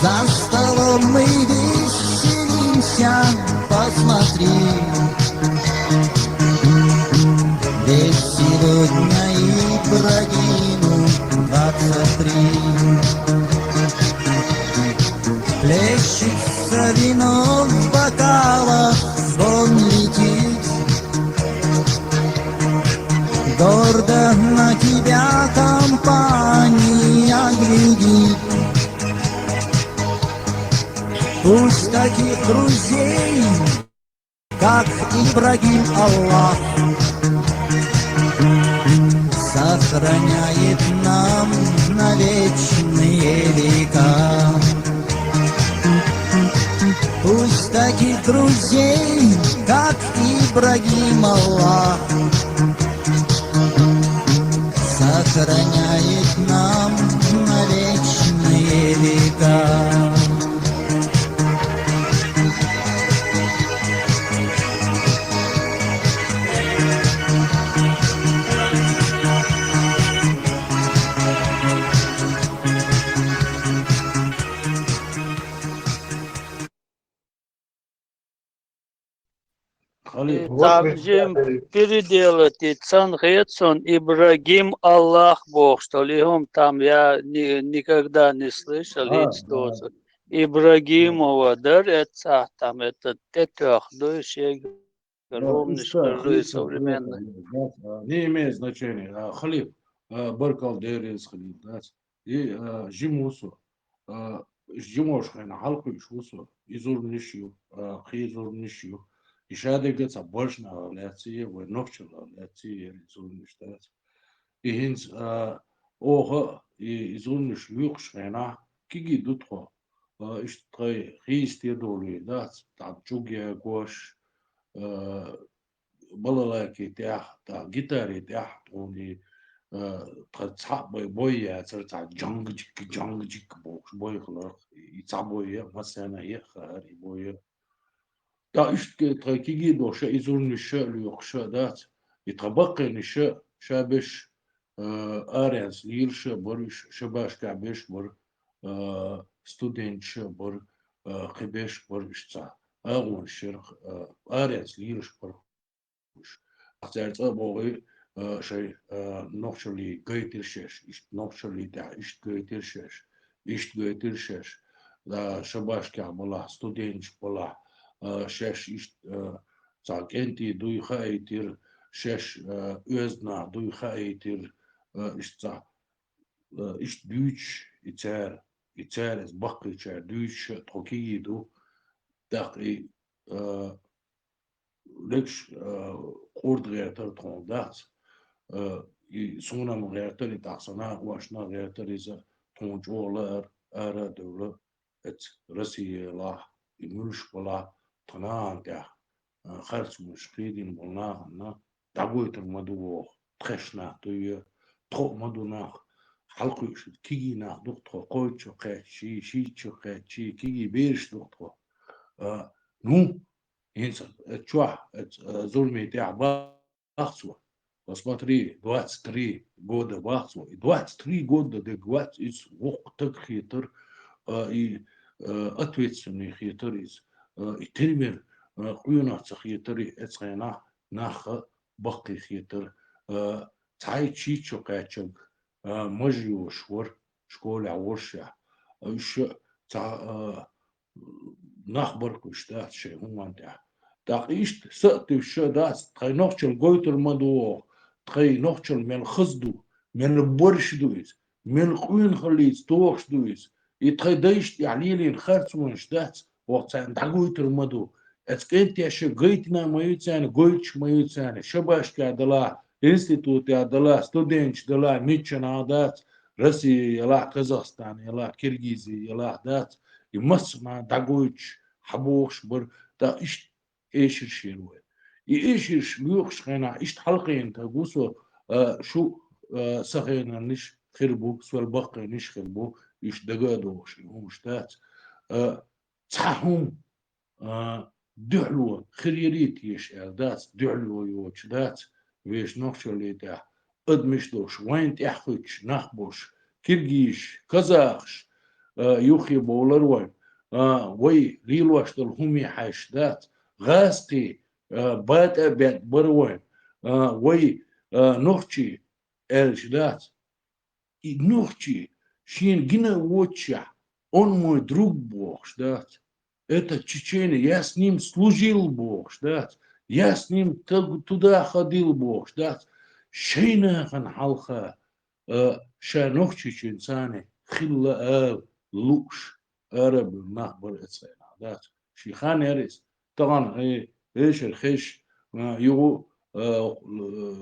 За столом мы веселимся, посмотри. Ведь сегодня Ибрагиму 23. Плещется вино в бокалах, звон летит. Гордо на тебя компания глядит. Пусть таких друзей, как Ибрагим, Аллах сохраняет нам на вечные века. Пусть таких друзей, как Ибрагим, Аллах сохраняет нам на вечные века. خليل Tamjim переделать и Цангетсон Ибрагим Аллах Бог, что ли он там я никогда не слышал что Ибрагимова, да, это там это тетях, да, еще огромный школы современный. Не имеет значения. Халиф, Баркал Дерез, Халиф, да. И Жимусу, Жимошхайна, Халку Шусу, Изурнишью, Хизурнишью. И шадегец обожна ляции, вы ночила ляции, Изурништац. И хинц, ого, и Изурниш Люхшхайна, Киги Дутхо, Иштрой Хистедоли, да, там Чугия Гош, балалайки тях, та гитари тях, тони, та бой я, та джангджик бокс, бой хлах, и та бой я, масяна я, хари бой я. Та ишке та киги доша изурни ша люхша дат, и табакы ниша шабеш аренс лирша бориш шабаш кабеш бор студент ша бор хебеш боришца. Агун шерх аренс лирш бор After boy, she naturally goetirses, ist naturally da, ist goetirses, da Shabashka bola, student bola, shesh ist zagenti duichaitir, shesh özna duichaitir, ist Deutsch, itzer es bakricher Deutsch, trokidu, daqi Lex ordreator trondat i sonam reator i taxana washna reator is tonjolar ara dövle et Rusya i mulshkola tananda خرج مشقيدين بلنا دعوت المدو تخشنا توي تخو مدونا حلقو كيجي ناخدو تخو قوي شقة شي شقة شي كيجي بيرش تخو نو Eens het zulmi te wachtso. Was maar 23 goede wachtso. 23 goede de gwat is wachtig gieter. I atwitsen gieter is. I termer goeienachtse gieter het schijna nach bakkie gieter. Tai chicho kachig. Majio schwor school aworsha. Is ta nachbarku staat she humanda. Da ist satu shadas trai nochchel goiter madu trai nochchel men khzdu men borsh duis men queen khalis tox duis I trai deist yalilin khartsmun staat waqtan da goiter madu et kent ya she goitna mayutsan goich mayutsan shabashka dala institut ya dala student dala michna adat Россия yala Kazakhstan yala Kirgizi yala dat يمسنا دعوش حبوش بر دا إيش إيش الشيء إيش بيوخش خنا إيش حلقين تقوسو شو سخينا نش خربو سوال بقى نش خربو إيش دقادوش هم شتات تحهم دعلو خريريت يش دات دعلو يوش دات ويش نخشى اللي تا أدمش دوش وين تحخش نخبوش كرجيش كازاخش يوخي بولروان وي ريلوشت الهمي حاشدات غاسقي بات أبيت بروان وي نوخشي الجدات نوخشي شين جنا ووتشا он мой друг Бог, ждать. Это чеченец, я с ним служил Бог, ждать. Я с ним туда ходил Бог, ждать. Шейна хан халха, шанох чеченцане, хилла لوش أرب النهبر إتساعدات شيخان يريس طبعا إيش الخيش يو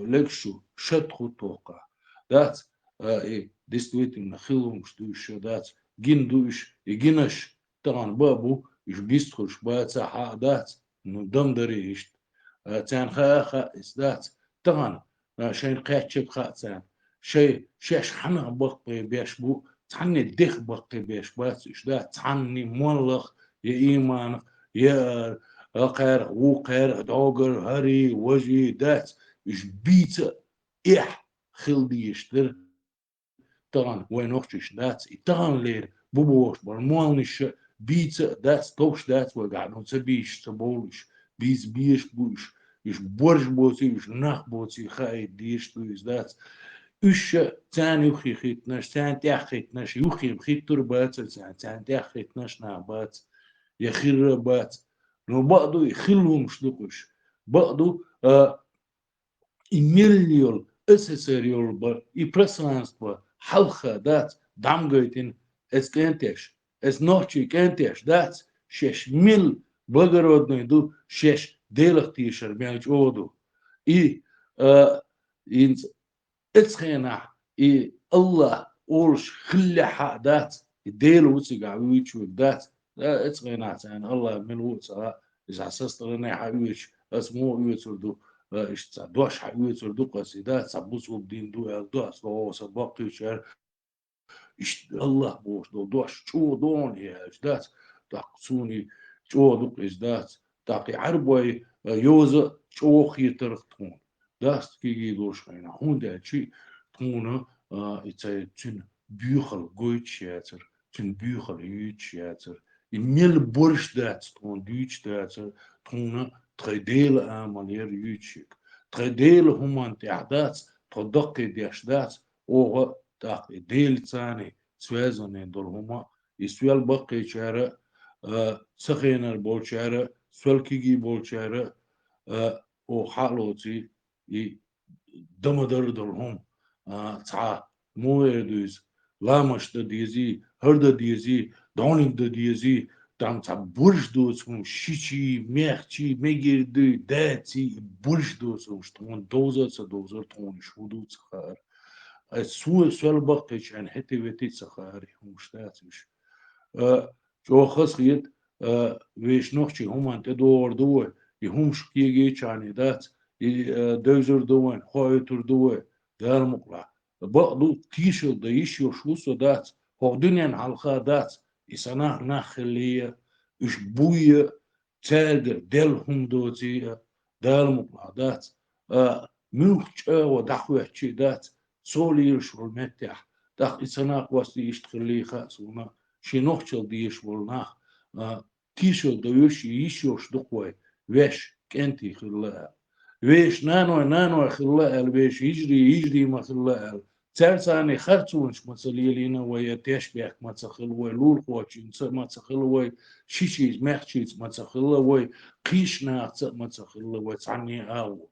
لكشو شتخو توقع دات ديستويت من خيلهم شدوش دات جين دوش يجينش طبعا بابو إيش بيستخش باتسا حادات ندم دريشت تان خا إسدات طبعا شين قاتشب خاتسان شيء شاش حنا بقى بيش بو تعني دخ بقى بيش بس إيش ده تعني مولخ يا إيمان يا قير وقير دوغر هري وجي دات إيش بيت إح خلدي يشتر طبعا وين وقتش دات طبعا لير بوبوش برمونش بيت دات توش دات وقاعدون تبيش تبولش بيز بيش بوش يش برج بوسي يش نخ بوسي خاي ديش تو يز دات üç tane yuxitnaş, tane təxitnaş, yuxit turbat, tane təxitnaş nabat, yaxirabat. No ba'du yxilhum şluquş. Ba'du imeliyor, ısısırıyor ba, ipraslanstva, halka dat, damgaytin, es kenteş, es nohçi kenteş, dat, şeş mil bagarodnaydu, şeş delaktişer, mevç odu. I, اتخينا الله أورش خلي حادات يديل وسق عويش ودات اتخينا يعني الله من وسق إذا أسست لنا حويش اسمه عويش وردو إيش دوش حويش وردو قصيدات سبوس وبدين دو دوس هو سباقي شر إيش الله بوش دو دوش شو دون يا إجدات تقصوني شو دوق إجدات تاقي عربوي يوز شو خيترختون داست كي دوش خينا هون ده شيء تونه إتى تن بيخل قويتش ياتر تن بيخل يوتش ياتر الميل برش دات تون ديتش داتر تونه تخيديل عملير يوتشيك تخيديل هم أنت عدات تدق ديش دات أو تاق ديل ثاني سوازن دول هما يسوال بقي شارع سخينر بول شارع سوال كيجي بول شارع أو حالوتي دمدر دلهم تسعة مويدوز لامش دا ديزي هردا ديزي دونيك دا ديزي دام تسعة برش دوسهم شيشي ميخشي ميجير دو داتي برش دوسهم شتون دوزر سدوزر تون شودو تخار سوال بقيش عن حتى ويتي تخار مشتاتش جو خسخيت ويش نوخشي هم انت دور دور يهم شكيجي چاني دات دوزر دوين خويتر دوين دار مقلع بعضو تيشل دايش يشوسو دات هو دنيا حلقة دات إسانا نخلية إش بوية تاجر دلهم دوتي دار مقلع دات منوخ ودخوة شي دات سولي يشول متح دخ إسانا قواسي يشتخلي خاسونا شي نوخشل ديش ولناخ تيشل دايش يشوش دقوي ويش كنتي خلاها ويش نانو خلاء ويش يجري ما خلاء ترساني خرطونش مسليلينا ويا تشبيك ما تخلوي لول خوتشين ما تخلوي شيشيز مخشيز ما تخلوي قيشنا ما تخلوي تعني او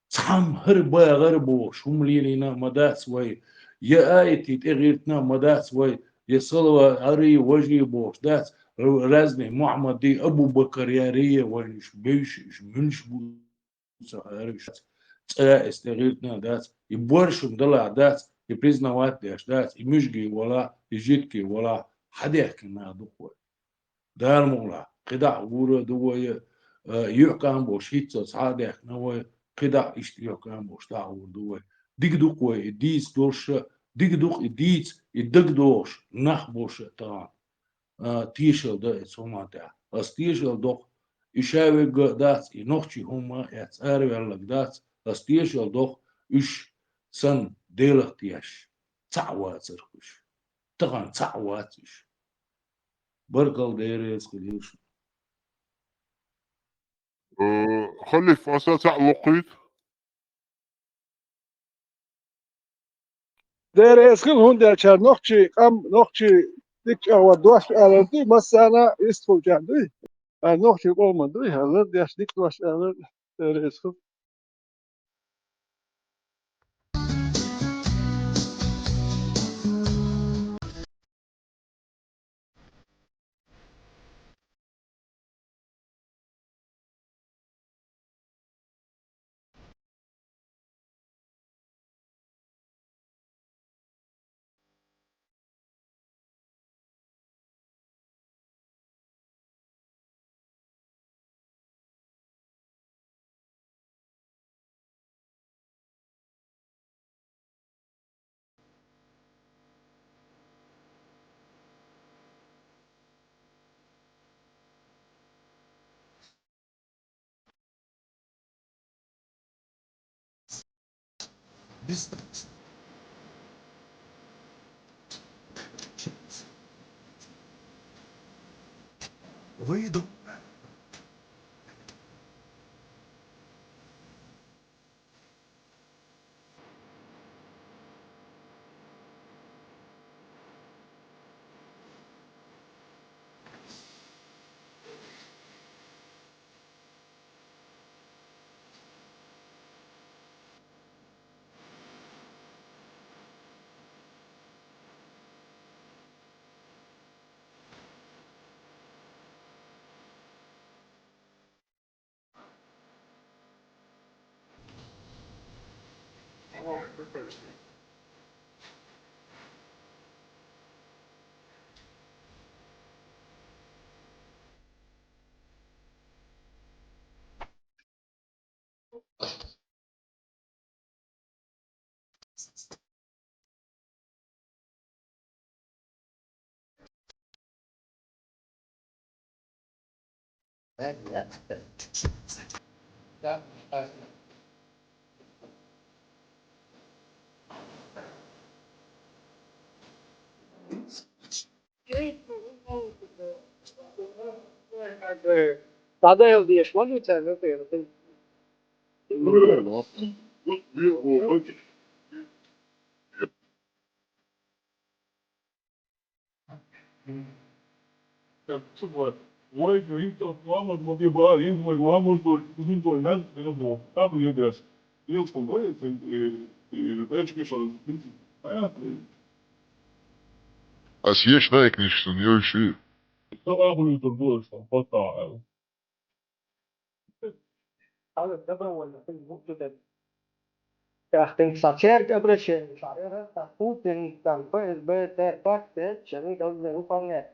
تحم هربا غربو شمليلينا مدات وي يا آيتي تغيرتنا مدات وي يصلوا أري وجهي بوش دات رزني محمد دي أبو بكر يارية وينش بيش منش بو استغيرتنا دات يبورشم دلع دات يبريزنوات داش دات يمشجي ولا يجيتكي ولا حد يحكي ما دقوة دار مولا قدع ورا دوية يحكم بوش هيتس صعد يحكي قدع يحكم بوش دعور دوية ديك دقوة ديس دوش ديك دق ديس يدق دوش نخ بوش طبعا تيشل ده اسمه ده بس تيشل دق إشاوي دات ينوخشي هما يتساري لك دات بس تيشل دق إش سن ديلك تيش تعوات سرخش طبعا تعواتش برقل ديريس كديش خلي فاسا تعلقيت دير اسخن هون دير شار نوخشي ديك او دوش الردي مسانا يستخو جاندي نوخشي قوم دوي هذا ديش ديك دوش الرد دير اسخن ويدو Sada ev diye şu an içeride diyor. A sješ najknižno, njoj še. Tem sacer que abraçar, tá Putin, tá PSB, tá parte, chega então não fange.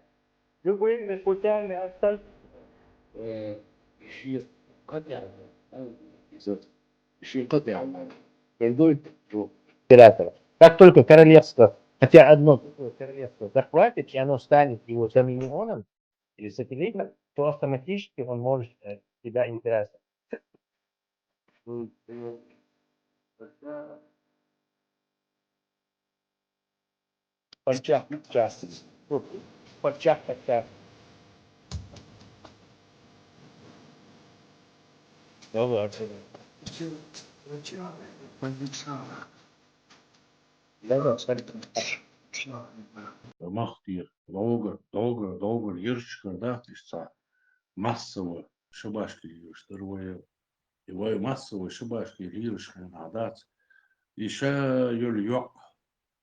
Eu vou me escutar me hasta شيء قطع شيء قطع يقول ثلاثة как только королевство, хотя одно королевство захватит, и оно станет его доминионом или сателлитом, то автоматически он может себя императором. Подчах, подчах, подчах. Добре. Махтир, долго ержичка, да, ты что, массово шабашки льешь, его массово шабашки льешь, надо, еще юльё,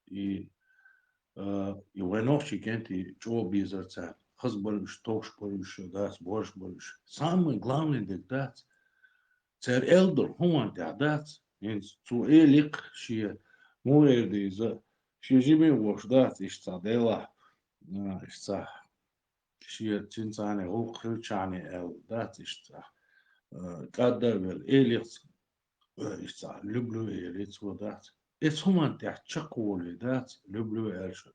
и войновчи кенти, чего безерца, хазбольш, тошбольш, да, сборшбольш. Самый главный диктат, царь Элдор, хуан диктат, инс цу элик, шия, муэрдиза, شيجيبي وشدات اشتاديلا اشتا شيء تنساني هو خلشاني ال دات اشتا قدر بال إليس اشتا لبلو إليس ودات إس همان تحتشقولي دات لبلو إلش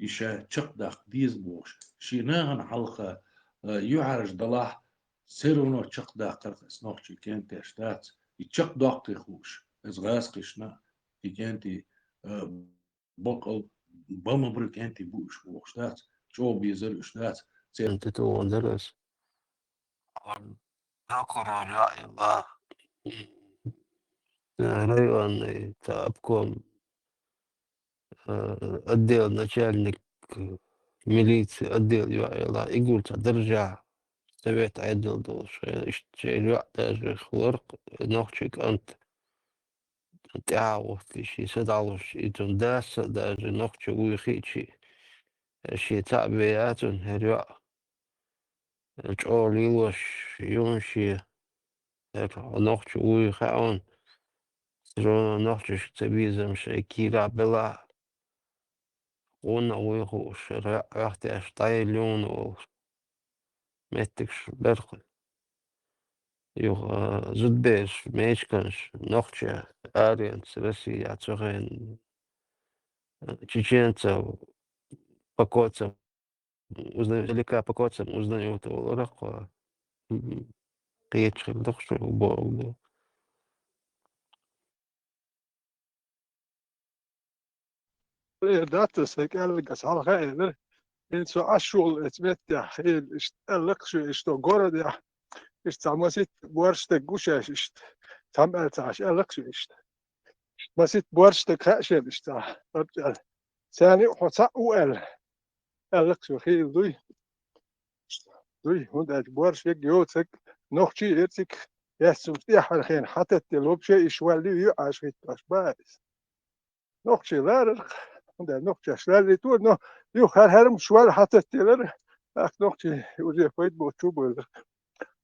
إشا تشق داق ديز بوش شي ناغن حلقة يعرج دلاح سيرونو تشق داق قرقس نوخشي كنت اشتات يتشق داق تخوش إز غاسقشنا كنتي بقل بمبرك أنت بوش وشتات شو بيزر شتات أنت تو درس أقرأ رأي الله رأي تابكم أديل начальник ميليции أديل رأي الله يقول ترجع تبعت عدل دوش اشتري تاجر خلق نوخشك أنت تعاوت شي سدالوش إتون داس داج نوخش ويخيتشي شي تعبياتون هريا جولي وش يونشي نوخش ويخاون سرون نوخش تبيزم شي كيرا بلا قونا ويخوش راحتي اشتايلون و متكش برقل يوغ زد بيش ميشكنش نوخش آريان سرسي يعتغين чеченца покоцам далека покоцам узнаю то рахва кечил дохшу бо دات سكال قصال خير إنسو عشول اتمتع خيل اشتلق شو اشتو قرد يا اشتعمسيت بورشتك قوشاش اشت تعمل تعش ألق شو اشت مسيت بورشتك خاشل اشتع رجال ثاني حصا وقال ألق شو خيل دوي هون بورشتك جوتك نوخشي ارتك يسوفتيح الحين حتى تلوبشي يشوالي يعاش في بايس نوخشي لارق هون نوخشي شلالي تور نو يخر هرم شوال حتى تلر أك نوخشي وزي فايد بوشو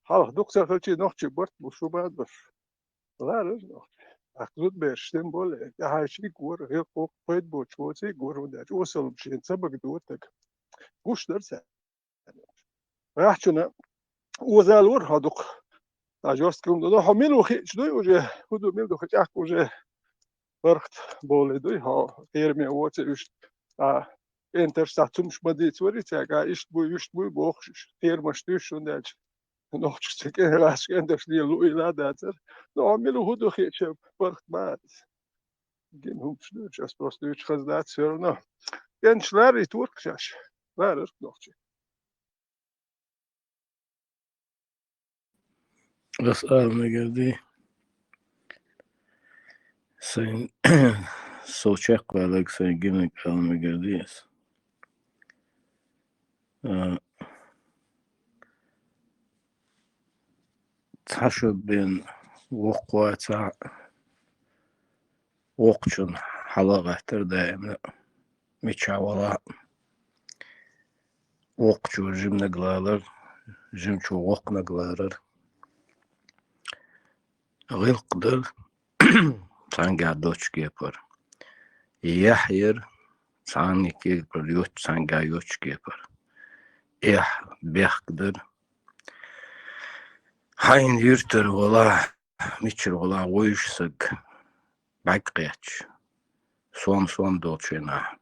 حاله دكتور خلشي نوخشي برت بوشو بعد بس لارق نوخشي أخذت بيرشتين بول هايشي كور هي قوق قيد بوش وسي كور وداج وصل بشين سبق دوتك وش درس راحتنا وزال ور هادوق أجورس كم دو حميل وخي شدوي وجه هدو ميل دو خي أخ وجه فرقت بول دوي ها غير مي وات يش انتر ساتوم شمدي توري تاعا يشت بوي بوخش غير مشتوش وداج noch stuk helaas en dat die Louis dat er no milo hoe doe je part maat gen hoe snurch as pas Deutsch has dat zo no gen schlar it work jas waar er nog بس مقدي سين سوچق بالك سين جنك مقديس تحشب بين وقوة وقتشن حلقة دائما متشاورة وقتشو جم نقلالر جمشو وق نقلالر غير قدر تانجا دوتش كيبر يحير تاني كيبر يوت تانجا يوتش كيبر إح بيح قدر هاين يرتر ولا ميتشر ولا ويش سك باقيتش سوان دوتشينا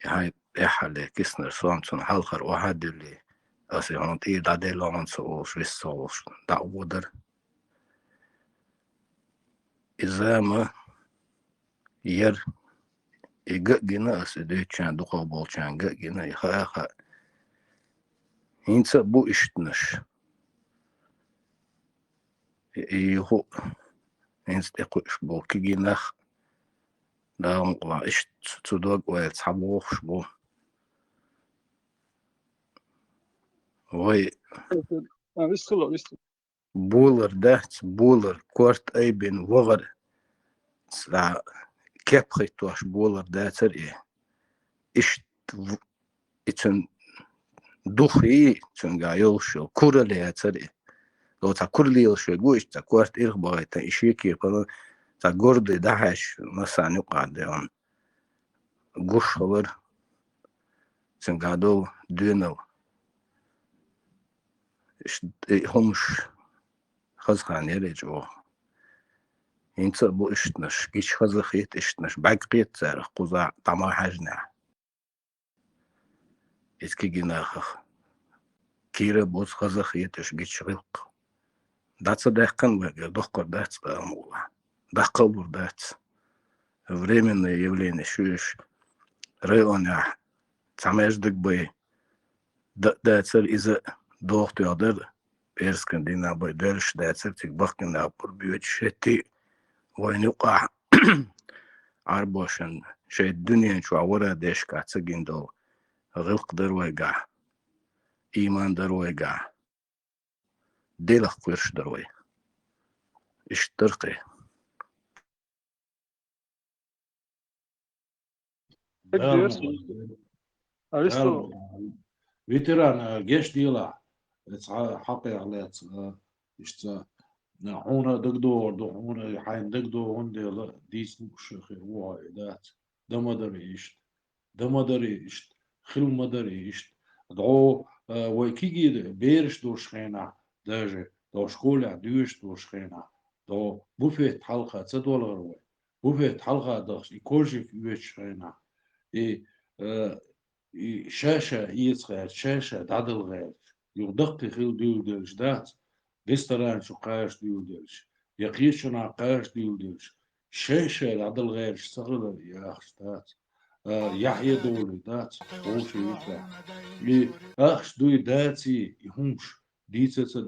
هاي إحالي كسنر سون حلقر واحد اللي أسي هونت إيه دادي لون سووش ويسووش دعودر إذا ما ير يجنا أسي دوتشان دوقا بولشان جنا يخاخا إنسا بو إشتنش يهو إنس إقوش بو كيجيناخ داهم قوا إشت تدوغ ويتحبوخش بو وي بولر دهت بولر كورت أي بين وغر سلا كيب خيتواش بولر داتر إيه إشت إتن دوخي تنجا يلشو كورلي هاتر إيه لو تا كورلي يلشو قوش تا كورت إرغ بغي تا إشيكي قلن تا قرد دهش مثلا يقعد يون قوش خبر تنجا دو دونو همش خزخان يرجعو إنت بو إشتنش كيش خزخيت إشتنش باقيت سارخ قزع طمع حجنا إسكي جناخ كيرا بوز خزخيتش كيش غلق داتس داقن وغير دقر داتس بأمولا دقبر داتس временное явление شوش رأيونا تعميش دق بي داتسر إذا دوغت يقدر بيرسكن دينا بي دارش داتسر تكبقن أبور بيوت شتي وين يقع عربوشن شيء الدنيا شو عورا ديش كاتسجين دو غلق در ويقع إيمان در ويقع ديلخ قرش در وي اشترقي ветеран геш дела حقي على اشتا نحونا دقدور دحونا حين دقدور هندي ديس مشخ هو ذات دمدري اشت خل مدري اشت دعو ويكيجي بيرش دوشخينا داجي دو شكولا دوش دوشخينا دو بوفيت حلقة تدولار وي بوفيت حلقة دخش يكوجي في ويشخينا شاشة يصغر شاشة دعدل غير يغدق خيل ديودلش دات ريستوران شو قاش ديودلش يقيشنا قاش ديودلش شاشة دعدل غير صغر يا أخش دات يحيى دولي دات وش يطلع أخش دوي داتي يهمش ديتسا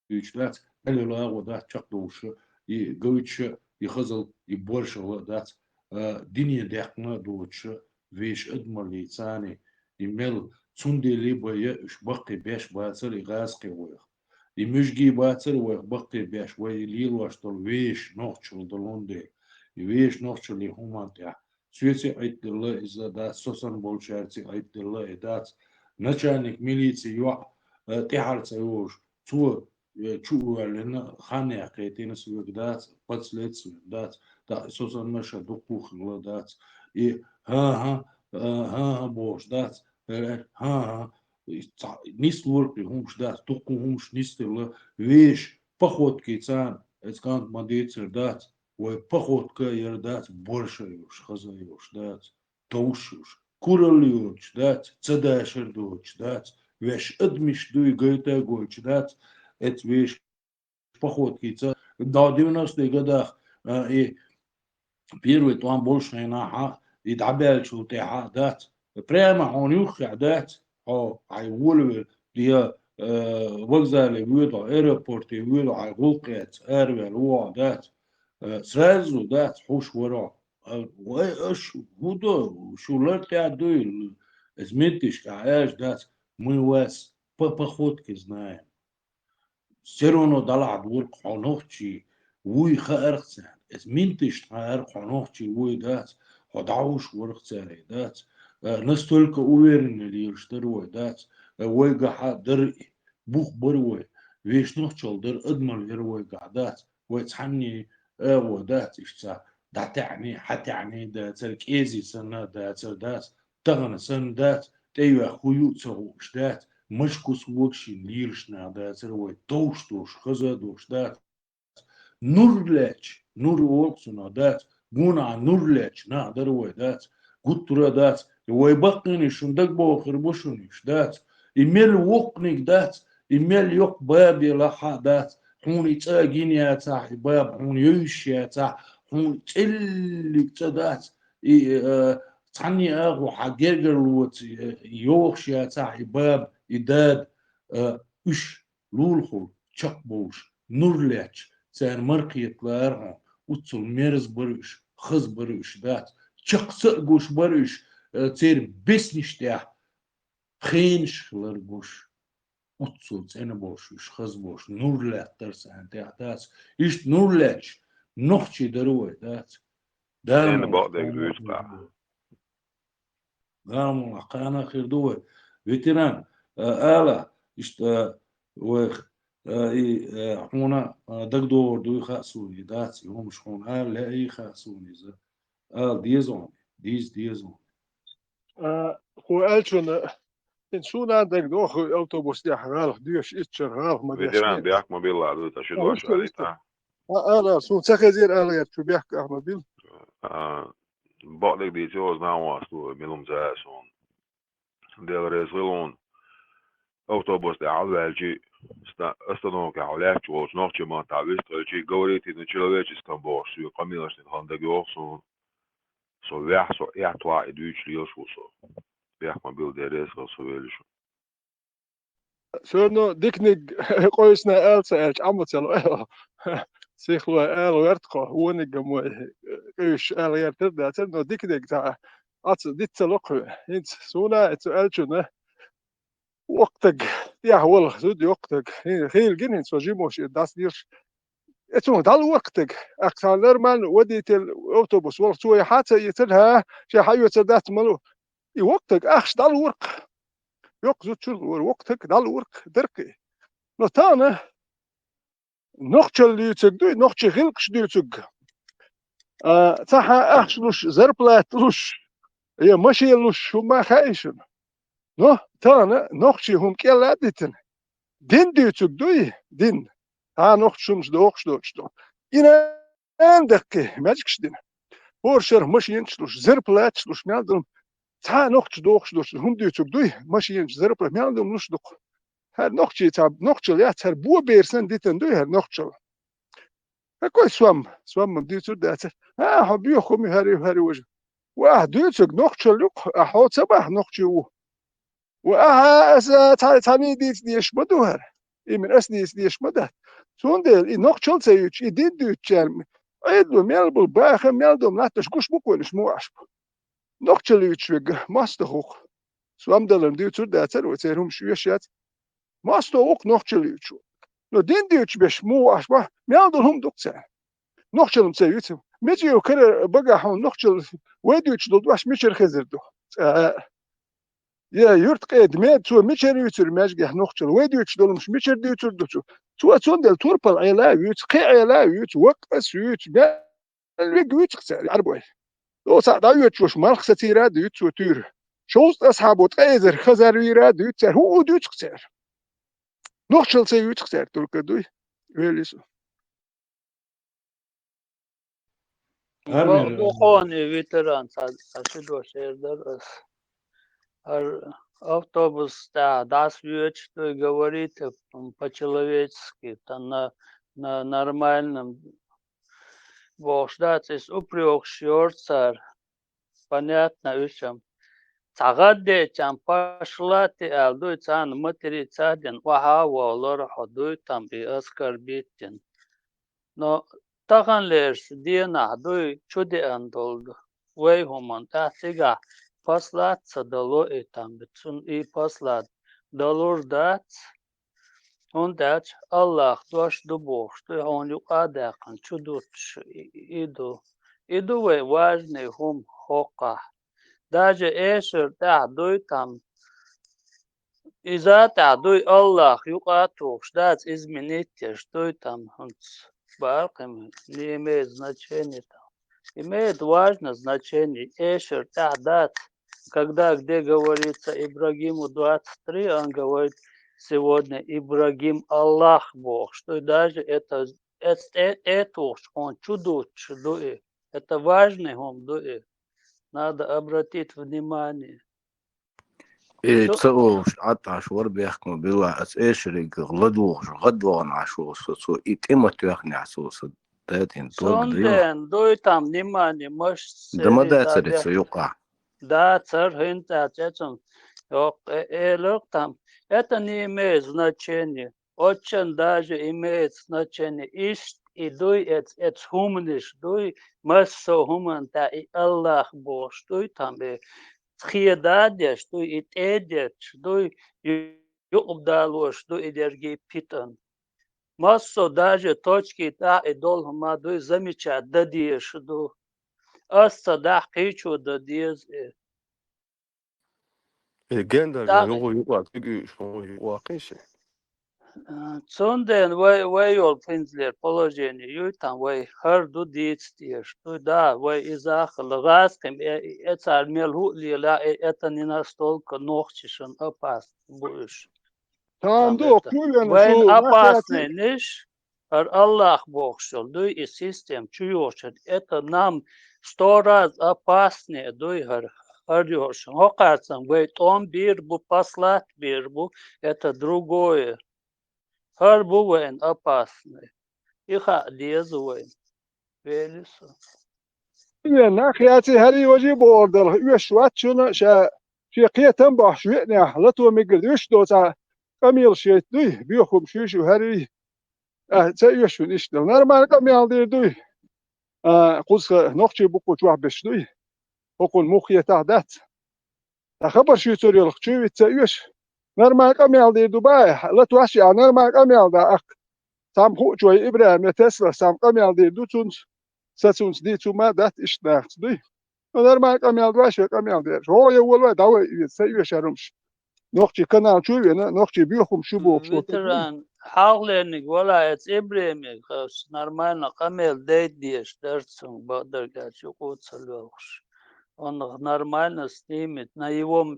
ديوش دات اللي لا ودات شقدوش يقويتش يخزل يبورش دات دنيا دقنا دوتش ويش ادمر ليتاني يمل تندي لي بيا اش بقي باش باتر يغاسقي ويخ يمشجي باتر ويخ بقي باش ويليل واشتل ويش نوخشل دلوندي ويش نوخشل لي هومانتيا سويتي ايت الله اذا دا سوسن بولشارتي ايت الله ادات نچانك ميليتي يو تحرت يوش تو чуалена хане қетена свегдат пацлет свегдат да созан маша докухла дат и ха бош дат ха нис лурпи хумш дат доку хумш нистела веш походки цан эцкант мадецер дат ой походка ердат больше уж хазаюш дат тоушуш куралюч дат цадашер дуч дат веш адмиш дуй гайта гоч дат эт веш походки ца до 90-х годах и первый там больше на и дабел шо те дат прямо он юх дат о ай вулве дия вокзале вуdo аэропорте вуdo ай гулкет эрвел о дат сразу дат хуш вора واش вудо шулер те адуй изметиш кааш дат мы вас по походке знаем все равно дала двор хонохчи وي خارخسان اس منتش خار خونوخشي وي دات خداوش ورخساري دات نستولك اويرن اللي يشتروا دات وي قاع در بوخ بروي ويش نخشل در ادمر يروي قعدات ويتحني ودات اشتا دات يعني حتى يعني دات الكيزي سنة دات دات تغن سن دات تيوا خويوت سوش دات مشكوس وكشي ليرشنا دات روي توش خزادوش دات نورلech nur olsuna dat guna nurlech na darwe dat guttura dat way baqini shundak bokhir boshunish dat imel woknik dat imel yok bab la hadat hun itsagin ya sahib bab hun yush ya sah hun tillik dat tani aghu hagerger wot yosh ya sahib bab idad ush lulkhul chaqbosh nurlech سان مرقيت لارها وتصل ميرز برش خز برش دات چقص گوش برش تير بس نشتاح خينش لرگوش وتصل سان بوش خز بوش نور لا ترسان دات إيش نور لاتش نخشي دروي دات أنا بقدر يسمع دارم قانا خير دوي فيتران آلا إيش وخ هنا دكتور دوي خاصوني داتي هم شخون لا أي خاصوني ز ديزون ديزون هو ألشون إن شو نادك دوخ أوتوبوس دي حغالخ ديش إتشر غالخ ما فيتران بيحك موبيل لعدو تشد واش عليتا لا شو تخزير ألغير شو بيحك أحمد بقدر دي جوز ناواسو ميلوم زاسون ديال رزلون أوتوبوس دي عالجي استنوك علاج وش نوع ما تعبير تلجي قوريتي نشيلويش استنبول شو قميلش نخندق يوصل سو ويحصو يعطوا إدويش ليوشوصو بيحكم بيل ديريس غصويلشو شنو ديكنيك قويسنا ألسا ألش عمتلو سيخلو أل ورتقو ونيك موي إيش أل يرتد نو ديكنيك تاع أتس ديتلوقو إنت سونا إتو ألشنا وقتك يا والله زود وقتك خير جنين سوجيموش داس ديرش اتو دال وقتك اكثر نرمال وديت الاوتوبوس والله سوي حتى يتلها شي حيو تدات مالو اي وقتك اخش دال ورق يوق زود شو وقتك دال ورق دركي نو تانا نوختشل يتسدوي نوختش غلقش ديتك تاها اخشلوش زربلاتلوش هي ماشي لوش وما خايشن نو تانا نوختشي هم كيلاديتن دين ديتك دوي دين ها نوختشمش دوختشدو إنا عندك ماجكش دين ورشر ماشي ينشلوش زربلاتشلوش مالدم تا نوختش دوختشدو هم ديتك دوي ماشي ينش زربلات مالدم نوش دوق هر نوختشي تاب نوختشل يا تر بو بيرسن ديتن دوي هر نوختشل هكوي سوام ديتو داتر ها حبيو خومي هاري وجه واه ديتك نوختشل يق احو صباح نوختشو واه تاني ديش بدوهر من أسديس ديش مده سوندل إن نقشل سيوش يدين دوتشان عيدو ميلبل باخر ميلدوم لا تشكوش بكونش مو عشب نقشل يتشوق ماستخوخ سوام دلن ديوتر داتر وتيرهم شويشات ماستخوخ نقشل يتشوق نو دين ديوتش بش مو عشب ميلدوم دوكسان نقشل سيوتم ميجي وكرر بقى حون نقشل ويدوتش دودواش ميشر خزر دو يا يرت قيد ميت سو ميشر يوتر ماجي نقشل ويدوتش دولمش ميشر ديوتر دوتشو شو تندل توربل علاويت قي علاويت وقس ويت بقى الويت قصير عربوي لو ساعد عيوت شوش مالخ ستيرا ديوت وتور شوست أصحابه تقيزر خزر ويرا ديوت سر هو ديوت قصير نوخشل سيوت قصير تركا دوي ويليسو Духовный ветеран, сошедший шердер, автобус, да, das wird, что говорит по-человечески, на нормальном. Бог ждать из упрёк царь, понятно, ищем. Цагаде чам пошла ты, алдуй цан матери цаден, вахава лор ходуй там и оскорбитен. Но таган лерс диена дуй чуди андолду. Вей хуман та сега послаться дало и там бицун и послать долор дать. Он дать Аллах дуаш до Бог, что он ю адакан чудут иду. Иду вей важный хум хока. Даже эшер та дуй там. Из-за та дуй Аллах ю атух, ждать изменить, что там он Барками не имеет значения там. Имеет важное значение. Эшер Тадат, когда где говорится Ибрагиму 23, он говорит сегодня Ибрагим Аллах Бог, что даже это он чудо дуэ. Это важный он дуэ. Надо обратить внимание. تصوش عطاش وربيحكم بالله أشرق غدوغ عشوص سو إتمت يخني عشوص داتين Сонден, дуй там внимание, может دما داتر يقع да, царь хинта, этим, там, это не имеет значения, очень даже имеет значение, и дуй, это хумниш, дуй, массо хуманта, и Аллах Бог, дуй там, Схиедадя, что и эдет, что и обдало, что и дерги питан. Массо даже точки та и долго маду замечать, да диешь, что асса да хичу да диез. Гендер, его юга, ты что Сонден вайол пинзлер положение, ю там вай харду диетстир, что да, вай изах лагаским, это армелу лила, это не настолько ногчишен опасный будешь. Там вай опасный, ниш, Аллах Бог шел, дуй и систем чуешь, это нам 100 раз опаснее, дуй хардёшен. Хокарцам, вай том бирбу послать бирбу, это другое. Har buvен опасный. Их одезываем. Велисо. إن ناخياتي هري وجي بوردل يشوات شنا شا في قيتم بحشوتنا لطو مقرد يشدو كميل شيت دوي بيخم شوشو هري تيشون إشتل نرمان كميل دير دوي قوس نقشي بقو جوح بش دوي وقل مخية تعدات خبر شو توري الخشوي تيش نرمان كميل دير دبي لا تواشي نرمان كميل دا أك سام خو جوي إبراهيم تسلا سام كميل دير دوتونس ساتونس دي توما دات إشتناخت دوي نرمان كميل دواشي كميل دير هو يولوا داوي سيوش هرمش نقشي كنال شوي نقشي بيخم شو بوخ شو Hağlenik valla et İbrahim'e karşı normalde kamel değdiş dersin badar gerçi uçalıyormuş. Он нормально снимет на его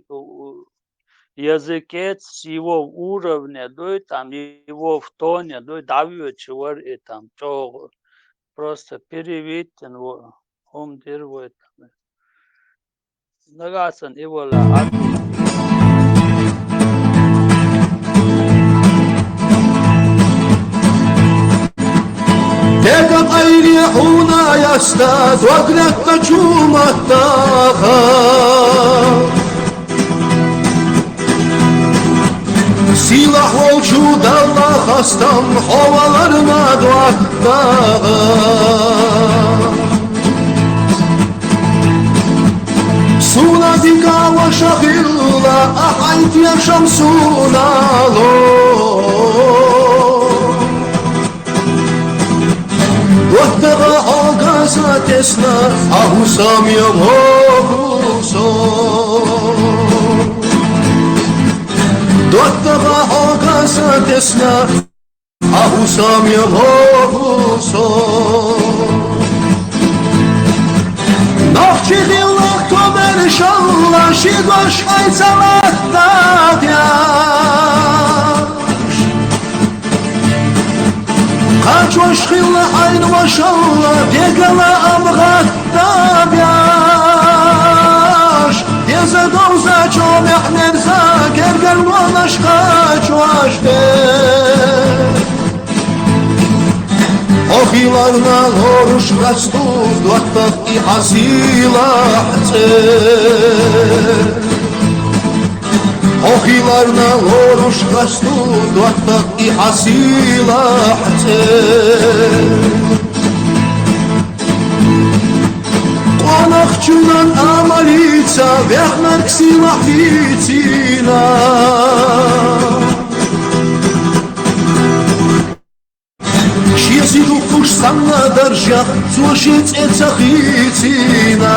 языке, с его уровня, да, там его в тоне, да, давит чего и там, что просто переведен его, он делает. Нагасан его ла. Tekrar ayrıhuna yasta Dograkta çumatta Silah olçu dalla hastam Havalarına duakta Suna dikava şahilla Ahayt yaşam sunalo Dottega ağaza tesna ahusam yamoso Dottega ağaza tesna ahusam yamohuson Nohçi dillah komer şalla Şigoş aysalat yaş Kaç hoşkilla aynı maşalla Degala amgatta yaş Deze doza çomek nerza Gergel molaş kaç vaşte Ohilarna loruş rastu Duattak i hasilahte Ohilarna loruş rastu Duattak i hasilahte Qonaqçudan amalica Vehmer ksilah vitina Шьезиду куш санна даржа, зошец эцахитина.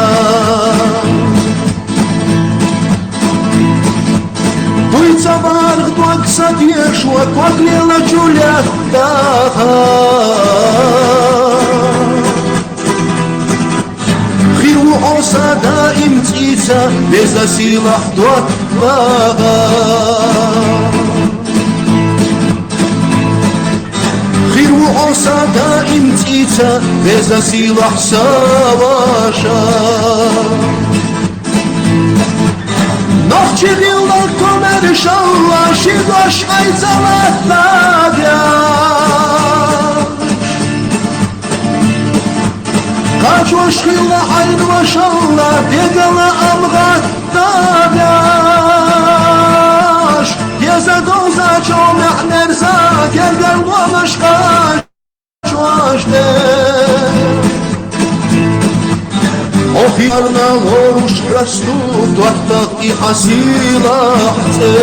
Дуйца барх дуак садешва, кваклела чулятаха. Хиру осада им цица, без насилах дуак бага. Хиру осада им цица, без насилах саваша. Nohçi dillah komer şalla, Şigoş ayzalat nadyaş Kaç hoşkilla aynı maşalla, Degala amgat nadyaş Yeze doza çomek nerza, Gergel konuş kaç vaşte Ohilarna loruş rastu Duattak i hasilahte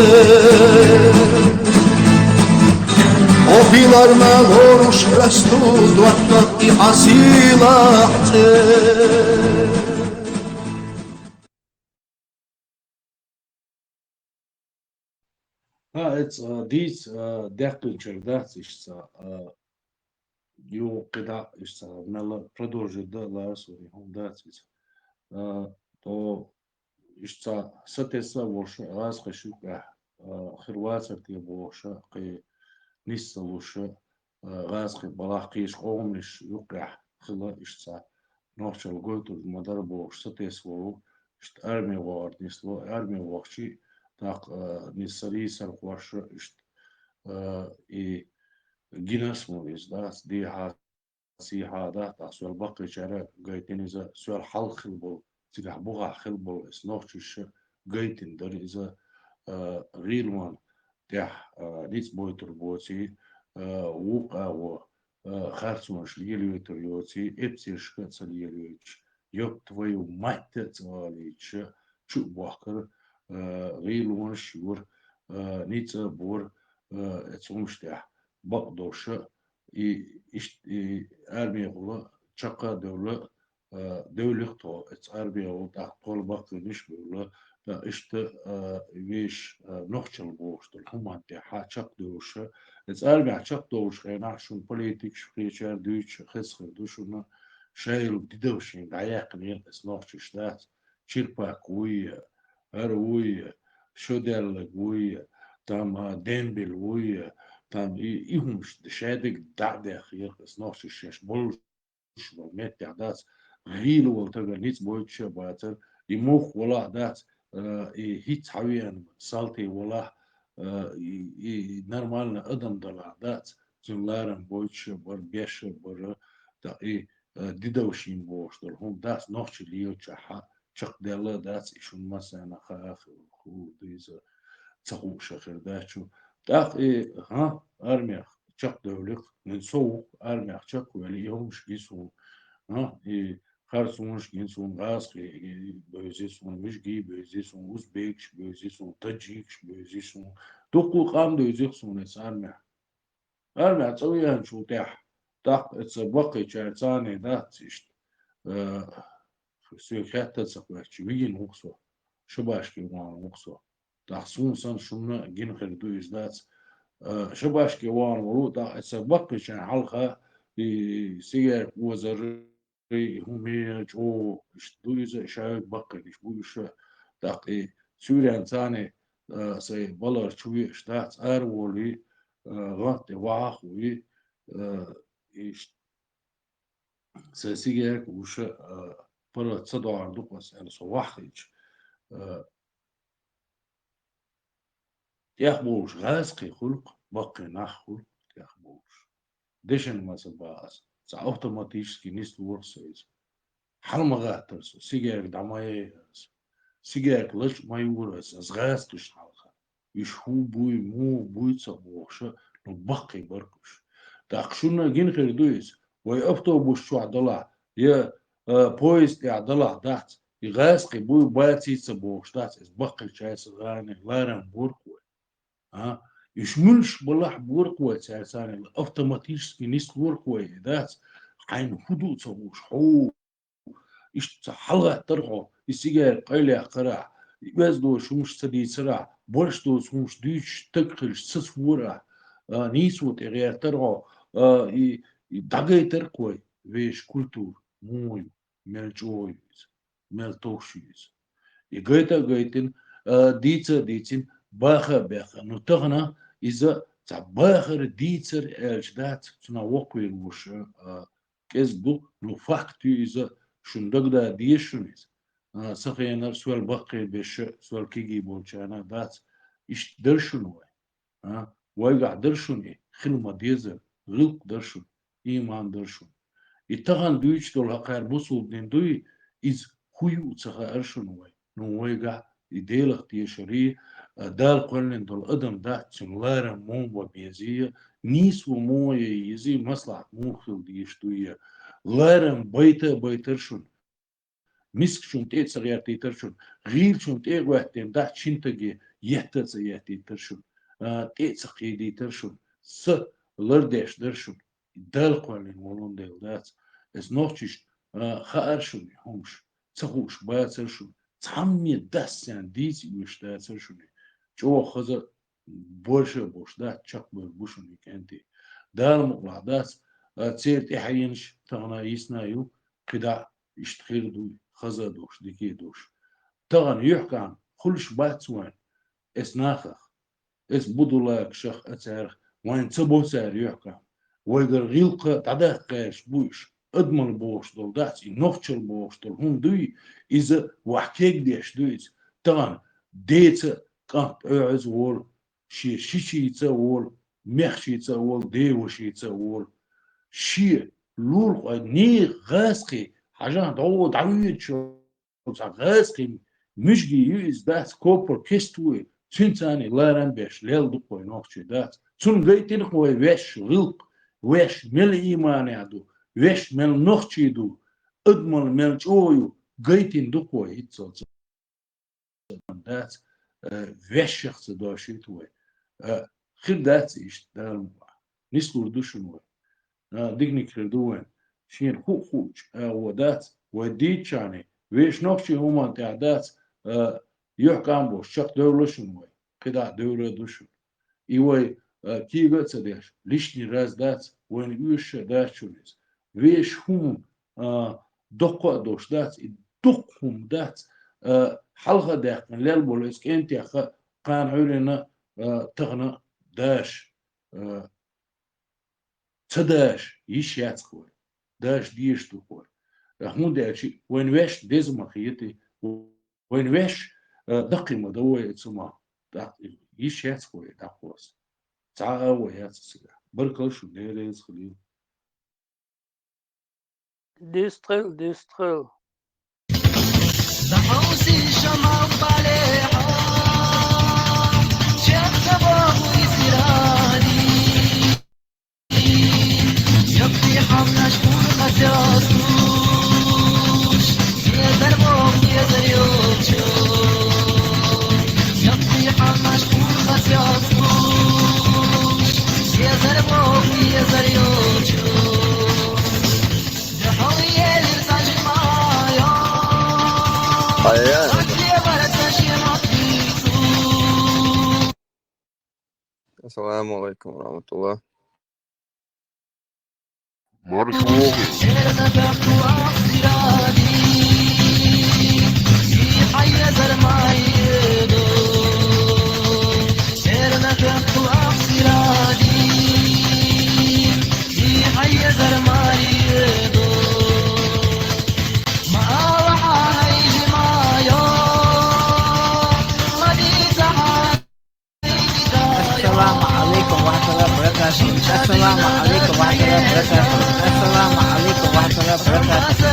Ohilarna loruş rastu Duattak i hasilahte it's these дякуючи, да, it's you когда it's мела продолжит да ласу и да it's то it's сатеса вош раз хашука хрватия те воша кы нисса воша раз хы балахиш омниш юка хла it's нохчал гойт мадар бош сатес во it's армия вар нисло армия вахчи так ниссари сархваш it's и جناس مويز داس دي ها سي ها دا تاسو البقي جرا جايتين إذا سؤال حل خلبو تيجي بوها خلبو إسنوخش جايتين در إذا غير وان تح نيت بويتر بوتي وقع و خارسونش ليليوتر يوتي إبسيش كتسل يليوتش يوك تويو مات تسواليتش شو بوكر غير وان شور نيت بور اتسومش تح Bakdoşa armiya ola çaka devlet to armiya ola tol bakmış böyle da işte viş nokçal boştur humanite ha çak doğuşa armiya çak doğuş yana şun politik şfriçer düç hesır duşuna şeyl didovşin dayakın es nokçu işte çirpak uy her uy şöderlik uy tam dembel uy там ихумш дешедик даде хир с ночи шеш бол шо мет дас гил вол тага ниц бойча батер и мух вола дас и хит хавиан салти вола и нормально адам дала дас зуларам бойча бар беша бар да и дидовшин боштол хум дас ночи лиоча ха чак дела дас ишун масана хах ху диза цаху шахер дачу Так и армия чак devlet soğuk armия çak böyle yolmuş gisun и харсунш gisun gaz böyle son müjgi böyle son uzbek böyle son tacik böyle son dokul qam böyle son armия çaviyan şu tak it's bakı çarçane da işte sürekli tsaklaşçı bugün okso şu başka var okso Так сун сан шумна генхер ду издats شباشكي وان ولوطا سبقش حلقة سيجار وزر هم جو دويز شايف بقيش بوش دقي سوريان ثاني سي بلر شوي شتات أرولي غطي واخوي إيش سيجار وش برا تصدع دوقس يعني صواحيج يخبوش غاسقي خلق بقي نخل يخبوش ديشن ما سباس سا اوتوماتيشكي نيست ورسيز حلم غاترس سيجاك دعماي سيجاك لش ما يورس از غاسقش حلقة يشهو بوي مو بوي تصبوش نو بقي بركش تاقشونا جين خير دويس وي اوتوبوس شو عدلا يا بويس عدلا دات يغاسقي بوي باتي تصبوش دات از بقي شايس غاني لارن بوركوي يشملش بلاح بوركوي سارسان اوتوماتيشكي نيست وركوي دات حين هدو تصبوش حو إيش حلقة ترحو السيجار قيلة قرع يبزدو شمش سدي سرع برشدو شمش ديش تكخلش سسورع نيسو تغير ترحو دقي تركوي ويش كولتور موي ميل جويز ميل توشيز يقيتن ديتين باخر نتغنى إذا باخر ديتر الجدات تنا وقوي وش كذبو نفاقتي إذا شندقدا ديشونيز سخينر سوال بقي بش سوال كيجي بولشانا دات إيش درشون ويقع درشون خلما ديزر غلق درشون إيمان درشون يتغن دويش دول هقار بوصول دين دوي إز خيو تخا أرشون وي نو ويقع يديلغ تيشري دال قلن دول أدم دات سنلارا مون وبيزية نيس وموية يزي مصلحة موخل ديشتوية لارن بيترشون مسك شون تيت صغير تيترشون غير شون تيت وقتين دات شنتجي يهتز يهتيترشون تيت سقي ديترشون س لردش درشون دال قلن ولون ديل دات اس نوتشش خارشون همش تخوش باترشون تعمي داس يعني ديت يوش داترشون جو خزر برشة بوش دات شقبر بوشون كنتي دال مقلع دات تسير تحينش تغنا يسنايو قدع يشتخير دوي خزر دوش ديكي دوش تغن يحكم خلش باتسوان اس ناخخ اس بدولاك شخ اتسارخ وين تبو سار يحكم ويقر غيلق تعداق قاش بوش ادمن بوش دول داتي نوخشل بوش دول هم دوي إذا وحكيك ديش دويز تغن ديتا كانت اعز وول شي يتساول مخشي يتساول ديوشي يتساول شي لول ني غاسقي حاجة دعوة دعوية شو غاسقي مش جي يوز دات كوبر كستوي تنتاني لارن بيش ليل دقوي نوخشي دات تون غيتين قوي ويش غلق ويش مل إيمان يعدو ويش مل نوخشي دو ادمل مل جويو غيتين دقوي يتصل دات ويش شخص داشي توي خير دات إيش دار نسلور دوشنوي ديجني كردوين شين خوج ودات وديت شاني ويش نوخشي هما تعدات يحكم بو شق دولشنوي كدا دولة دوشن إيوي كي قصديش ليشني راز دات وين يوش دات شونيز ويش هم دقة دوش دات دقهم دات حلقة داخل ليل بوليس كنتي قان عورنا تغنى داش تداش يشيات خوي داش ديش تقول رحمون داشي وين ويش ديزما خيتي وين ويش دقي مدوي يتسمع يشيات خوي دقوس تعا ويات سيدا بركل شو ديريز خليل ديسترل دحوسي شمع باليحة شيخ شباب ويسيراني يبدي حمنا شكون خسراسوش يا دربوم يا دريوتشو يبدي حمنا شكون خسراسوش يا دربوم يا دريوتشو دحوية لرزاج مايا السلام عليكم ورحمة الله. السلام عليكم ورحمة الله وبركاته. السلام عليكم ورحمة الله وبركاته. السلام عليكم ورحمة الله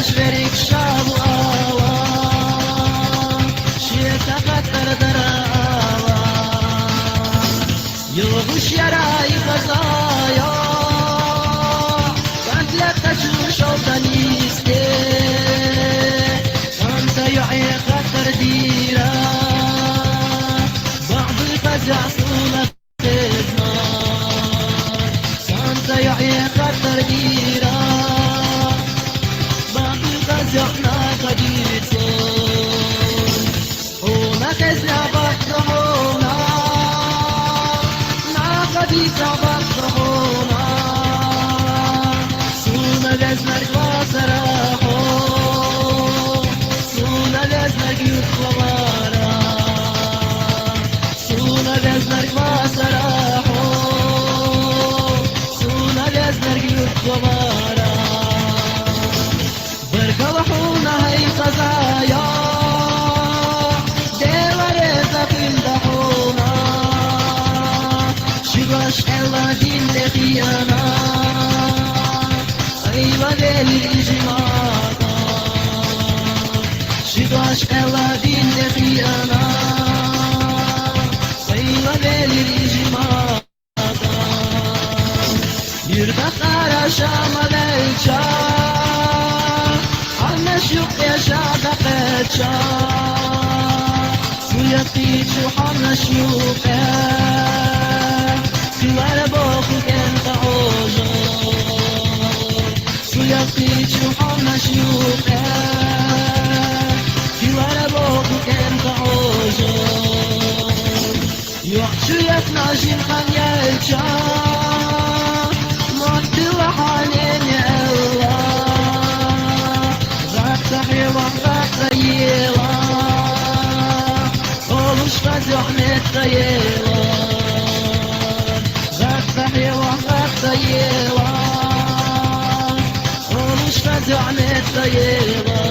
شريك شاب شيء تقدر درا يغش يراي خزايا كانت لا تشوش وطنيستي كانت يعي خطر ديرا بعض الفزع صونة تزنا كانت يعي خطر ديرا زحنا قديرتون وما خزنا بطهونا نا قديسة بطهونا سونا لازمك وصراحو سونا لازمك يتخبارا سونا لازمك وصراحو سونا لازمك يتخبارا بركوحونا هاي خزايا ديواريزا في الدحونا شباش حلا دين لخيانا أيوة ليلي الإجماعا شباش حلا دين لخيانا أيوة ليلي الإجماعا يربط على شام للشام نشوق يا شعب قدشا ويطيج وحنا شوقا سوى بوخك انت عوجا ويطيج وحنا شوقا سوى بوخك انت عوجا يحشو يتناجين خان يلشا معدل حالين يا الله صحيوة خطيلة ومش فزحمة خيلة صحيوة خطيلة ومش فزحمة خيلة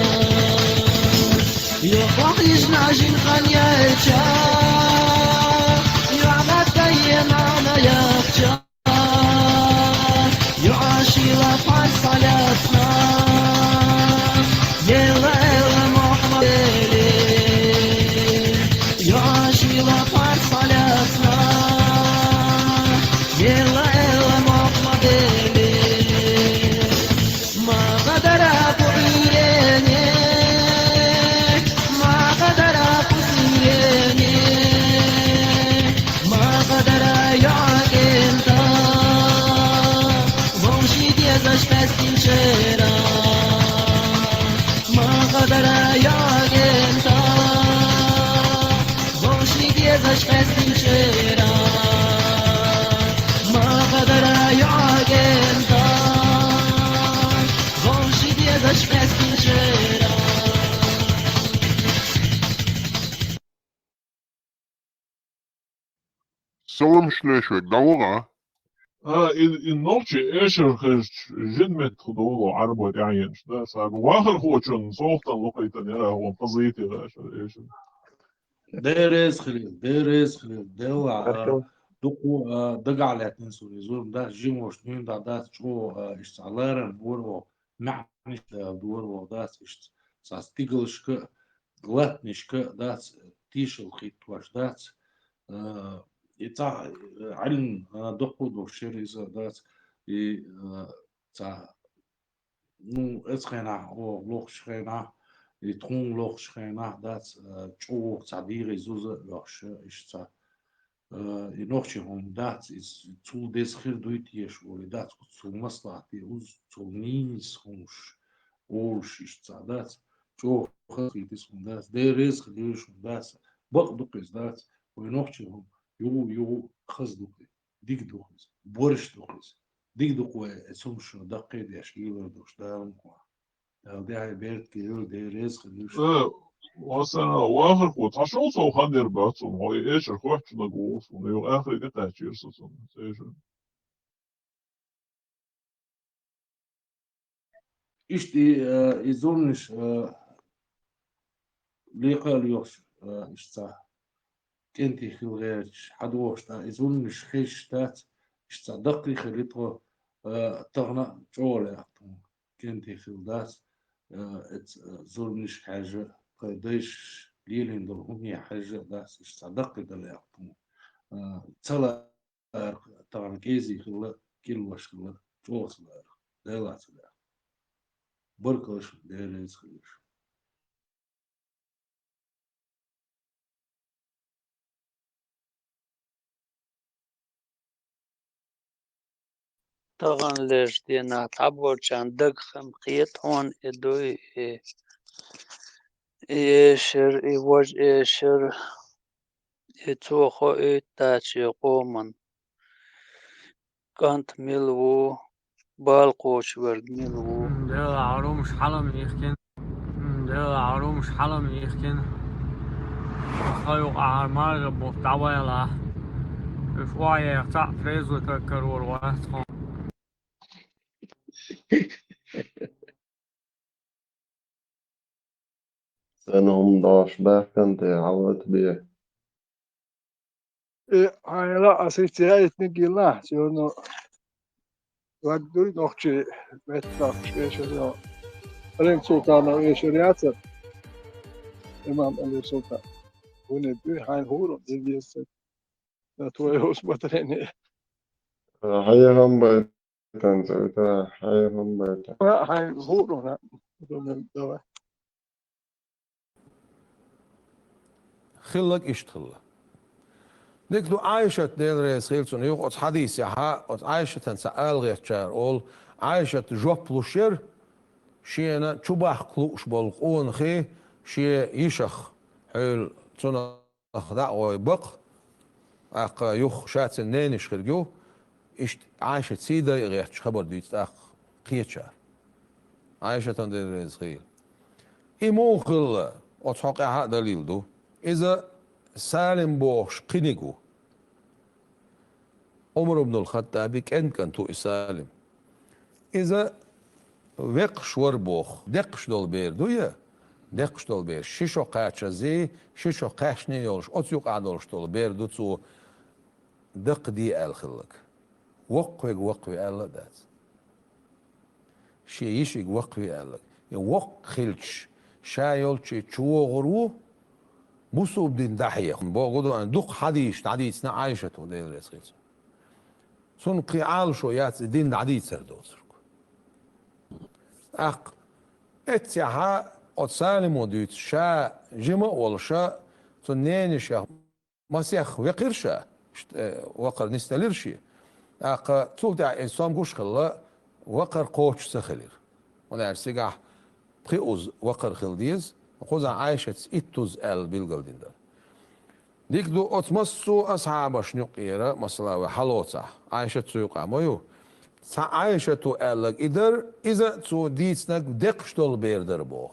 يفرح يجناجين خنيلشا يعبد معنا يخشى يعاشي لفعل صلاتنا يلا يلا محمد يعاشي لفعل صلاتنا يلا يلا محمد ما قدر أبو عيريني ما قدر أبو سيريني ما قدر يعاك انت ومشي ديزاش فاستين شيرا ما قدر يعاك انت ومشي ديزاش فاستين شيرا ما قدر يعاك انت ومشي ديزاش فاستين شيرا Salam Schleswig, دورة. النوتشي ايش جدمت خدوه عربة يعني ده صار واخر هو شن صوت اللقيت اللي هو قضيتي ايش ديريز خليل دوا دقو دقع لاتن سوري زور ده جيمو شنين ده شو اشتعلارن بورو معنيش دورو ده ساستيغلشك غلطنشك ده تيشل خيت واش ده يتاع علم دقود وشير إذا دات تا نو إسخنا أو لوخ شخنا يتخون لوخ شخنا دات جو تعبير زوز لوخش إشتا ينوخش هم دات إز تو ديس خير دويت يشول دات تو مصلحتي وز تو نيس همش أولش إشتا دات جو خيتيس هم دات ديريز خليش هم دات بقدقز دات وينوخش هم يو خز دوكي ديك دوكيز بورش دوكيز ديك دوكوا اسمش دقيق يشيل دوش دارم كوا ده هاي بيرت كيلو ده رزق دوش وأنا وآخر قوت عشان صو خدر باتهم هو إيش الخوش نقوف ونيو آخر قطع تشيرسون إيش إشتي يزونش ليقا ليوش إشتا كنتي خيرش حدوش تا يزونش خيش تات إشتا دقي خليتو تغنى جولة كنتي خيردات زونش حاجة قديش ليلين دلهم هي حاجة داس إشتا دقي دليقتو تلا تغنكيزي خلا كيلوش خلا جوس لا لا لا بركش ديريز خليش طبعا ليش دينا تعبر كان دق خمقيت هون إدوي إيشر إيوج إيشر إتوخو إتاتشي قومن كانت ملو بالقوش ورد ملو ده عرومش حلم يخكن ده عرومش حلم يخكن خيو أعمال بوتعويلة شوية يقطع فريزو تكرور واسخون سنهم داش باكن عوض بيه هاي لا أسيتي هاي تنقل لا شنو ودوي نوخشي بيتلاف إيش اليوم ألين سلطان أو إيش رياسة إمام ألين سلطان ونبي هاي هورو دي يسد توي هوس بتريني هاي هم بيتن زوجة هاي هم بيتن هاي هورو نا دون الدواء خلق اشتغل نكدو عايشة دير سيلسون يقعد حديث يا عايشة تنسأل غير شار أول عايشة جوب لوشير شينا تشبح قلوش بالقون خي شي يشخ حيل تنا دعوة بق أق يخ شات النينش خرجو إشت عايشة سيدا غير خبر ديت أق قيت شار عايشة دير سيل إيمو خل أتحقق دليل دو إذا سالم بوش قنيقو عمر بن الخطاب كان تو سالم إذا وقش وربوخ دقش دول بير دويا دقش دول بير شيشو قاتش زي شيشو قاشني يولش أتيوق عدولش دول بير دو تو دق دي الخلق وقوي ألا دات شي يشيق وقوي ألا وق خلش شايولش تشو غرو بوسو بدين دحية بوغدو أن دق حديش عديد عايشة ديل رسخيص سون قيعال شويات دين عديد سردوسر أق اتساها أتسالم وديت شا جمع ولا شا تنين شا مسيخ وقر شا وقر نستلرشي أق تولد إنسان قوش خلا وقر قوش سخلير ولا أرسيقع بخيوز وقر خلديز وخوز عايشة إتوز بالقلدين ده ديك دو أتمسو أصحاب شنقيرة مثلا وحلوصة عايشة تسويقع مايو عايشة تو ألق إدر إذا تو ديتسنك دقش دول بيردر بوخ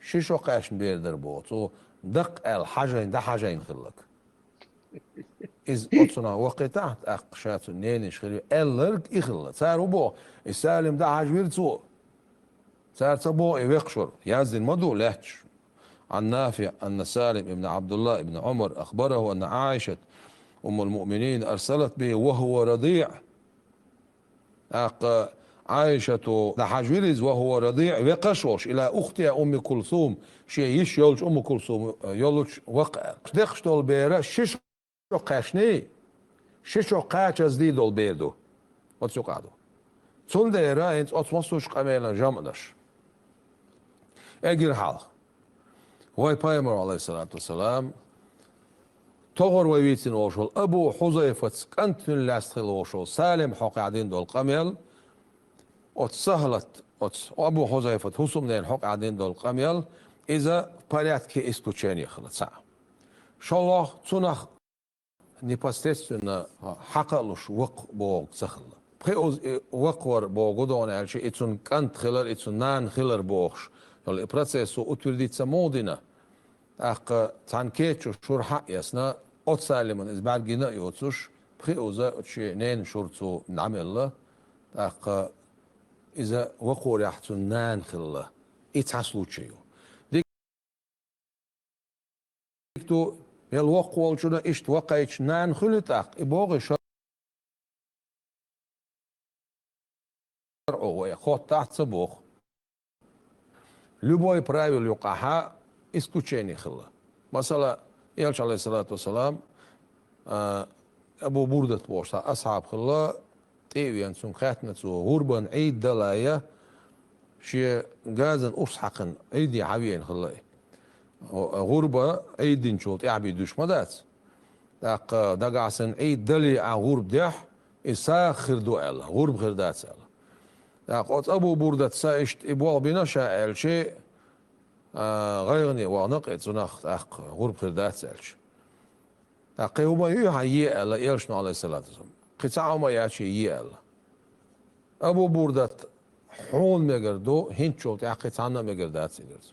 شيشو قاشن بيردر بوخ تو دق الحاجين ده حاجين خلق إذ أتصنا وقتات أقشات نينش خلي ألق إخلق سارو بوخ السالم ده حاج بيرتو سار تبو يوقشر يازن مدو لهش عن نافع أن سالم ابن عبد الله ابن عمر أخبره أن عائشة أم المؤمنين أرسلت به وهو رضيع عائشة لحجوريز وهو رضيع وقشوش إلى أختها أم كلثوم شيش يولش أم كلثوم يولش وقع دقش دول بيرا شش قاشني ششو قاچ از ديدو البيدو واتسو قادو تون ديرا انت اتمسوش قميلا جامدش اجر حال هو بايمر عليه الصلاة والسلام تغر ويتين وشول ابو حذيفة كنت لاستخل وشول سالم حق قاعدين دول قميل وتسهلت ابو حذيفة هسم دين حق قاعدين دول قميل اذا باريات كي اسكوتشيني خلص شاء الله تنخ непосредственно حقلش وق بوغ سخل بخيوز وقور بوغودون الشي اتون كانت خلر اتون نان خلر بوغش البروسيسو اتولديت سمودنا اق تانكيتشو شور حق يسنا ات سالمن از بعدنا يوتسوش بخيوز شي نين شورتو نعمل اق اذا وقور يحتون نان خلر اتحسلوتشيو ديكتو الوق والجنا إشت وقعش نان خلتاق إبوغ شرع ويخوت تحت سبوخ любой правил يقعها исключение خلا مثلا يالش عليه الصلاة والسلام أبو بردة بوشتا أصحاب خلا تيوين سن خاتنة غربا عيد دلايا شي غازن أصحقن عيدي عوين خلا غربة عيدين شوط يعبي دشمدات داق دقعسن عيد دلي ع غرب دح إساخر دوال غرب خردات سال داق أبو بردة سايشت إبوال بنا شاعل شيء غيرني ونقعد زناخ داق غرب خردات سالش داق هما يحيي الله يلشنا عليه الصلاة والسلام قطعه ما يعشي يال أبو بردة حون مقردو هنت شوط يعقيتانا مقردات سيقرد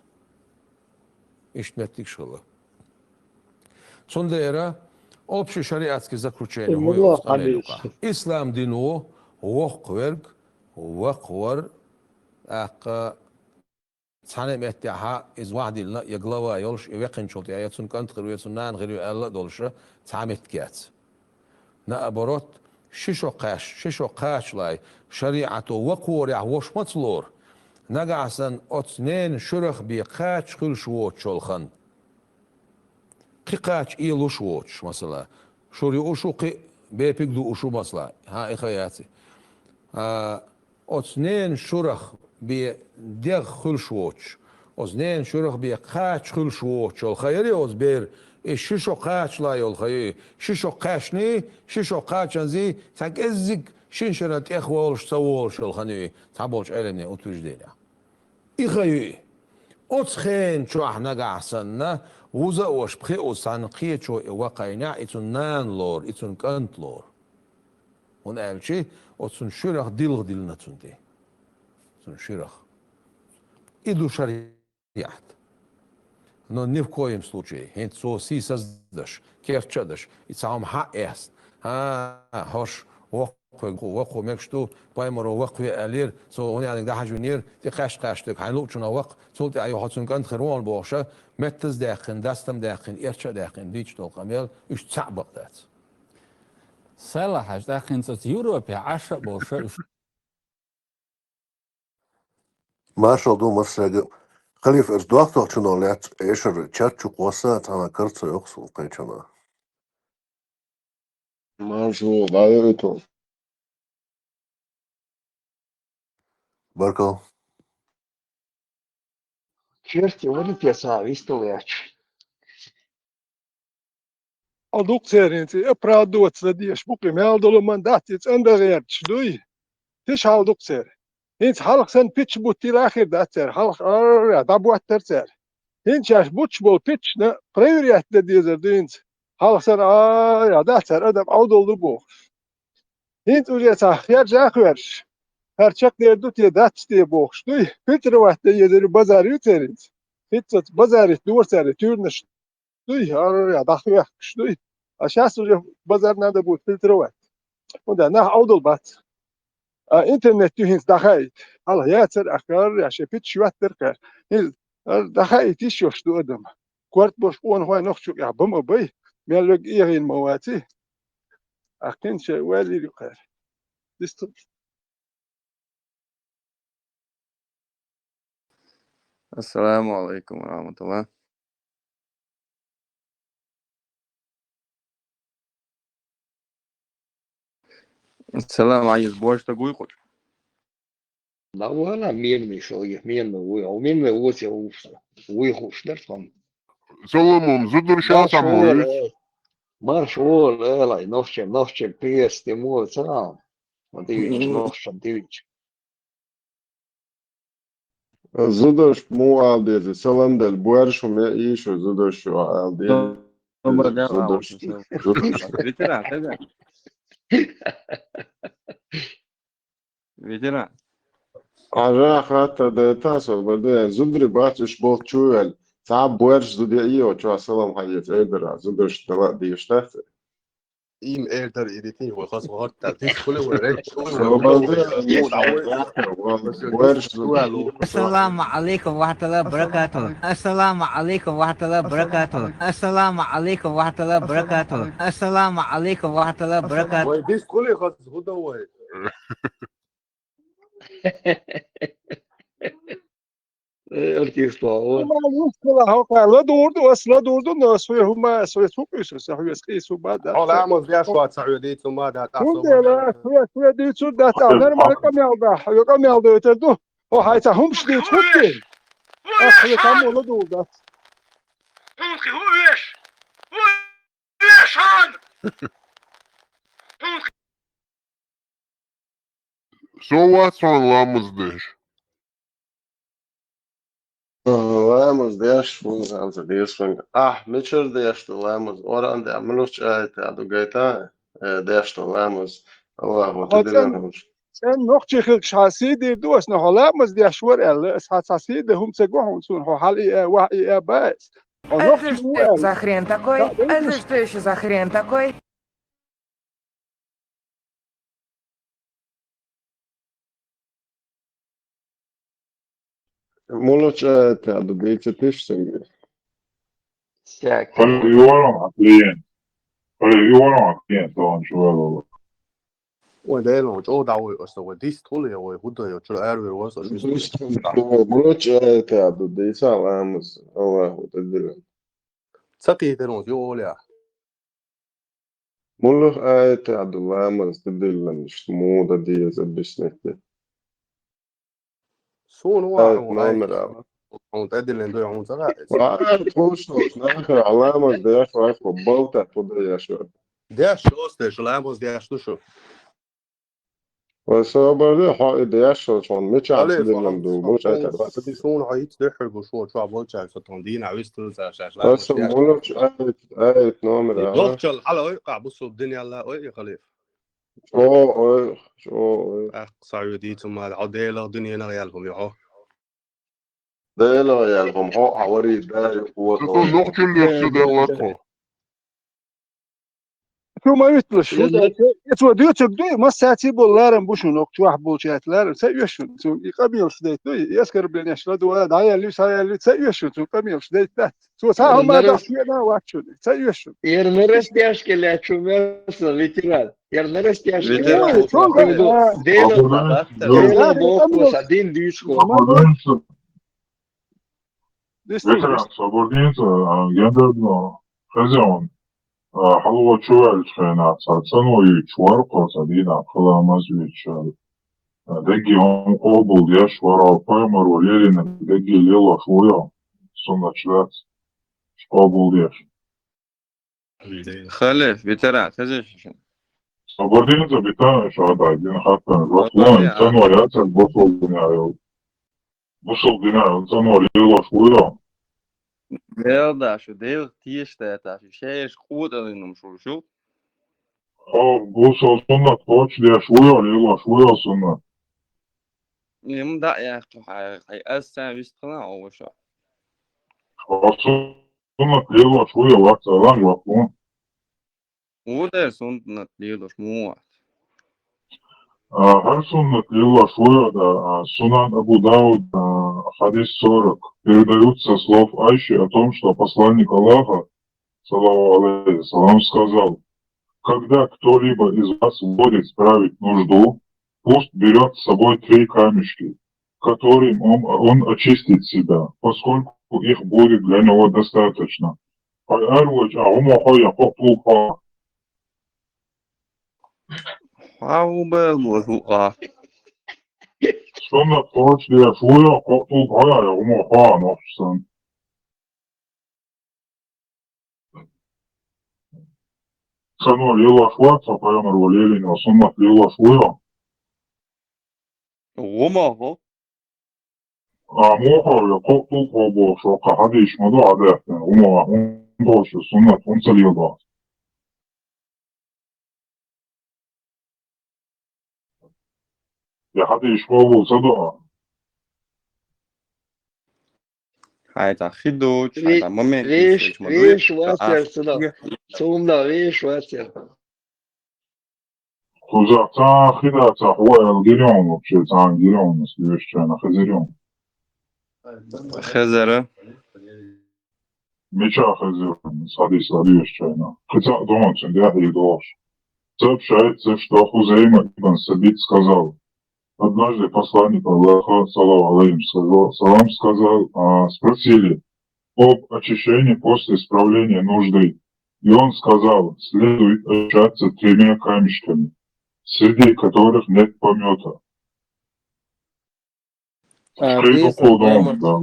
اشتمتك شغله صنديرة общий шариатский заключение ислам дину وقورك وقور اق ثاني اتها از واحد لا يغلوا يولش يقين شوت ياتون كانت غير ياتون غير الله دولش تعمت كات نابروت ششو قاش لاي شريعته وقور يا وش مطلور نقعسن اتنين شرخ بقاش خل شوت شولخن قاش إيلو شوتش مثلا شوري أوشو قي بيبيك دو أوشو مثلا ها إخواتي أثنين شرخ بدغ خل شوتش أثنين شرخ بقاش خل شوتش الخيري أزبير ششو قاش لا يلخي ششو قاشني ششو قاشنزي تاك إزك شنشرت إخوالش سوالش الخني تعبوش علمني أتوجدينا إخوي أتخين شو إحنا قاعسنا وزا وش بخي أوسان قيتشو وقعنا إتون نان لور إتون كانت لور ونقال شيء أتون شرخ ديلغ ديلنا تندي أتون شرخ إدو شريعت но ни в коем случае хент со си создаш керчадаш и сам ха эст хош وقو مكشتو بايمرو وقوي ألير سو هني عندك ده حجونير دي قاش دك هنلوچنا وق سولت أيو هاتون كان خروان باشه متز داخن دستم داخن إرشا داخن ديش تو قميل إيش تعبق دات صلاح داخن صوت يوروبي 10 باشه Marshal du Marshal خليف إيش دوقتو شنو لات إيشر تشاتشو قوسا أنا كرتو يقصو قيتشنا ماشو غايرتو بركو Черти, вони п'яса, вістовляч. Aduk serinti epradot zadish buki meldolo mandatit anderert shdui tish alduk ser hins halq sen pitch buti akhir datser halq ya dabuat terser hins yash butch bol pitch ne priorit de dizer dins halq sen ya datser adam audoldu bu hins ujeta khiyar jakhversh herçek derdut ya dat diye boğuştu pitr vakti yederi bazar yuterint hits bazar durser türnüş duy ya dakhver duy أشخاص بازار نادا بود فلتروات وده نه أودل بات إنترنت تهينز دخايت الله ياتر أخر يا شبيت شوات دركر دخايت يشوش دو أدم كورت بوش قوان هواي نخشوك يا بم أبي ميالوك إيغين مواتي أكين شي والي لقير السلام عليكم ورحمة الله. السلام عايز بوش تقوي قل لا ولا مين شوية مين ومين ووسي ويخوش درفهم Solomon, zadržiava sa mojić. Maršol, elai, nošćem pijesti moj sam. Divić, nošćem, divić. زودش مو عالديزي سلام دل بوارش وما إيشو زودش عالديزي زودش Veteran, tabii. Veteran. عجاء خاطر ده تاسو بدي زودري باتش بول تشوال تعب بوارش زودي إيو تشوا سلام حيات إيدرا زودش دلاء ديشتات إيم إيرتر إيريتين هو خاص وهارت تلتيس كله وريك السلام عليكم ورحمة الله وبركاته. السلام عليكم ورحمة الله وبركاته. السلام عليكم ورحمة الله وبركاته. السلام عليكم ورحمة الله وبركاته. ويديس كله خاص هو هو Artistoval. لا durdu, asla durdu da huma soyutuyorsun. Sahibi su bada. Hala ama diğer şu an Saudi ثم ده Kun dela, suya değil su da tanır mı kamyalda. Yok kamyalda ötürdü. O hayta humş değil tuttu. Ah, ya tam ola durdu. So what's on Lamusdish? Lēmums diešs, mums diešs. Mičer diešs, lēmums. Oran de amnuş tādu gaitā, diešs lēmums. Allahu tedilen. Sen نقطة شخصية دي دوس نهلا مز دي أشوار ال أساسية ده هم سجوهم سون هو حالي واحد بس. Это что за хрен такой? Это что еще за хрен такой? Muluç tādu gaitā tišsing. Hadi yuvarlama kliyen. Hadi yuvarlama kliyen tamam şu var. وين ده لو جو داوي أصلا وديس طول هو هودا يوتشل أروي وصل Muluç tādu gaitā lēmums. Allahu tedilen. ساتي تلون جو ولا Muluç tādu lēmums tedilen. Šmuda dieza bisneti. سون واحد نمرة. تأدي دو يوم زغاء Tūkstoš nākā lēmums diešs vairs baltā podējušo. ده شوست ده شلاموس ده شو وسبب حائط diešs un mičā tedilen du muluç بس دي سون هايت ده حرب شو شو بولتشا ستوندين عويستو شاش بس مuluç نمرة. ضغط الحلقة يقع بصوا الدنيا لا يا خليف شو صعيدي ثم العدالة الدنيا نغيالهم يا ده لا يالهم هو حواري ده Zato nokti ljepše delati. Şu mayıtlı şu da etwa diyor çıktı mas saati bollarım bu şunu çok ah bolçatlar seviyorsun. Şu ikamil şiddet yaskar bilen yaşla dua da yerli sayarlı seviyorsun. Şu ikamil şiddet. Şu sağ ma da şuna vakçı seviyorsun. Yerneres teškelė čumės literal. Yerneres teškelė. Literal. Dėlą bokus, adin diško. Veteran sabornica genderno хозяин. Халва чуэль чхена цану и чварко садина халамазвич. Деги он обул я швара паймар валерина деги лела швоя. Суначвец. Обул я. خلف veteran تزش Sabornica bitana şada din hatta rotlan цану я цак босол динаю. Босол динаю цану лела швоя. يلا شو دير تيش تاتا شو شايش قوت انهم شو Bosol sunna koç diye şvaya lела şvaya sunna. يم دا يا اخي اسا بيستقنا او شو Sunna lела şvaya vakta lan vakun. وده سنت ليلوش مو Her sunna lела şvaya da Сунан Абу Дауд хадис 40 передают со слов Айши о том, что посланник Аллаха, саллаллаху алейхи вассалям, сказал: когда кто-либо из вас будет справить нужду, пусть берет с собой 3 камешки, которым он очистит себя, поскольку их будет для него достаточно. Haubel muotua. Sunnat toislija suja kohtuu haja ja oma haan opsan. Sanoo lilla suotsa pajamarva lielina sunnat lilla suja. Omaho. Moho ja kohtuu kobo soka hadis madu adehten. Oma hundosi sunnat hunsa lilla. Ja hadis kobo sada. Haita chiduch, haita moment. Vieš vacer, sada. Sumda, vieš vacer. Kuzak ta khida ta huwa el-girion, вообще ta girion, свещена хазирон. Хазара. Меча хазирон, садись свещена. Хотя дома цендя и дош. Сообщается, что Хузейма ибн Сабит сказал. Однажды посланник Аллаха, саллаллаху алейхи салам, сказал, спросили об очищении после справления нужды. И он сказал, следует очищаться 3 камешками, среди которых нет помета. Скрипу колдом, да.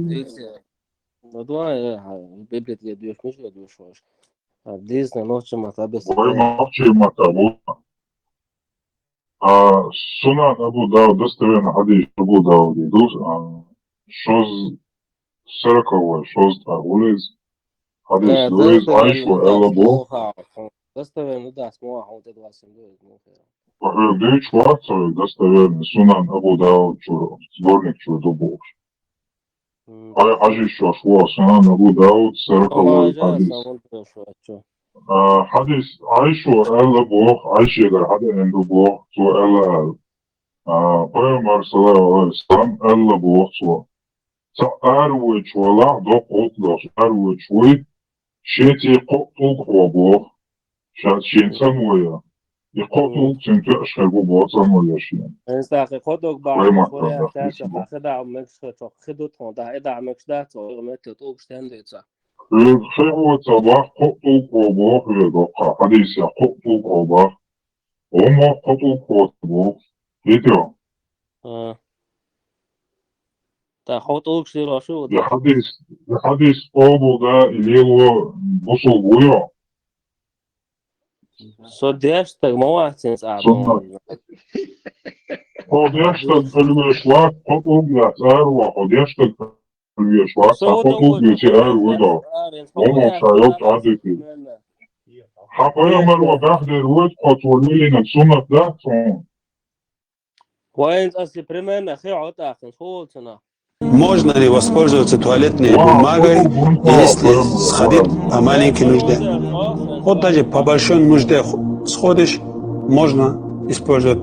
Ой, молчи, матабу. Сунат Абу Дауд, достоверно хадис Абу Дауд идут, что с 40-го, что с улиц, хадис Луиз, Айшу, Элла Бог. Достоверно, да, смоа, он это 22. Погребдый чувствует достоверно, Сунан Абу Дауд, сборник чудо-бог. Хажи что шло, Сунан Абу Дауд, 40-го хадис. Hadis Ayşu elle boğ, Ayşe'ler hadi ende boğ, su elle el. Peygamber sallallahu aleyhi ve sellem elle boğ su. Sa erwe çuvala dok otla, erwe çuy, şeti kotul kova boğ, şensen voya. Kotul çünkü aşkar bu boğ sanma yaşayan. Enstaka kodok bağlı, buraya tercih, khida mekşe çok khidut onda, eda mekşe çok metot okştendetsa. خير صباح خطو قباح يدقى حديث خطو قباح وما خطو قباح يتيا تا خطو كسيرا شو ده الحديث قابو ده اللي هو بصل بويا صديشتك ما واحد صعب صديشتك المشوار خطو يسار وصديشتك المشوار خطو يسار وده وما شايوت عدتي حقيا مروا بحد الوقت قطولي لنا السنة ده وين أصلي примерно خير عطاقن خولتنا. Можно ли воспользоваться туалетной бумагой, если сходить по маленькой нужде? Вот даже по большой нужде сходишь, можно использовать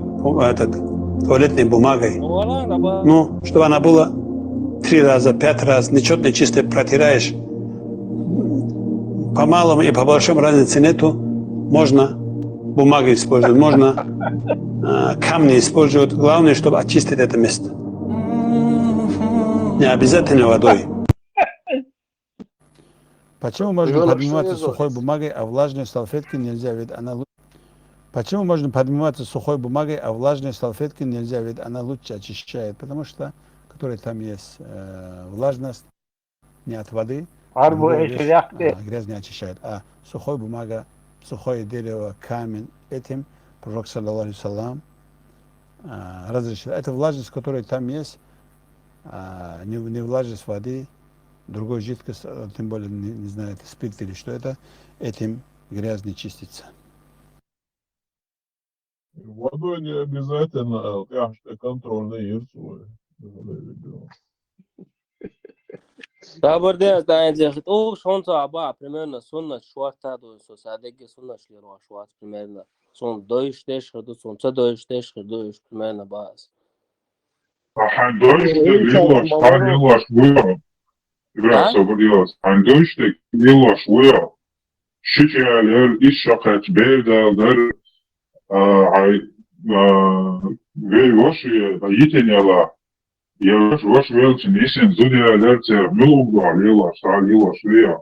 туалетной бумагой. Ну, чтобы она была 3 раза, 5 раз, нечетно чисто протираешь. По малому и по большому разницы нету. Можно бумагу использовать, можно камни использовать. Главное, чтобы очистить это место. Не обязательно водой. Почему можно подниматься сухой бумагой, а влажной салфеткой нельзя? Ведь она лучше. Почему можно подниматься сухой бумагой, а влажной салфеткой нельзя? Ведь она лучше очищает. Потому что, которой там есть влажность, не от воды, грязь не очищает. А сухой бумага, сухое дерево, камень, этим пророк, саллаллаху алейхи салям, разрешил. Это влажность, которая там есть, не влажность воды, другой жидкость, тем более не знаю, это спирт или что это, этим грязь не чистится. Водой не обязательно, конечно, контрольный ирсу. Таборде знаете, о, шонца аба примерно сунна шварта до садеги сунна шлиро шварт примерно. Сон доиш теш ходу сон ца доиш теш ходу примерно баз. Handojšte vilaš vuja. Ibrahim sabırlıyız. Handojšte vilaš vuja. Şikeler, işşakat, berdalar, ve yoşuya, yitenyalar. Yoş velçin, isen züdiyalar, müluglar, vilaş, vilaş vuya.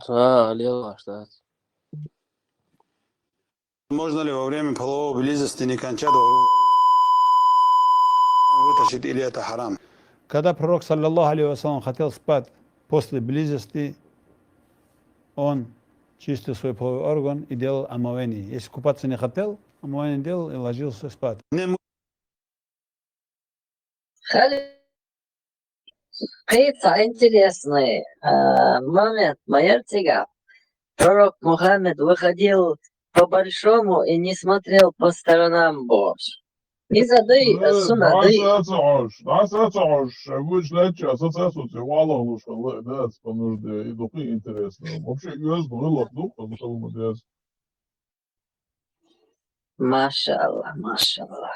Ha, vilaş, da. Можно ли во время половой близости не кончать, вытащить, или это харам? Когда пророк, саллаллаху алейхи вассалям, хотел спать после близости, он чистил свой половой орган и делал омовение. Если купаться не хотел, омовение делал и ложился спать. Интересный момент. Маертига. Пророк Мухаммед выходил по-большому и не смотрел по сторонам больше. إذا ضيق السنة ضيق. Обычно ассоциацию Валах лучше, да, потому что и духи интересно. Вообще, я сдурил дух, потому что мы делаем. Машаллах, машаллах.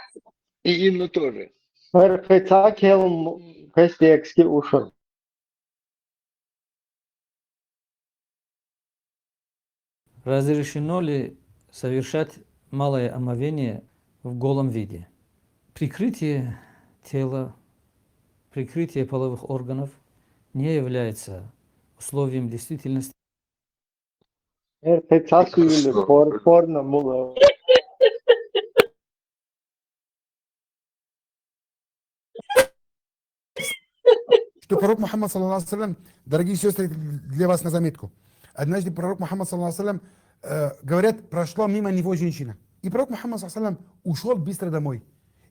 И Инна тоже. Хотя келм кастекски ушел. Разрешено ли совершать малое омовение в голом виде? Прикрытие тела, прикрытие половых органов не является условием действительности. Хотя сюда порно мула. Что пророк Мухаммад, саллаллаху алейхи вассалям, дорогие сестры, для вас на заметку. Однажды пророк Мухаммад, саллаллаху алейхи вассалям, говорят, прошла мимо него женщина. И пророк Мухаммад, саллаллаху алейхи вассалям, ушел быстро домой.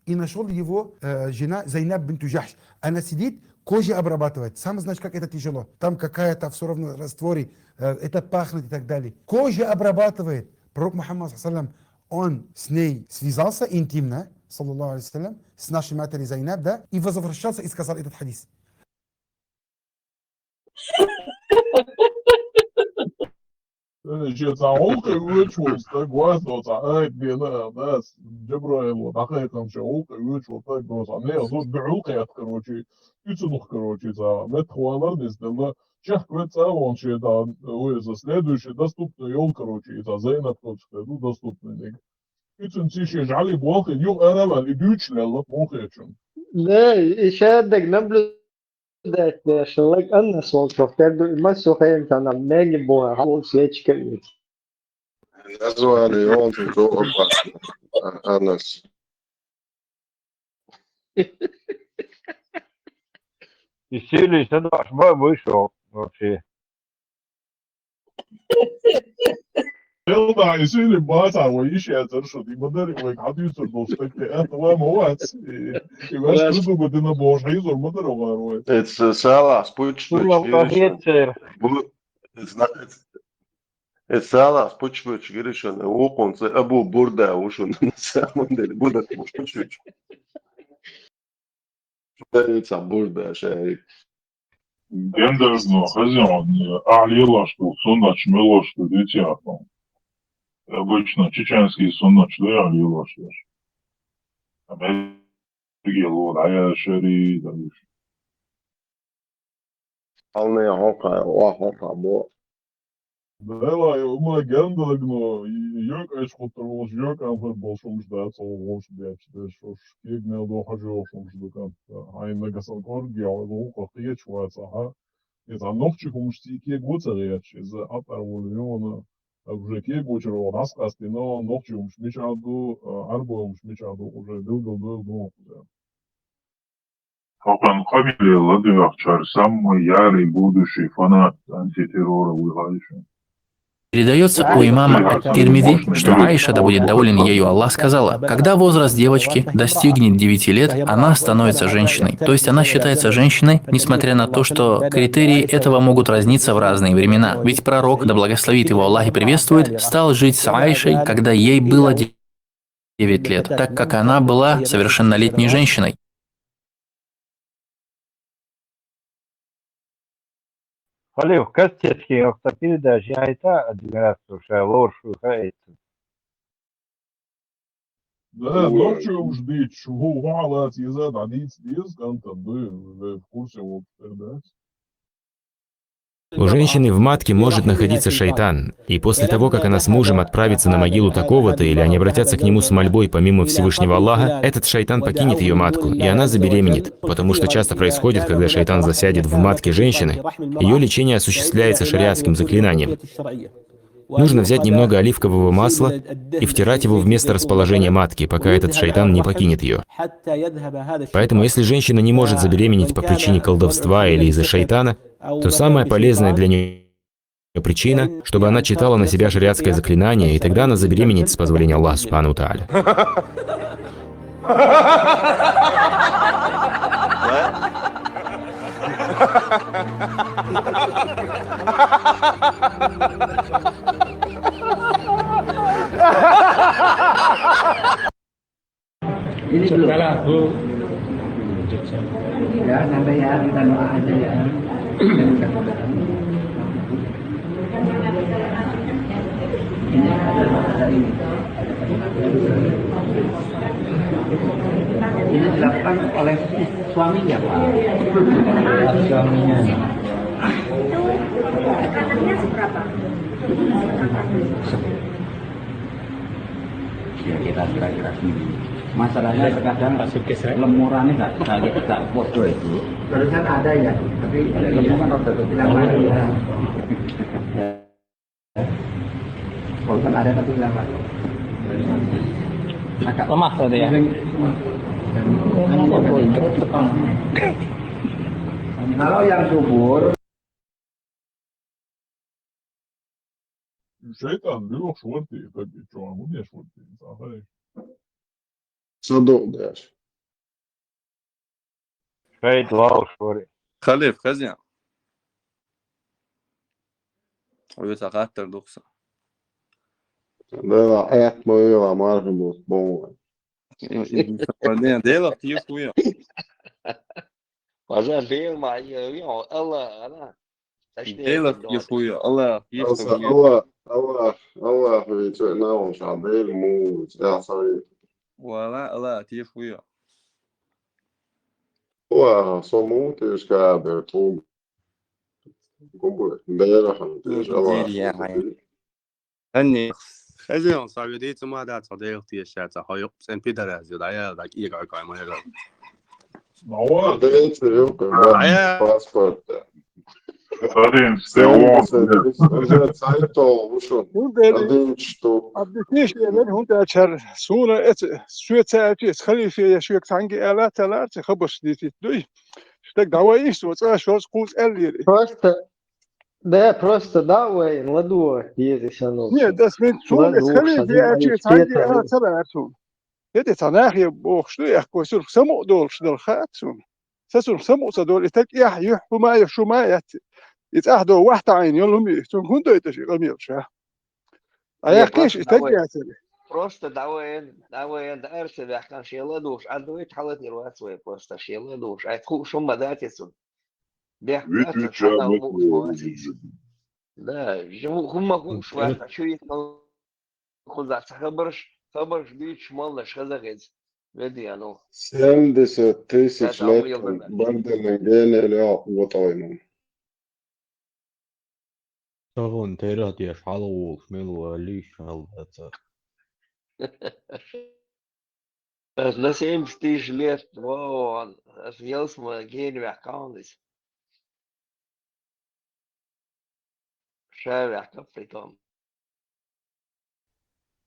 И нашел его жена Зайнаб бинту Джахш. Она сидит, кожу обрабатывает. Сам знаешь, как это тяжело. Там какая-то все равно растворе, это пахнет и так далее. Кожу обрабатывает. Пророк Мухаммад, саллаллаху алейхи вассалям, он с ней связался интимно, саллаллаху алейхи вассалям, с нашей матерью Зайнаб, да, и возвращался и сказал этот хадис. Olga uçuyoruz da guazdosa ayetlerine nas Джабраил дақиқам ше olga uçuyoruz da guazdosa не зуд биулка короче üçünük короче за метхуалар дездела чахквеца он ше да за следующий доступный ел короче за Зайнаб ну доступный üçün ше жали болх юг арава güçlerle болхечун لا إشادك نبلو ده شغلك أنا صوت وفتر ما سوخين كان ناجي بوها حول سيتش كلمة Назвали он до Анас. И сели, что наш мой вышел вообще. Да, и сели база, вы ищете, что ты модели, вы кадюсер достать, это вам овец. И ваш придумал, ты на боже, изор модели ворует. Это салас, Это салас, почему грешен? Окон, абу бурда, ушон на самом деле, бурда, почему? Это бурда, шарик. Гендерно, хозяин, алила, что сунач, мило, что детятно. Обычно чеченский сунач, да, алила, что ж. Америкело, а шари, да, Алная хока, хока, бо. Да, мы гендерно, я, конечно, хотел, я, конечно, большом ждать, лучше бьет, что ж, гегнел до хожу, что kan, ein Negasangor, ja, so hoch jetzt schwarz, aha. Jetzt am noch чекумшти ке гоцареч, из атарволиона, уже ке гочеро раскасти, но noch чекумш мечаду, арбоумш мечаду, уже был. Хақан Хамиле Ладыахчар, самый ярый будущий фанат антитеррора Уйгайши. Передается у имама Ат-Тирмизи, что Аиша, да будет доволен ею Аллах, сказала: когда возраст девочки достигнет 9 лет, она становится женщиной. То есть она считается женщиной, несмотря на то, что критерии этого могут разниться в разные времена. Ведь пророк, да благословит его Аллах и приветствует, стал жить с Аишей, когда ей было 9 лет, так как она была совершеннолетней женщиной. Халиф, кастецкий автопередач, я и та адмирацию, что лоршу хаэйцу. Да, ночью уж дичь, чего валат, езад, адиц, дискан, там, в курсе вот передать. У женщины в матке может находиться шайтан, и после того, как она с мужем отправится на могилу такого-то, или они обратятся к нему с мольбой помимо Всевышнего Аллаха, этот шайтан покинет ее матку, и она забеременеет, потому что часто происходит, когда шайтан засядет в матке женщины, ее лечение осуществляется шариатским заклинанием. Нужно взять немного оливкового масла и втирать его в место расположения матки, пока этот шайтан не покинет ее. Поэтому, если женщина не может забеременеть по причине колдовства или из-за шайтана, то самая полезная для нее причина, чтобы она читала на себя шариатское заклинание, и тогда она забеременеет с позволения Аллаха Субхану ва Тааля. Ini saudara Bu. Ya, santai ya, kita doa aja ya. Ini ada ini. Ini dilakukan oleh suaminya, Pak. Suaminya. Katanya seberapa? Ya kita kira-kira sendiri. Masalahnya terkadang lemurannya nggak podo itu. Terus kan ada ya, tapi lemu kan rada bilang lagi ya. Kalau kan ada tapi bilang lagi. Agak lemah tadi ya. Kalau yang subur. Şeytan diyor şurada tabii şu an bu ne şurada? صدق داش. Šeit laušori. خليف خزيان ويتقاتل دقصة ده حياة مويرة ما أعرف بوسبون. بعدين ديلا كيف ويا Mas veio Maria, ela, ديلا كيف ويا الله كيف الله في تنا وشعبيل مو يا صغير. ولا الله كيف ويا هو صموت يشكى طول قبل امبارح إن شاء الله. هني خزيان صاحبي ديت ما دات صديق تيشات هاي سن بيدر از يدايا داك إيجا كاي ما يلا Nova. Det är inte gjort det. Passport. Karin, Abdükeş yemen hunde açar. Sonra şu saati khalife şu sanki alatalar khabış diti duy. Ştak davayı soça şoz quz elleri. Просто давай, ладу, если шанов. Нет, das mit so es khalife açı sanki alatalar so. Yedi tanahi boşlu ya koşur samu dol şdal khatsun. Sasur samu sadol itak yah huma yahshumayat. يتأهدوا واحد عين يلهم يهتم كنتوا يتشي قميرشا أيا كيش يتجع سلي просто давай да эрсе да kan шела душ а дует халат ирват свой просто шела душ а ху шум бадатисун бех да жему хума ху шва хочу их хуза خبرش بيش مالنا شغز بدي أنا 70 متر بعد النجانة لا وطاينون. Sagun teradies haluus milloin liikkaalta. Das nasem stiž liet, wow, das jausma gehen wir kaunis. شارع كفركم.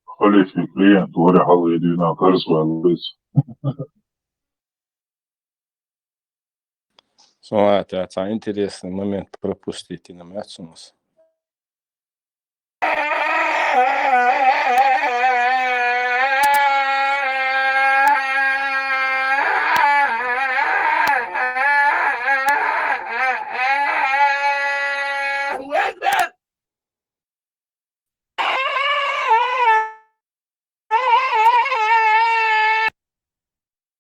خليك في كلينت وري حظ يدينا كرس والبس. Смотри, это интересный момент пропустите на мясо.